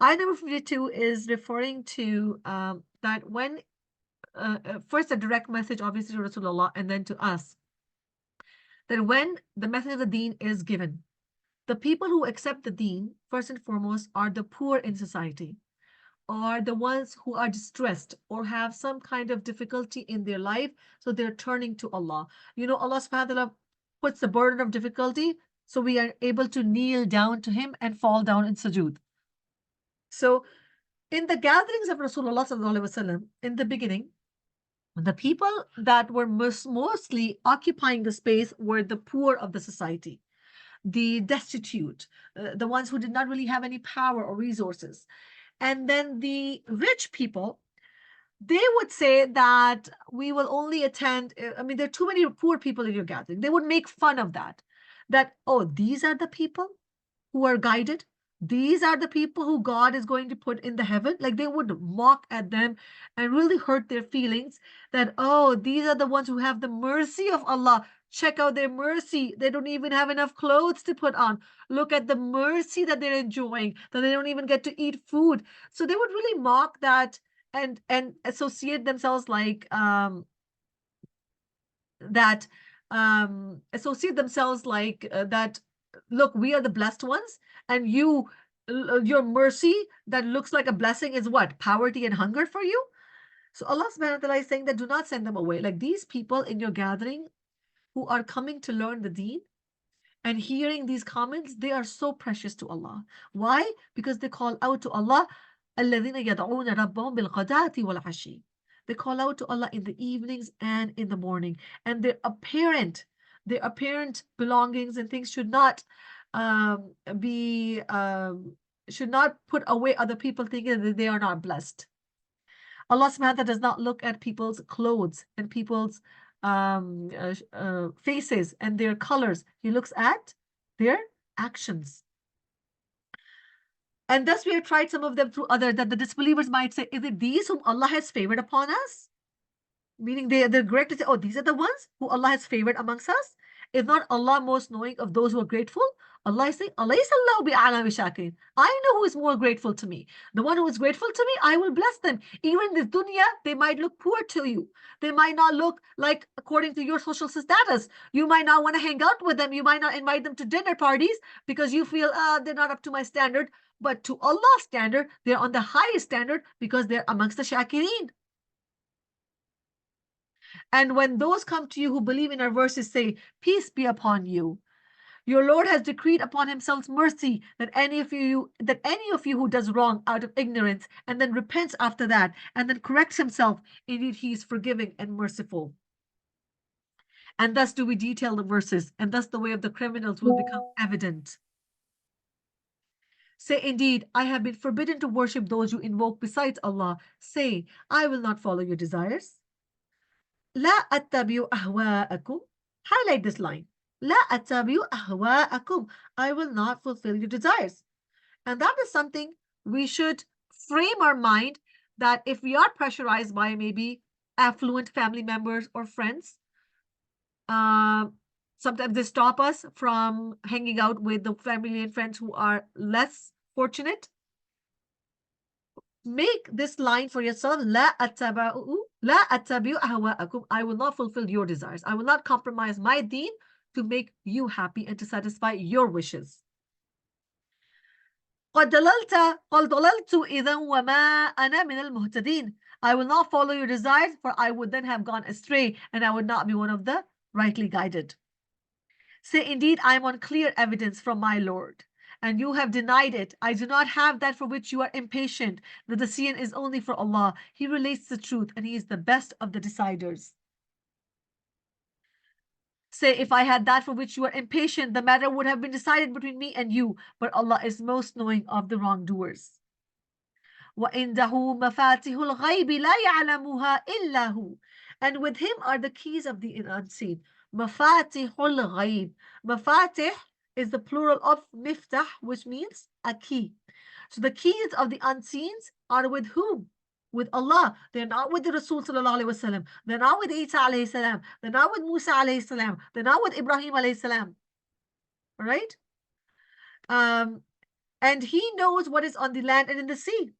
Ayah number 52 is referring to that when, first a direct message obviously to Rasulullah and then to us, that when the message of the deen is given, the people who accept the deen, first and foremost, are the poor in society, are the ones who are distressed or have some kind of difficulty in their life, so they're turning to Allah. You know, Allah subhanahu wa ta'ala puts the burden of difficulty, so we are able to kneel down to him and fall down in sujood. So in the gatherings of Rasulullah sallallahu alaihi wasallam, in the beginning, the people that were mostly occupying the space were the poor of the society, the destitute, the ones who did not really have any power or resources. And then the rich people, they would say that we will only attend. I mean, there are too many poor people in your gathering. They would make fun of that. That, oh, these are the people who are guided. These are the people who God is going to put in the heaven. Like they would mock at them and really hurt their feelings that, oh, these are the ones who have the mercy of Allah. Check out their mercy. They don't even have enough clothes to put on. Look at the mercy that they're enjoying, that they don't even get to eat food. So they would really mock that and associate themselves like that associate themselves like that. Look, we are the blessed ones, and your mercy that looks like a blessing is what? Poverty and hunger for you. So Allah subhanahu wa ta'ala is saying that do not send them away. Like these people in your gathering who are coming to learn the deen and hearing these comments, they are so precious to Allah. Why? Because they call out to Allah. الَّذِينَ يَدْعُونَ رَبَّهُمْ بِالْغَدَاةِ وَالْعَشِيِّ. They call out to Allah in the evenings and in the morning. And their apparent belongings and things should not be should not put away other people thinking that they are not blessed. Allah subhanahu wa ta'ala does not look at people's clothes and people's faces and their colors. He looks at their actions. And thus we have tried some of them through other, that the disbelievers might say, is it these whom Allah has favored upon us? Meaning they're correct to say, oh, these are the ones who Allah has favored amongst us. Is not Allah most knowing of those who are grateful? Allah is saying, I know who is more grateful to me. The one who is grateful to me, I will bless them. Even in this dunya, they might look poor to you. They might not look like according to your social status. You might not want to hang out with them. You might not invite them to dinner parties because you feel they're not up to my standard. But to Allah's standard, they're on the highest standard because they're amongst the shakirin. And when those come to you who believe in our verses, say, peace be upon you. Your Lord has decreed upon himself mercy that any of you who does wrong out of ignorance and then repents after that and then corrects himself, indeed he is forgiving and merciful. And thus do we detail the verses, and thus the way of the criminals will become evident. Say, indeed, I have been forbidden to worship those you invoke besides Allah. Say, I will not follow your desires. لا أتبع أهواءكم. Highlight this line. لا أتبع أهواءكم. I will not fulfill your desires. And that is something we should frame our mind, that if we are pressurized by maybe affluent family members or friends, sometimes they stop us from hanging out with the family and friends who are less fortunate. Make this line for yourself. لا أتبع أهواءكم. I will not fulfill your desires. I will not compromise my deen to make you happy and to satisfy your wishes. قد ضللت إذا وما أنا من المهتدين. I will not follow your desires, for I would then have gone astray and I would not be one of the rightly guided. Say, indeed, I am on clear evidence from my Lord, and you have denied it. I do not have that for which you are impatient. The decision is only for Allah. He relates the truth, and He is the best of the deciders. Say, if I had that for which you are impatient, the matter would have been decided between me and you, but Allah is most knowing of the wrongdoers. وَإِنْدَهُ مَفَاتِحُ الْغَيْبِ لَا يَعْلَمُهَا إِلَّا هُ. And with him are the keys of the unseen. Mafatihul ghaib. Mafatih is the plural of miftah, which means a key. So the keys of the unseens are with whom? With Allah. They're not with the Rasul sallallahu alaihi wasallam. They're not with Isa alayhi salam. They're not with Musa alayhi salam. They're not with Ibrahim alayhi salam. All right? And he knows what is on the land and in the sea.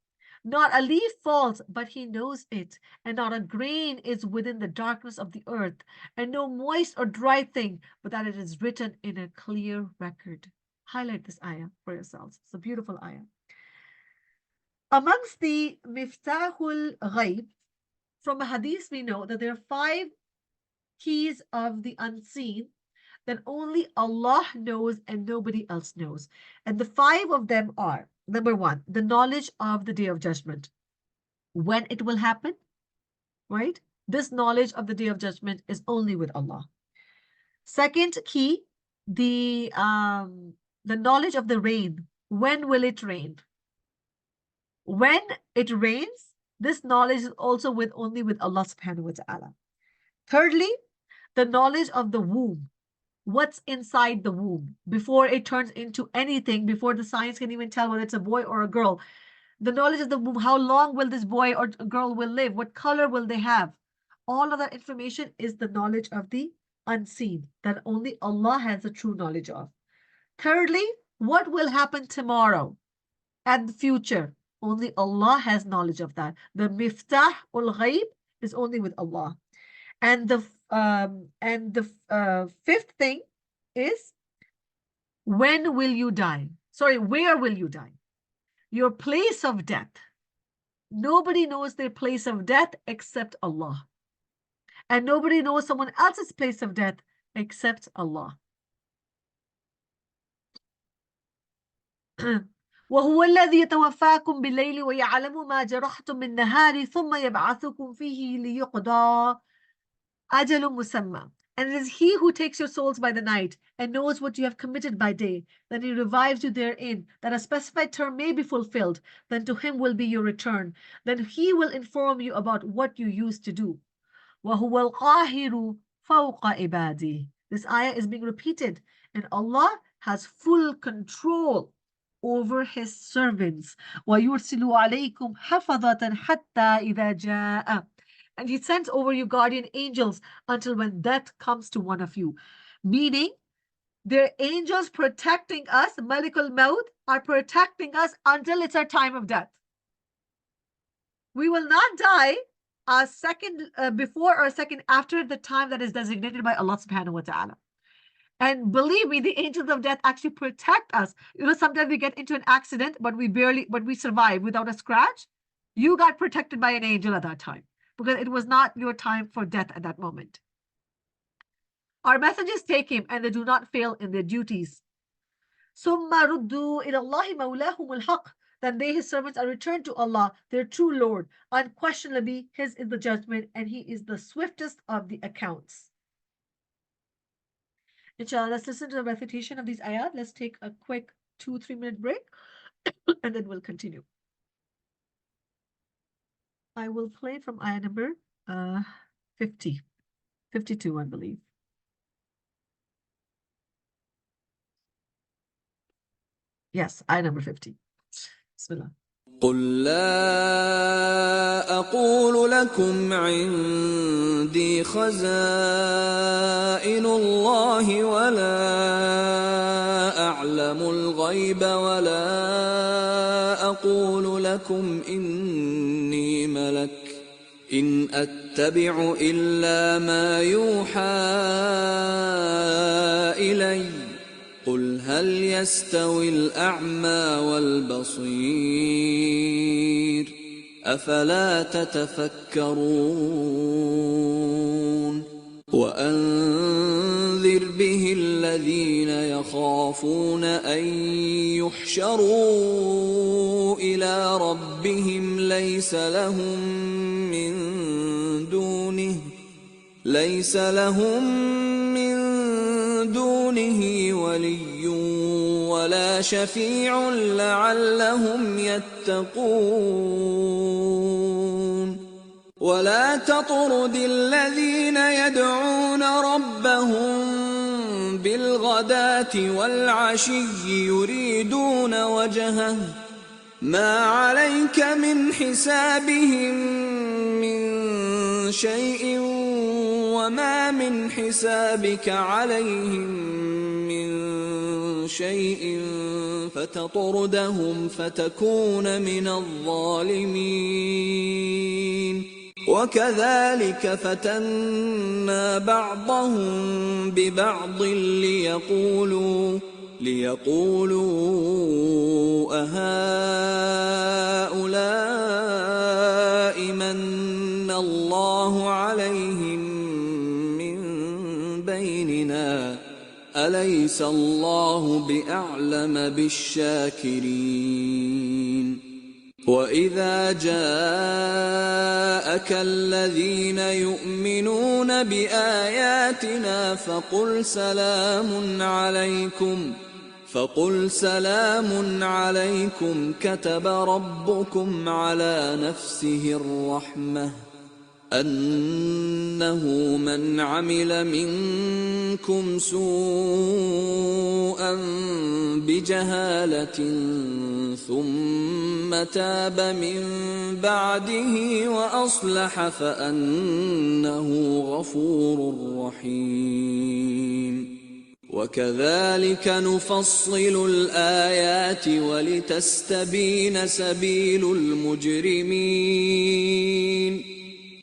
Not a leaf falls, but he knows it, and not a grain is within the darkness of the earth, and no moist or dry thing, but that it is written in a clear record. Highlight this ayah for yourselves. It's a beautiful ayah. Amongst the Miftahul Ghaib, from a hadith we know that there are 5 keys of the unseen that only Allah knows and nobody else knows. And the 5 of them are, number 1, the knowledge of the Day of Judgment. When it will happen, right? This knowledge of the Day of Judgment is only with Allah. Second key, the knowledge of the rain. When will it rain? When it rains, this knowledge is also only with Allah subhanahu wa ta'ala. Thirdly, the knowledge of the womb. What's inside the womb before it turns into anything, before the science can even tell whether it's a boy or a girl. The knowledge of the womb, how long will this boy or girl will live? What color will they have? All of that information is the knowledge of the unseen that only Allah has the true knowledge of. Thirdly, what will happen tomorrow and the future? Only Allah has knowledge of that. The miftah ul ghaib is only with Allah. And the fifth thing is, when will you die? Sorry, where will you die? Your place of death. Nobody knows their place of death except Allah. And nobody knows someone else's place of death except Allah. وهو الذي يتوفاكم بالليل ويعلم ما جرحتم بالنهار ثم يبعثكم فيه ليقضى أجل مسمى. And it is he who takes your souls by the night and knows what you have committed by day. Then he revives you therein, that a specified term may be fulfilled. Then to him will be your return. Then he will inform you about what you used to do. وَهُوَ الْقَاهِرُ فَوْقَ عِبَادِهِ. This ayah is being repeated, and Allah has full control over his servants. وَيُرْسِلُ عَلَيْكُمْ حَفَظَةً حَتَّى إِذَا جَاءَ. And he sends over you guardian angels until when death comes to one of you. Meaning, they're angels protecting us, Malikul Maut, are protecting us until it's our time of death. We will not die a second before or a second after the time that is designated by Allah subhanahu wa ta'ala. And believe me, the angels of death actually protect us. You know, sometimes we get into an accident, but we survive without a scratch. You got protected by an angel at that time, because it was not your time for death at that moment. Our messengers take him, and they do not fail in their duties. ثُمَّ رُدُّوا إِلَى اللَّهِ مَوْلَاهُمُ الْحَقِّ. Then they, his servants, are returned to Allah, their true Lord. Unquestionably, his is the judgment, and he is the swiftest of the accounts. Inshallah, let's listen to the recitation of these ayat. Let's take a quick 2-3 minute break, and then we'll continue. I will play from ayah number 52, I believe. Yes, ayah number 50. Bismillah. قل لا أقول لكم عندي خزائن الله ولا أعلم الغيب ولا أقول لكم إني ملك إن أتبع إلا ما يوحى إلي قل هل يستوي الأعمى والبصير أفلا تتفكرون وأنذر به الذين يخافون أن يحشروا إلى ربهم ليس لهم من دونه ولي ولا شفيع لعلهم يتقون ولا تطرد الذين يدعون ربهم بالغداة والعشي يريدون وجهه ما عليك من حسابهم من شيء وما من حسابك عليهم من شيء فتطردهم فتكون من الظالمين وكذلك فتنا بعضهم ببعض ليقولوا أهؤلاء من الله عليهم من بيننا أليس الله بأعلم بالشاكرين وإذا جاءك الذين يؤمنون بآياتنا فقل سلام عليكم كتب ربكم على نفسه الرحمة أنه من عمل منكم سوءا بجهالة ثم تاب من بعده وأصلح فأنه غفور رحيم وكذلك نفصل الآيات ولتستبين سبيل المجرمين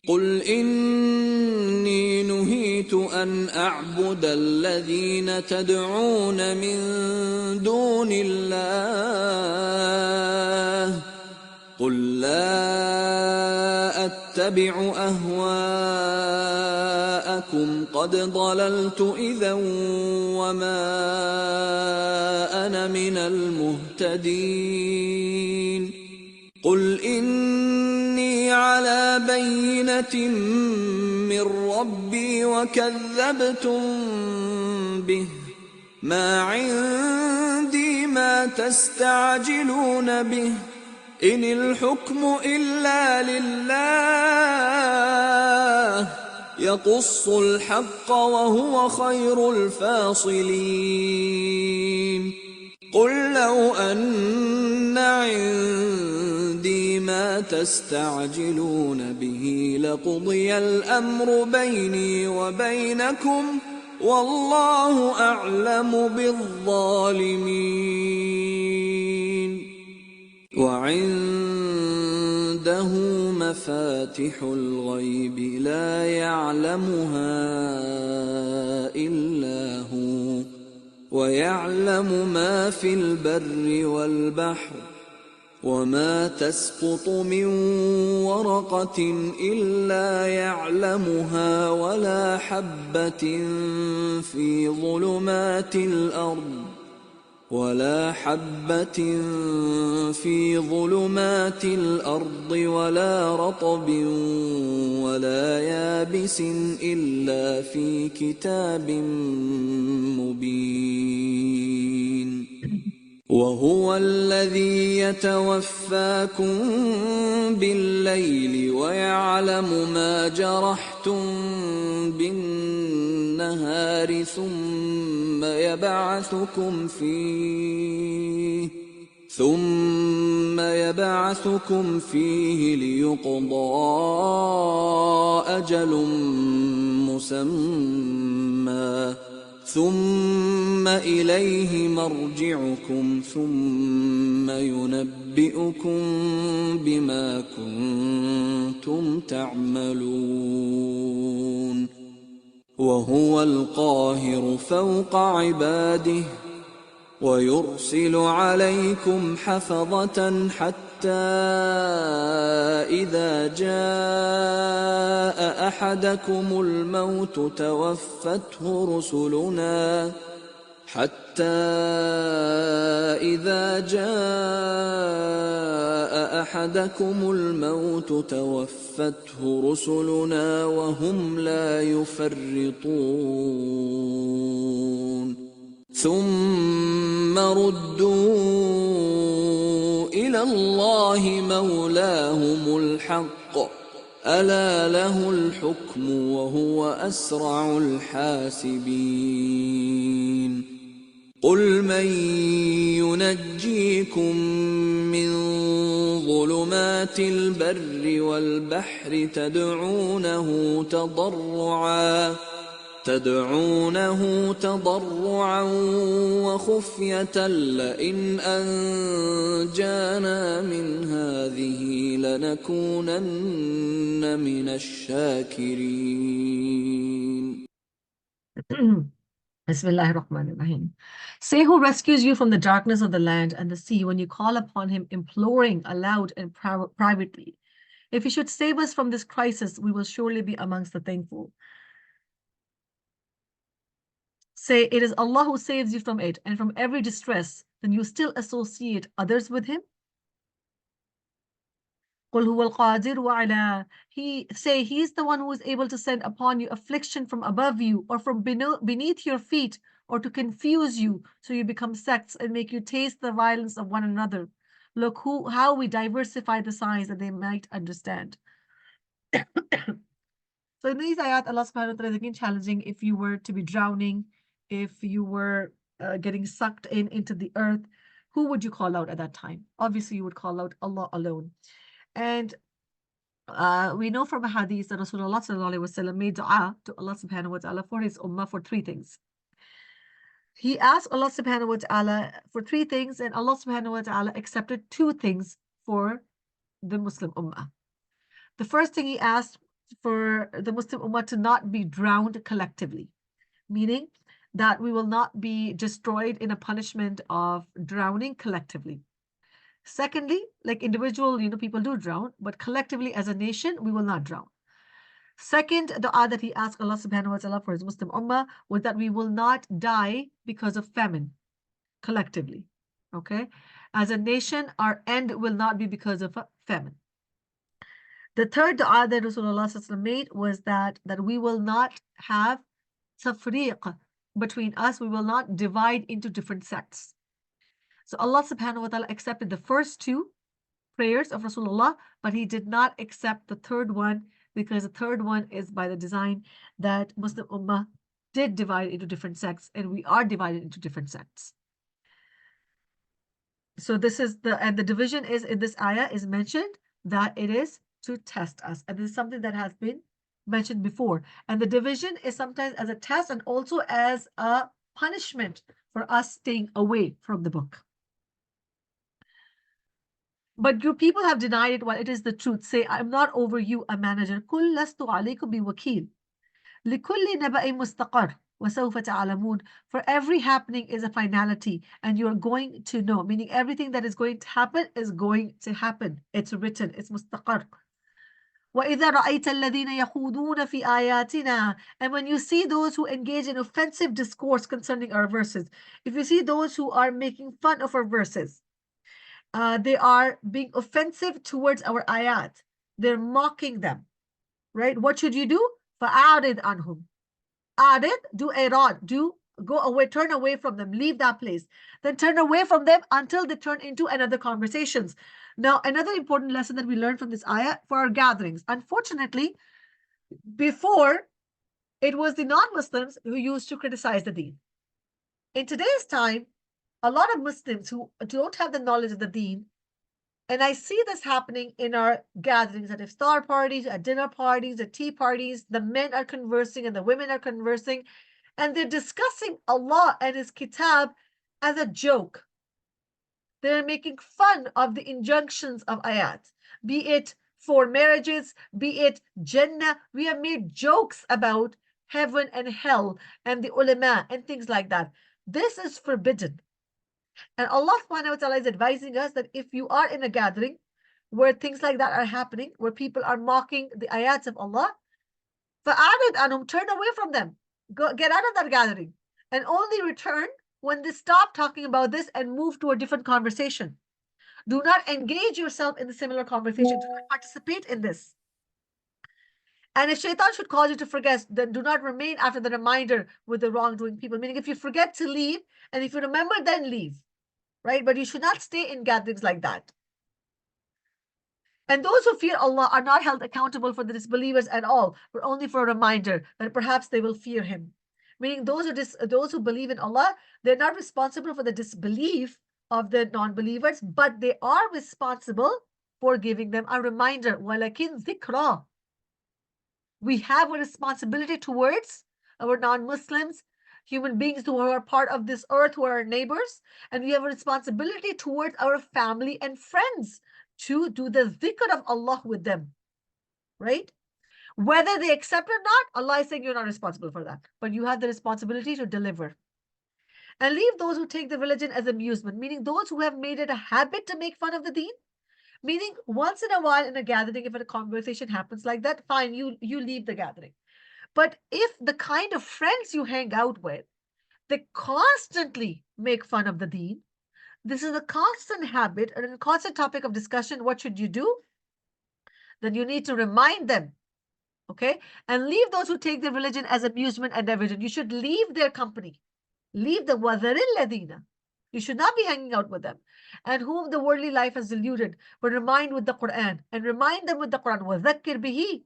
قل إني نهيت أن أعبد الذين تدعون من دون الله قل لا أتبع أهواءكم قد ضللت إذا وما أنا من المهتدين قل إني على بينة من ربي وكذبتم به ما عندي ما تستعجلون به إن الحكم إلا لله يقص الحق وهو خير الفاصلين قل لو أن عندي ما تستعجلون به لقضي الأمر بيني وبينكم والله أعلم بالظالمين وعنده مفاتح الغيب لا يعلمها إلا هو ويعلم ما في البر والبحر وما تسقط من ورقة إلا يعلمها ولا حبة في ظلمات الأرض ولا رطب ولا يابس إلا في كتاب مبين وهو الذي يتوفاكم بالليل ويعلم ما جرحتم بالنهار ثم يبعثكم فيه ليقضى أجل مسمى ثم إليه مرجعكم ثم ينبئكم بما كنتم تعملون وهو القاهر فوق عباده ويرسل عليكم حفظة حتى إذا جاء أحدكم الموت توفته رسلنا وهم لا يفرطون ثم ردوا إلى الله مولاهم الحق ألا له الحكم وهو أسرع الحاسبين قل من ينجيكم من ظلمات البر والبحر تدعونه تضرعا وخفية لئن أنجانا من هذه لنكونن من الشاكرين. Bismillahir Rahmanir Rahim. Say who rescues you from the darkness of the land and the sea when you call upon him, imploring aloud and privately. If he should save us from this crisis, we will surely be amongst the thankful. Say, it is Allah who saves you from it and from every distress, then you still associate others with him? Say, he is the one who is able to send upon you affliction from above you or from beneath your feet, or to confuse you so you become sects and make you taste the violence of one another. Look how we diversify the signs that they might understand. So in these ayat, Allah subhanahu wa ta'ala is again challenging: if you were to be drowning, if you were getting sucked into the earth, who would you call out at that time? Obviously, you would call out Allah alone. And we know from a hadith that Rasulullah sallallahu alaihi wasallam made dua to Allah subhanahu wa ta'ala for his ummah for three things. He asked Allah subhanahu wa ta'ala for three things, and Allah subhanahu wa ta'ala accepted two things for the Muslim ummah. The first thing he asked for the Muslim ummah to not be drowned collectively, meaning that we will not be destroyed in a punishment of drowning collectively. Secondly, like individual, people do drown, but collectively as a nation, we will not drown. Second dua that he asked Allah subhanahu wa ta'ala for his Muslim ummah was that we will not die because of famine collectively. Okay? As a nation, our end will not be because of a famine. The third dua that Rasulullah made was that we will not have tafriq between us. We will not divide into different sects. So Allah subhanahu wa ta'ala accepted the first two prayers of Rasulullah, but he did not accept the third one, because the third one is by the design that Muslim ummah did divide into different sects, and we are divided into different sects. So this is the division is in this ayah is mentioned that it is to test us. And this is something that has been mentioned before. And the division is sometimes as a test and also as a punishment for us staying away from the book. But your people have denied it while it is the truth. Say, I'm not over you a manager. قُلْ لَسْتُ عَلَيْكُمْ بِوَكِيلٍ لِكُلِّ نَبَأٍ مُسْتَقَرٍ وَسَوْفَ تَعْلَمُونَ. For every happening is a finality, and you're going to know, meaning everything that is going to happen is going to happen. It's written, it's mustaqar. وَإِذَا رَأَيْتَ الَّذِينَ يَخُوضُونَ فِي آيَاتِنَا. And when you see those who engage in offensive discourse concerning our verses, if you see those who are making fun of our verses, they are being offensive towards our ayat, they're mocking them, right? What should you do? فَأَعْرِضْ عَنْهُمْ. A'rid, do irad, do go away, turn away from them, leave that place. Then turn away from them until they turn into another conversations. Now, another important lesson that we learned from this ayah for our gatherings. Unfortunately, before, it was the non-Muslims who used to criticize the deen. In today's time, a lot of Muslims who don't have the knowledge of the deen, and I see this happening in our gatherings, at iftar parties, at dinner parties, at tea parties, the men are conversing and the women are conversing, and they're discussing Allah and His Kitab as a joke. They're making fun of the injunctions of ayat, be it for marriages, be it Jannah. We have made jokes about heaven and hell and the ulama and things like that. This is forbidden. And Allah subhanahu wa ta'ala is advising us that if you are in a gathering where things like that are happening, where people are mocking the ayats of Allah, فَأَعْرِضْ عَنْهُمْ, turn away from them. Go, get out of that gathering. And only return when they stop talking about this and move to a different conversation. Do not engage yourself in the similar conversation. Do not participate in this. And if shaitan should cause you to forget, then do not remain after the reminder with the wrongdoing people. Meaning, if you forget to leave, and if you remember, then leave. Right? But you should not stay in gatherings like that. And those who fear Allah are not held accountable for the disbelievers at all, but only for a reminder that perhaps they will fear Him. Meaning, those who believe in Allah, they're not responsible for the disbelief of the non-believers, but they are responsible for giving them a reminder. وَلَكِنْ ذِكْرَى. We have a responsibility towards our non-Muslims, human beings who are part of this earth, who are our neighbors, and we have a responsibility towards our family and friends to do the dhikr of Allah with them, right? Whether they accept or not, Allah is saying you're not responsible for that, but you have the responsibility to deliver. And leave those who take the religion as amusement, meaning those who have made it a habit to make fun of the deen, meaning once in a while in a gathering, if a conversation happens like that, fine, you leave the gathering. But if the kind of friends you hang out with, they constantly make fun of the deen, this is a constant habit and a constant topic of discussion, what should you do? Then you need to remind them, okay? And leave those who take their religion as amusement and diversion. You should leave their company. Leave the وَذَرِ الَّذِينَ. You should not be hanging out with them. And whom the worldly life has deluded, but remind with the Quran. And remind them with the Quran. وَذَكِّرْ بِهِ.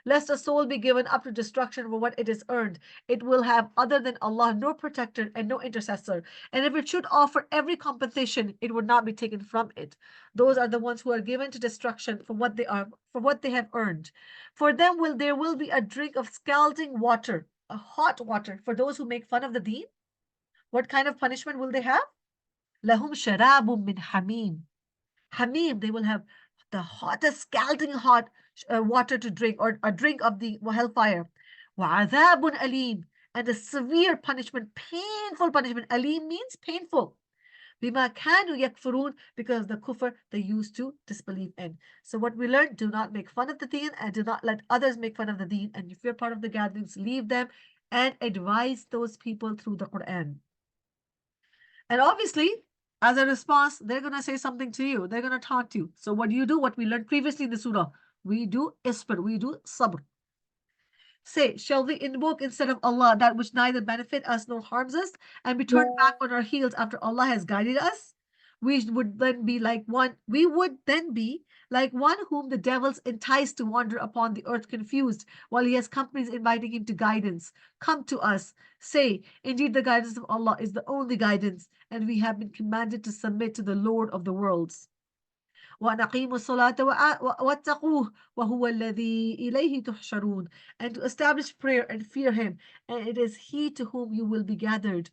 Lest a soul be given up to destruction for what it has earned. It will have other than Allah no protector and no intercessor. And if it should offer every compensation, it would not be taken from it. Those are the ones who are given to destruction for what they have earned. For them there will be a drink of scalding water, a hot water, for those who make fun of the deen. What kind of punishment will they have? Lahum sharabun min hamim. Hamim, they will have the hottest, scalding hot water to drink, or a drink of the hellfire. وَعَذَابٌ أَلِيمٌ. And a severe punishment, painful punishment. Alim means painful. بِمَا كَانُوا يَكْفُرُونَ, because the kufr they used to disbelieve in. So what we learned, do not make fun of the deen and do not let others make fun of the deen. And if you're part of the gatherings, leave them and advise those people through the Quran. And obviously, as a response, they're going to say something to you. They're going to taunt you. So what do you do? What we learned previously in the surah. We do isbir. We do sabr. Say, shall we invoke instead of Allah that which neither benefit us nor harms us, and be turned back on our heels after Allah has guided us? We would then be like one whom the devils entice to wander upon the earth confused, while he has companies inviting him to guidance. Come to us. Say, indeed the guidance of Allah is the only guidance, and we have been commanded to submit to the Lord of the worlds. وَأَقِيمُوا الصَّلَاةَ وَاتَّقُوهُ وَهُوَ الَّذِي إِلَيْهِ تُحْشَرُونَ. And to establish prayer and fear Him, and it is He to whom you will be gathered.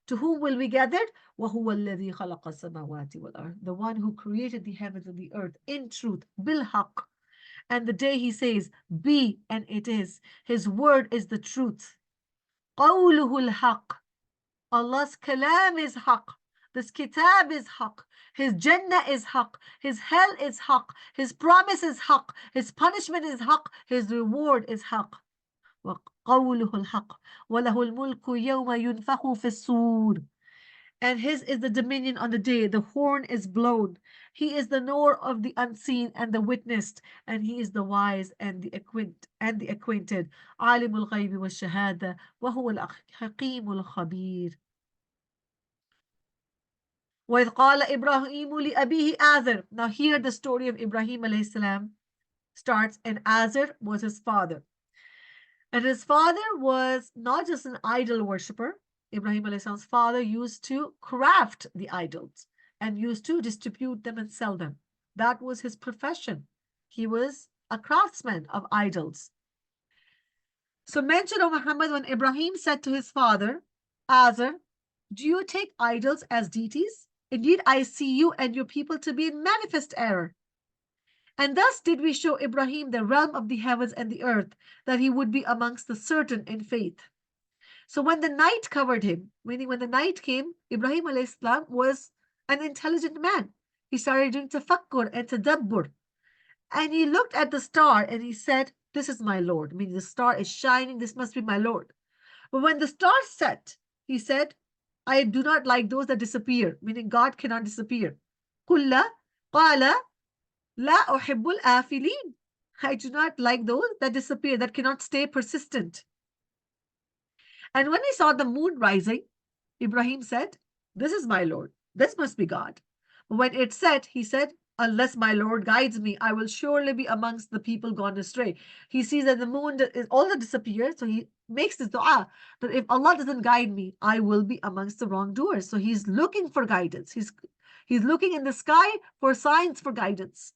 To whom will be gathered? وَهُوَ الَّذِي خَلَقَ السَّمَاوَاتِ وَالْأَرْضِ. The one who created the heavens and the earth in truth, بِالْحَقِّ. And the day He says, be, and it is. His word is the truth. قَوْلُهُ الْحَقِّ. Allah's kalam is haqq. This kitab is haqq. His Jannah is haqq. His hell is haqq. His promise is haqq. His punishment is haqq. His reward is haqq. وَقَوْلُهُ الْحَقِّ وَلَهُ الْمُلْكُ يَوْمَ يُنْفَخُ فِي الصُّورِ. And His is the dominion on the day the horn is blown. He is the knower of the unseen and the witnessed, and He is the wise and the acquainted. عَالِمُ الْغَيْبِ وَالشَّهَادَةِ وَهُوَ الْحَكِيمُ الْخَبِيرُ. وَإِذْ قَالَ إِبْرَاهِيمُ لِأَبِيهِ آزَرَ. Now here the story of Ibrahim alayhi salam starts, and Azar was his father. And his father was not just an idol worshipper. Ibrahim alayhi salam's father used to craft the idols and used to distribute them and sell them. That was his profession. He was a craftsman of idols. So mention of Muhammad when Ibrahim said to his father, Azar, do you take idols as deities? Indeed, I see you and your people to be in manifest error. And thus did we show Ibrahim the realm of the heavens and the earth, that he would be amongst the certain in faith. So when the night covered him, meaning when the night came, Ibrahim alayhi salam was an intelligent man. He started doing tafakkur and tadabbur. And he looked at the star and he said, this is my Lord. Meaning the star is shining, this must be my Lord. But when the star set, he said, I do not like those that disappear, meaning God cannot disappear. قَالَ لَا أُحِبُّ الْآفِلِينَ. I do not like those that disappear, that cannot stay persistent. And when he saw the moon rising, Ibrahim said, this is my Lord. This must be God. But when it set, he said, unless my Lord guides me, I will surely be amongst the people gone astray. He sees that the moon is all that disappears, so he makes this dua that if Allah doesn't guide me, I will be amongst the wrongdoers. So he's looking for guidance. He's looking in the sky for signs for guidance.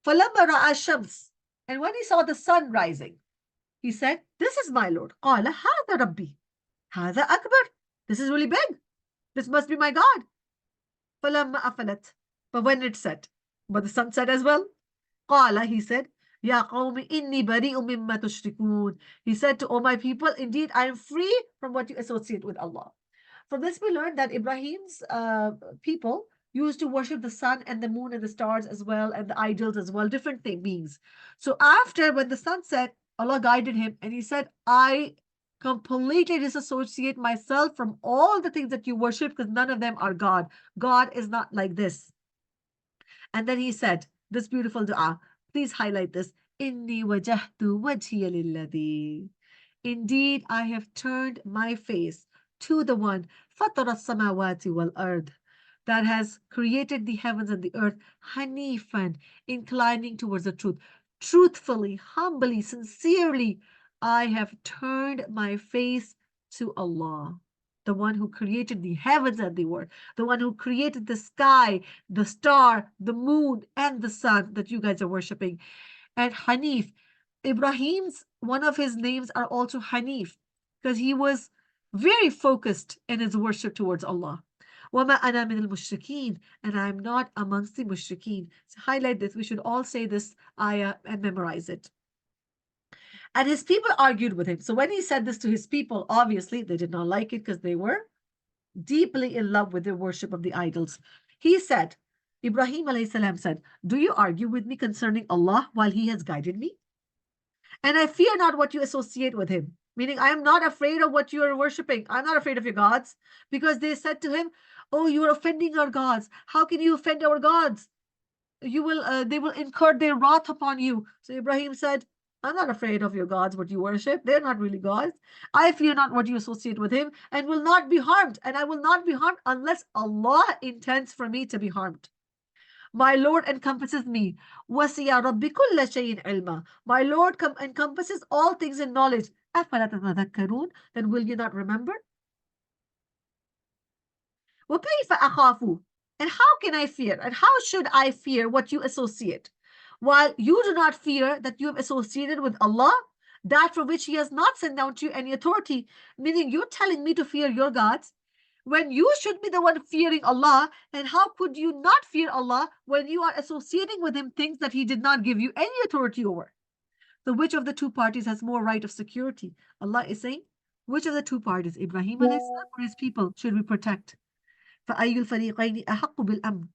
فَلَمَّا رَأَى الشَّمْسَ, and when he saw the sun rising, he said, "This is my Lord." قَالَ هَذَا رَبِّي هَذَا أَكْبَرُ. This is really big. This must be my God. فَلَمَّا أَفَلَتْ, but when it set, but the sun set as well. قَالَ, he said, يَا قَوْمِ إِنِّي بَرِيءٌ مِّمَّا تُشْرِكُونَ. He said to all my people, indeed, I am free from what you associate with Allah. From this, we learned that Ibrahim's people used to worship the sun and the moon and the stars as well, and the idols as well, different beings. So after, when the sun set, Allah guided him and he said, I completely disassociate myself from all the things that you worship because none of them are God. God is not like this. And then he said this beautiful dua. Please highlight this. Inni wajahtu wajhiya lilladhi. Indeed, I have turned my face to the one fatara samawati wal ard, that has created the heavens and the earth, hanifan, inclining towards the truth. Truthfully, humbly, sincerely, I have turned my face to Allah, the one who created the heavens and the earth, the one who created the sky, the star, the moon, and the sun that you guys are worshiping. And Hanif, Ibrahim's, one of his names are also Hanif, because he was very focused in his worship towards Allah. وَمَا أَنَا مِنَ الْمُشْرِكِينَ, and I am not amongst the mushrikeen. So highlight this. We should all say this ayah and memorize it. And his people argued with him. So when he said this to his people, obviously they did not like it because they were deeply in love with the worship of the idols. He said, Ibrahim alayhi salam said, do you argue with me concerning Allah while he has guided me? And I fear not what you associate with him. Meaning, I am not afraid of what you are worshipping. I'm not afraid of your gods. Because they said to him, oh, you are offending our gods. How can you offend our gods? They will incur their wrath upon you. So Ibrahim said, I'm not afraid of your gods, what you worship. They're not really gods. I fear not what you associate with him and will not be harmed. And I will not be harmed unless Allah intends for me to be harmed. My Lord encompasses me. وَسِيَ رَبِّ كُلَّ شَيْءٍ عِلْمًا. My Lord encompasses all things in knowledge. أَفَلَا تَتَذَكَّرُونَ. Then will you not remember? وَكَيْفَ أَخَافُ. And how can I fear? And how should I fear what you associate? While you do not fear that you have associated with Allah, that for which He has not sent down to you any authority, meaning you're telling me to fear your gods, when you should be the one fearing Allah. And how could you not fear Allah when you are associating with Him things that He did not give you any authority over? So which of the two parties has more right of security? Allah is saying, which of the two parties, Ibrahim or his people, should we protect? فَأَيُّ الْفَرِيقَيْنِ أَحَقُّ بِالْأَمْنِ.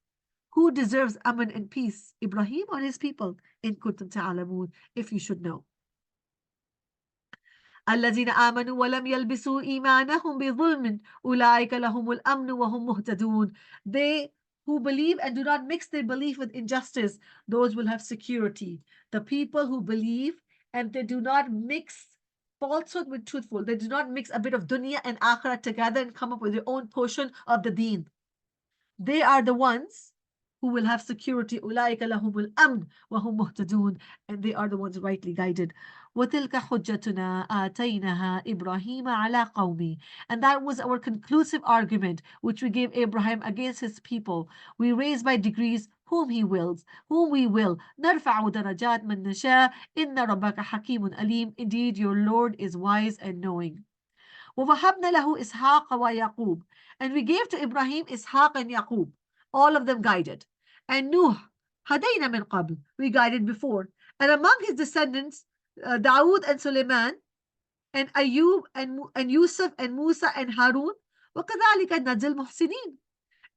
Who deserves aman and peace, Ibrahim or his people? In kuntum ta'alamun, if you should know. الذين آمنوا ولم يلبسوا إيمانهم بظلم أولئك لهم الأمن وهم مهتدون. They who believe and do not mix their belief with injustice, those will have security. The people who believe and they do not mix falsehood with truthful, they do not mix a bit of dunya and akhirah together and come up with their own portion of the deen. They are the ones who will have security. أولئك لهم الأمن وهم مهتدون, and they are the ones rightly guided. وتلك حجتنا آتيناها إبراهيم على قومه. And that was our conclusive argument which we gave Abraham against his people. We raise by degrees whom he wills, whom we will. نرفع درجات من نشاء إن ربك حكيم أليم. Indeed, your Lord is wise and knowing. وَوَهَبْنَا لَهُ إِسْحَاقَ وَيَعْقُوبَ. And we gave to Ibrahim Ishaq and Yaqub, all of them guided. And Nuh, هَدَيْنَا مِنْ قَبْلِ. We guided before. And among his descendants, Dawood and Suleiman, and Ayub and Yusuf and Musa and Harun. وَكَذَلِكَ نَجْزِي الْمُحْسِنِينَ.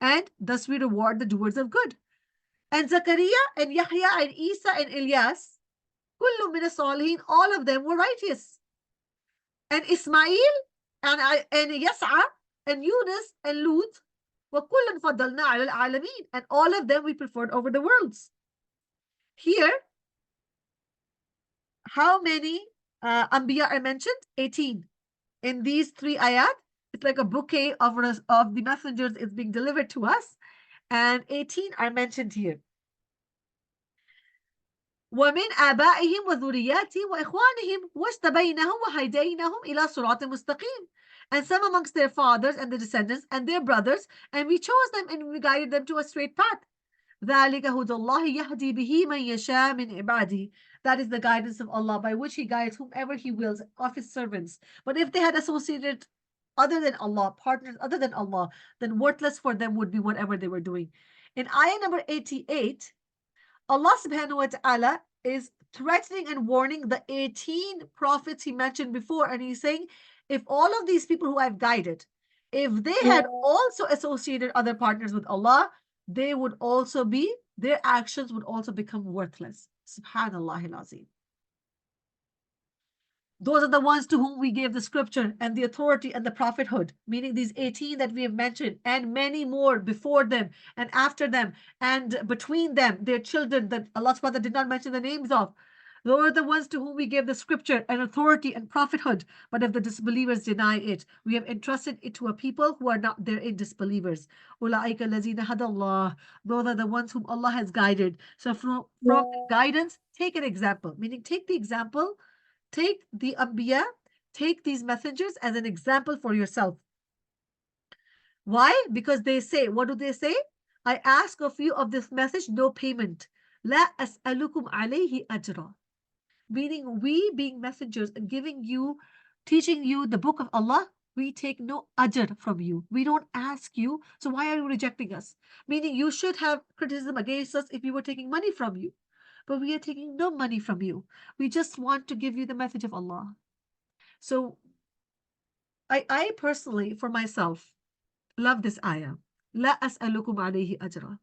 And thus we reward the doers of good. And Zakaria and Yahya and Isa and Ilyas, كُلُّ مِنَ الصَّالِحِينَ. All of them were righteous. And Ismail and Yas'a and Yunus and Lut, وَكُلًّا فَضَّلْنَا عَلَى الْعَالَمِينَ. And all of them we preferred over the worlds. Here, how many Anbiya are mentioned? 18. In these three ayat, it's like a bouquet of the messengers is being delivered to us. and 18 are mentioned here. ومن آبائهم وذرياتهم وإخوانهم واجتبيناهم وهديناهم إلى صراط مستقيم. And some amongst their fathers and the descendants and their brothers, and we chose them and we guided them to a straight path. ذلك هدى الله يهدي به من يشاء من عباده. That is the guidance of Allah by which He guides whomever He wills of His servants. But if they had associated other than Allah, partners other than Allah, then worthless for them would be whatever they were doing. In ayah number 88, Allah subhanahu wa ta'ala is threatening and warning the 18 prophets He mentioned before, and He's saying, if all of these people who I've guided, if they had also associated other partners with Allah, they would also be, their actions would also become worthless. Subhanallah al-Azim. Those are the ones to whom we gave the scripture and the authority and the prophethood, meaning these 18 that we have mentioned, and many more before them and after them, and between them, their children that Allah subhanahu wa ta'ala did not mention the names of. Those are the ones to whom we gave the scripture and authority and prophethood. But if the disbelievers deny it, we have entrusted it to a people who are not therein disbelievers. أُولَٰئِكَ الَّذِينَ هَدَى اللَّهُ. Those are the ones whom Allah has guided. So from the guidance, take an example, meaning take the example, take the Anbiya, take these messengers as an example for yourself. Why? Because they say, what do they say? I ask of you of this message no payment. La as'alukum alayhi ajra. Meaning we being messengers and giving you, teaching you the book of Allah, we take no ajr from you. We don't ask you, so why are you rejecting us? Meaning you should have criticism against us if we were taking money from you. But we are taking no money from you. We just want to give you the message of Allah. So I personally, for myself, love this ayah. La as'alukum alayhi ajra.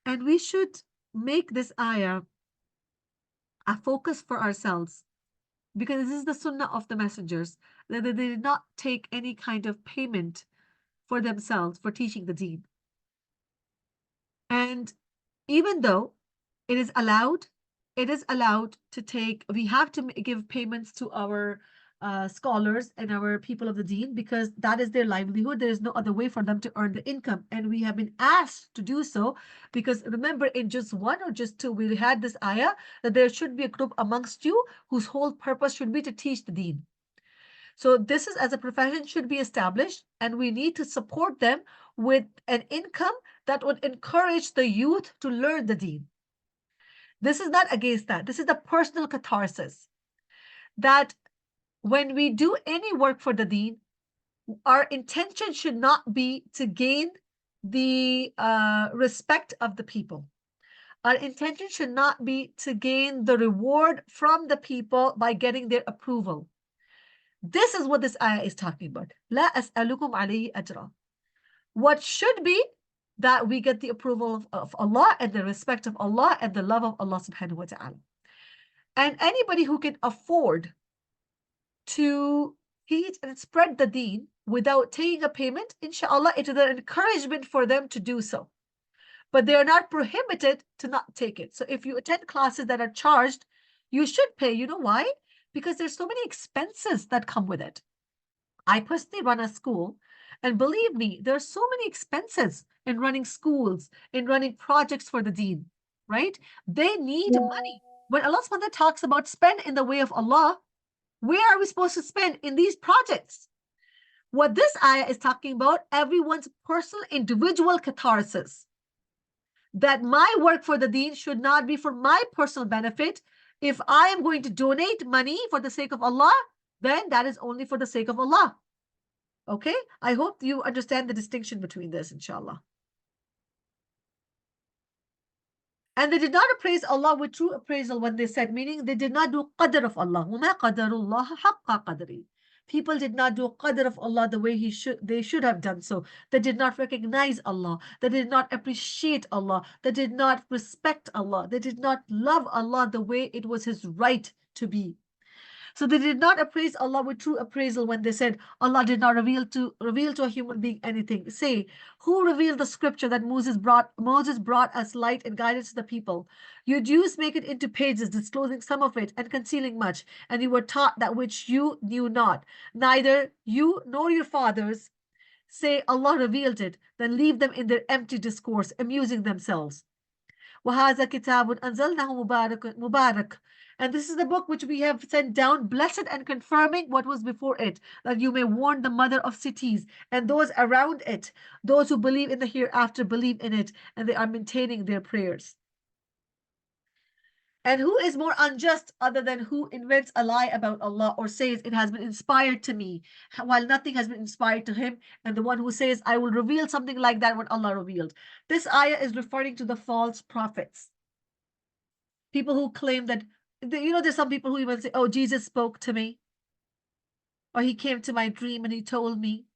And we should make this ayah a focus for ourselves, because this is the sunnah of the messengers, that they did not take any kind of payment for themselves for teaching the deen. And even though it is allowed to take, we have to give payments to our scholars and our people of the deen, because that is their livelihood. There is no other way for them to earn the income, and we have been asked to do so, because remember, in just one or just two, we had this ayah that there should be a group amongst you whose whole purpose should be to teach the deen. So this is, as a profession, should be established, and we need to support them with an income that would encourage the youth to learn the deen. This is not against that. This is the personal catharsis, that when we do any work for the deen, our intention should not be to gain the respect of the people. Our intention should not be to gain the reward from the people by getting their approval. This is what this ayah is talking about. La as'alukum alayhi ajra. What should be that we get the approval of Allah and the respect of Allah and the love of Allah subhanahu wa ta'ala. And anybody who can afford to teach and spread the deen without taking a payment, inshallah, it is an encouragement for them to do so. But they are not prohibited to not take it. So if you attend classes that are charged, you should pay. You know why? Because there's so many expenses that come with it. I personally run a school, and believe me, there are so many expenses in running schools, in running projects for the deen, right? They need money. When Allah subhanahu wa ta'ala talks about spend in the way of Allah, where are we supposed to spend? In these projects. What this ayah is talking about, everyone's personal, individual catharsis. That my work for the deen should not be for my personal benefit. If I am going to donate money for the sake of Allah, then that is only for the sake of Allah. Okay? I hope you understand the distinction between this, inshallah. And they did not appraise Allah with true appraisal when they said, meaning they did not do qadr of Allah. وَمَا قَدَرُ اللَّهَ حَقَّ قَدْرِهِ. People did not do qadr of Allah the way they should have done so. They did not recognize Allah. They did not appreciate Allah. They did not respect Allah. They did not love Allah the way it was His right to be. So they did not appraise Allah with true appraisal when they said Allah did not reveal to a human being anything. Say, who revealed the scripture that Moses brought us light and guidance to the people? You Jews make it into pages, disclosing some of it and concealing much, and you were taught that which you knew not, neither you nor your fathers. say Allah revealed it, then leave them in their empty discourse, amusing themselves. وَهَذَا كِتَابٌ أَنزَلْنَاهُ مُبَارَكٌ. And this is the book which we have sent down, blessed and confirming what was before it, that you may warn the mother of cities and those around it. Those who believe in the hereafter believe in it, and they are maintaining their prayers. And who is more unjust other than who invents a lie about Allah or says it has been inspired to me, while nothing has been inspired to him, and the one who says, I will reveal something like that what Allah revealed. This ayah is referring to the false prophets. People who claim that, there's some people who even say, oh, Jesus spoke to me, or he came to my dream and he told me.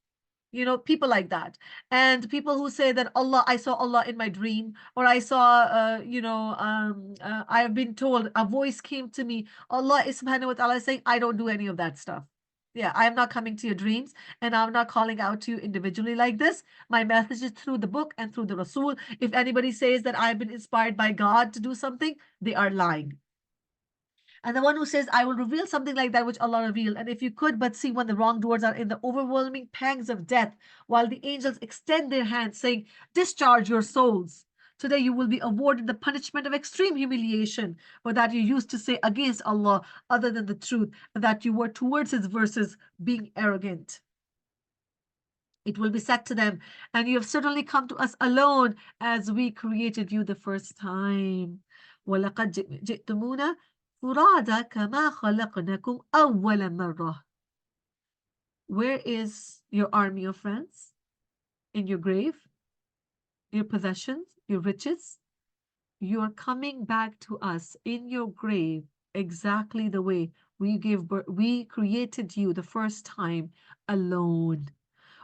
People like that. And people who say that I saw Allah in my dream, or I saw, I have been told, a voice came to me. Allah is subhanahu wa ta'ala saying, I don't do any of that stuff. Yeah, I am not coming to your dreams, and I'm not calling out to you individually like this. My message is through the book and through the Rasul. If anybody says that I've been inspired by God to do something, they are lying. And the one who says, I will reveal something like that which Allah revealed. And if you could but see when the wrongdoers are in the overwhelming pangs of death, while the angels extend their hands, saying, discharge your souls. Today you will be awarded the punishment of extreme humiliation for that you used to say against Allah other than the truth, and that you were towards his verses being arrogant. It will be said to them, and you have certainly come to us alone as we created you the first time. وَلَقَدْ جِئْتُمُونَ فُرَادَى كَمَا خَلَقْنَكُمْ أَوَّلَ مَرَّةٍ. Where is your army of friends? In your grave? Your possessions? Your riches? You are coming back to us in your grave exactly the way we created you the first time, alone.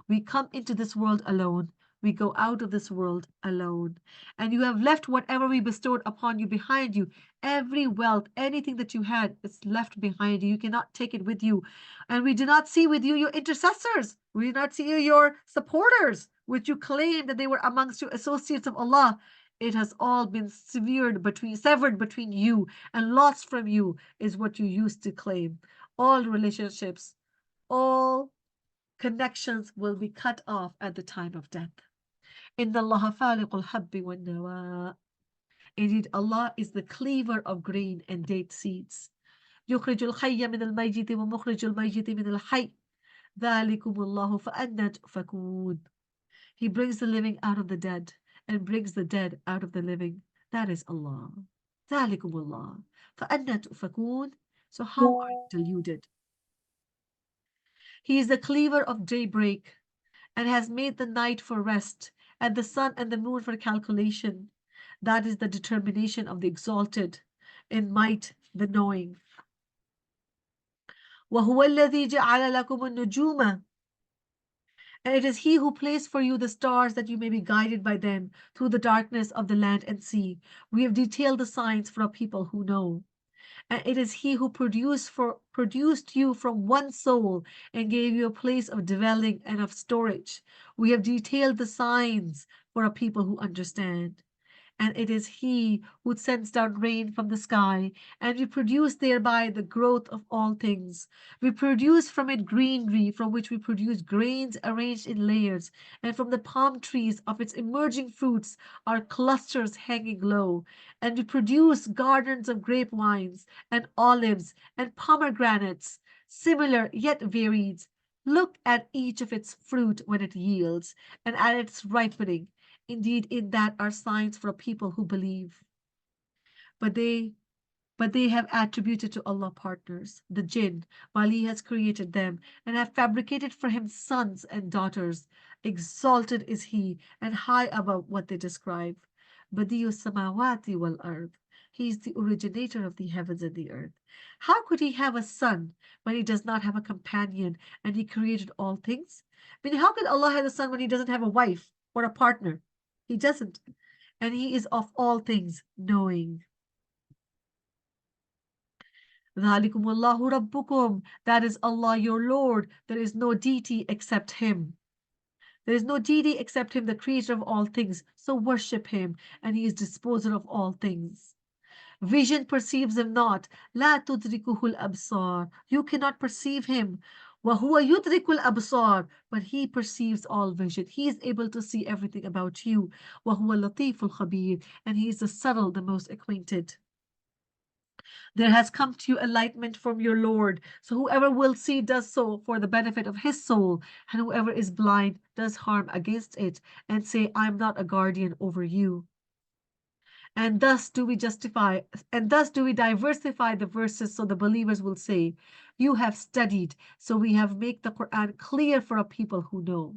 We come into this world alone. We go out of this world alone. And you have left whatever we bestowed upon you behind you. Every wealth, anything that you had, is left behind you. You cannot take it with you. And we do not see with you your intercessors. We do not see you your supporters, which you claim that they were amongst your associates of Allah. It has all been severed between you, and lost from you is what you used to claim. All relationships, all connections will be cut off at the time of death. Inna Allah faliqul habbi wa nawa. Indeed, Allah is the cleaver of grain and date seeds. يخرج الحي من الميت ومخرج الميت من الحي. ذلكم الله فأنى تؤفكون. He brings the living out of the dead and brings the dead out of the living. That is Allah. ذلكم الله فأنى تؤفكون. So how are you deluded? He is the cleaver of daybreak, and has made the night for rest, and the sun and the moon for calculation. That is the determination of the exalted, in might the knowing. وَهُوَ الَّذِي جَعَلَ لَكُمُ النُّجُومَ. And it is he who placed for you the stars that you may be guided by them through the darkness of the land and sea. We have detailed the signs for a people who know. And it is he who produced you from one soul and gave you a place of dwelling and of storage. We have detailed the signs for a people who understand. And it is he who sends down rain from the sky, and we produce thereby the growth of all things. We produce from it greenery, from which we produce grains arranged in layers, and from the palm trees of its emerging fruits are clusters hanging low. And we produce gardens of grape vines, and olives, and pomegranates, similar yet varied. Look at each of its fruit when it yields, and at its ripening. Indeed, in that are signs for a people who believe. But they have attributed to Allah partners, the jinn, while He has created them, and have fabricated for Him sons and daughters. Exalted is He, and high above what they describe. Badi'u samawati wal ard. He is the originator of the heavens and the earth. How could He have a son when He does not have a companion, and He created all things? I mean, how could Allah have a son when He doesn't have a wife or a partner? He doesn't. And He is of all things knowing. ذَلِكُمُ اللَّهُ رَبُّكُمْ. That is Allah your Lord. There is no deity except Him. There is no deity except Him, the creator of all things. So worship Him, and He is disposer of all things. Vision perceives Him not. لَا تُدْرِكُهُ الْأَبْصَارُ. You cannot perceive Him. وَهُوَ يُدْرِكُ الْأَبْصَارِ, but he perceives all vision. He is able to see everything about you. وَهُوَ اللَّطِيفُ الْخَبِيرُ, and he is the subtle, the most acquainted. There has come to you enlightenment from your Lord. So whoever will see does so for the benefit of his soul, and whoever is blind does harm against it, and say, I am not a guardian over you. And thus do we diversify the verses so the believers will say, you have studied, so we have made the Quran clear for a people who know.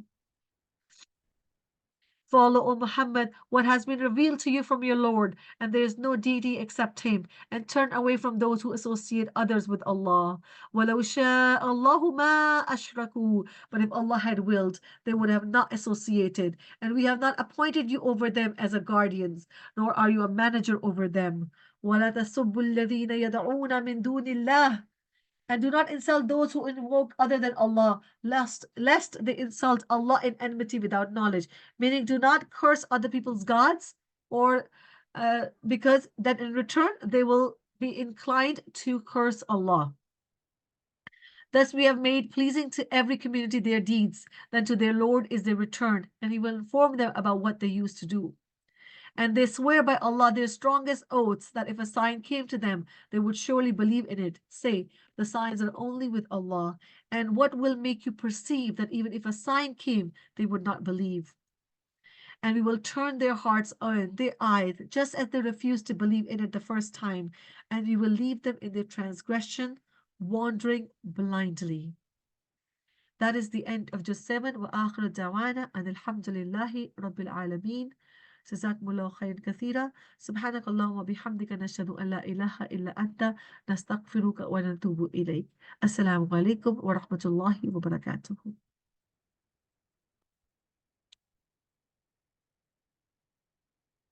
Follow, O Muhammad, what has been revealed to you from your Lord, and there is no deity except Him, and turn away from those who associate others with Allah. وَلَوْ شَاءَ اللَّهُ مَا أَشْرَكُوا, but if Allah had willed, they would have not associated, and we have not appointed you over them as a guardians, nor are you a manager over them. وَلَا تَسُبُّوا الَّذِينَ يَدْعُونَ مِن دُونِ اللَّهِ, and do not insult those who invoke other than Allah, lest they insult Allah in enmity without knowledge. Meaning, do not curse other people's gods, or because that in return they will be inclined to curse Allah. Thus we have made pleasing to every community their deeds, then to their Lord is their return, and He will inform them about what they used to do. And they swear by Allah their strongest oaths that if a sign came to them, they would surely believe in it. Say, the signs are only with Allah. And what will make you perceive that even if a sign came, they would not believe? And we will turn their hearts on their eyes, just as they refused to believe in it the first time. And we will leave them in their transgression, wandering blindly. That is the end of Juz 7. وآخر دعوانا أن الحمد لله رب العالمين. جزاكم الله خيرا كثيرا. سبحانك اللهم وبحمدك نشهد أن لا إله إلا أنت نستغفرك ونتوب إليك. السلام عليكم ورحمة الله وبركاته.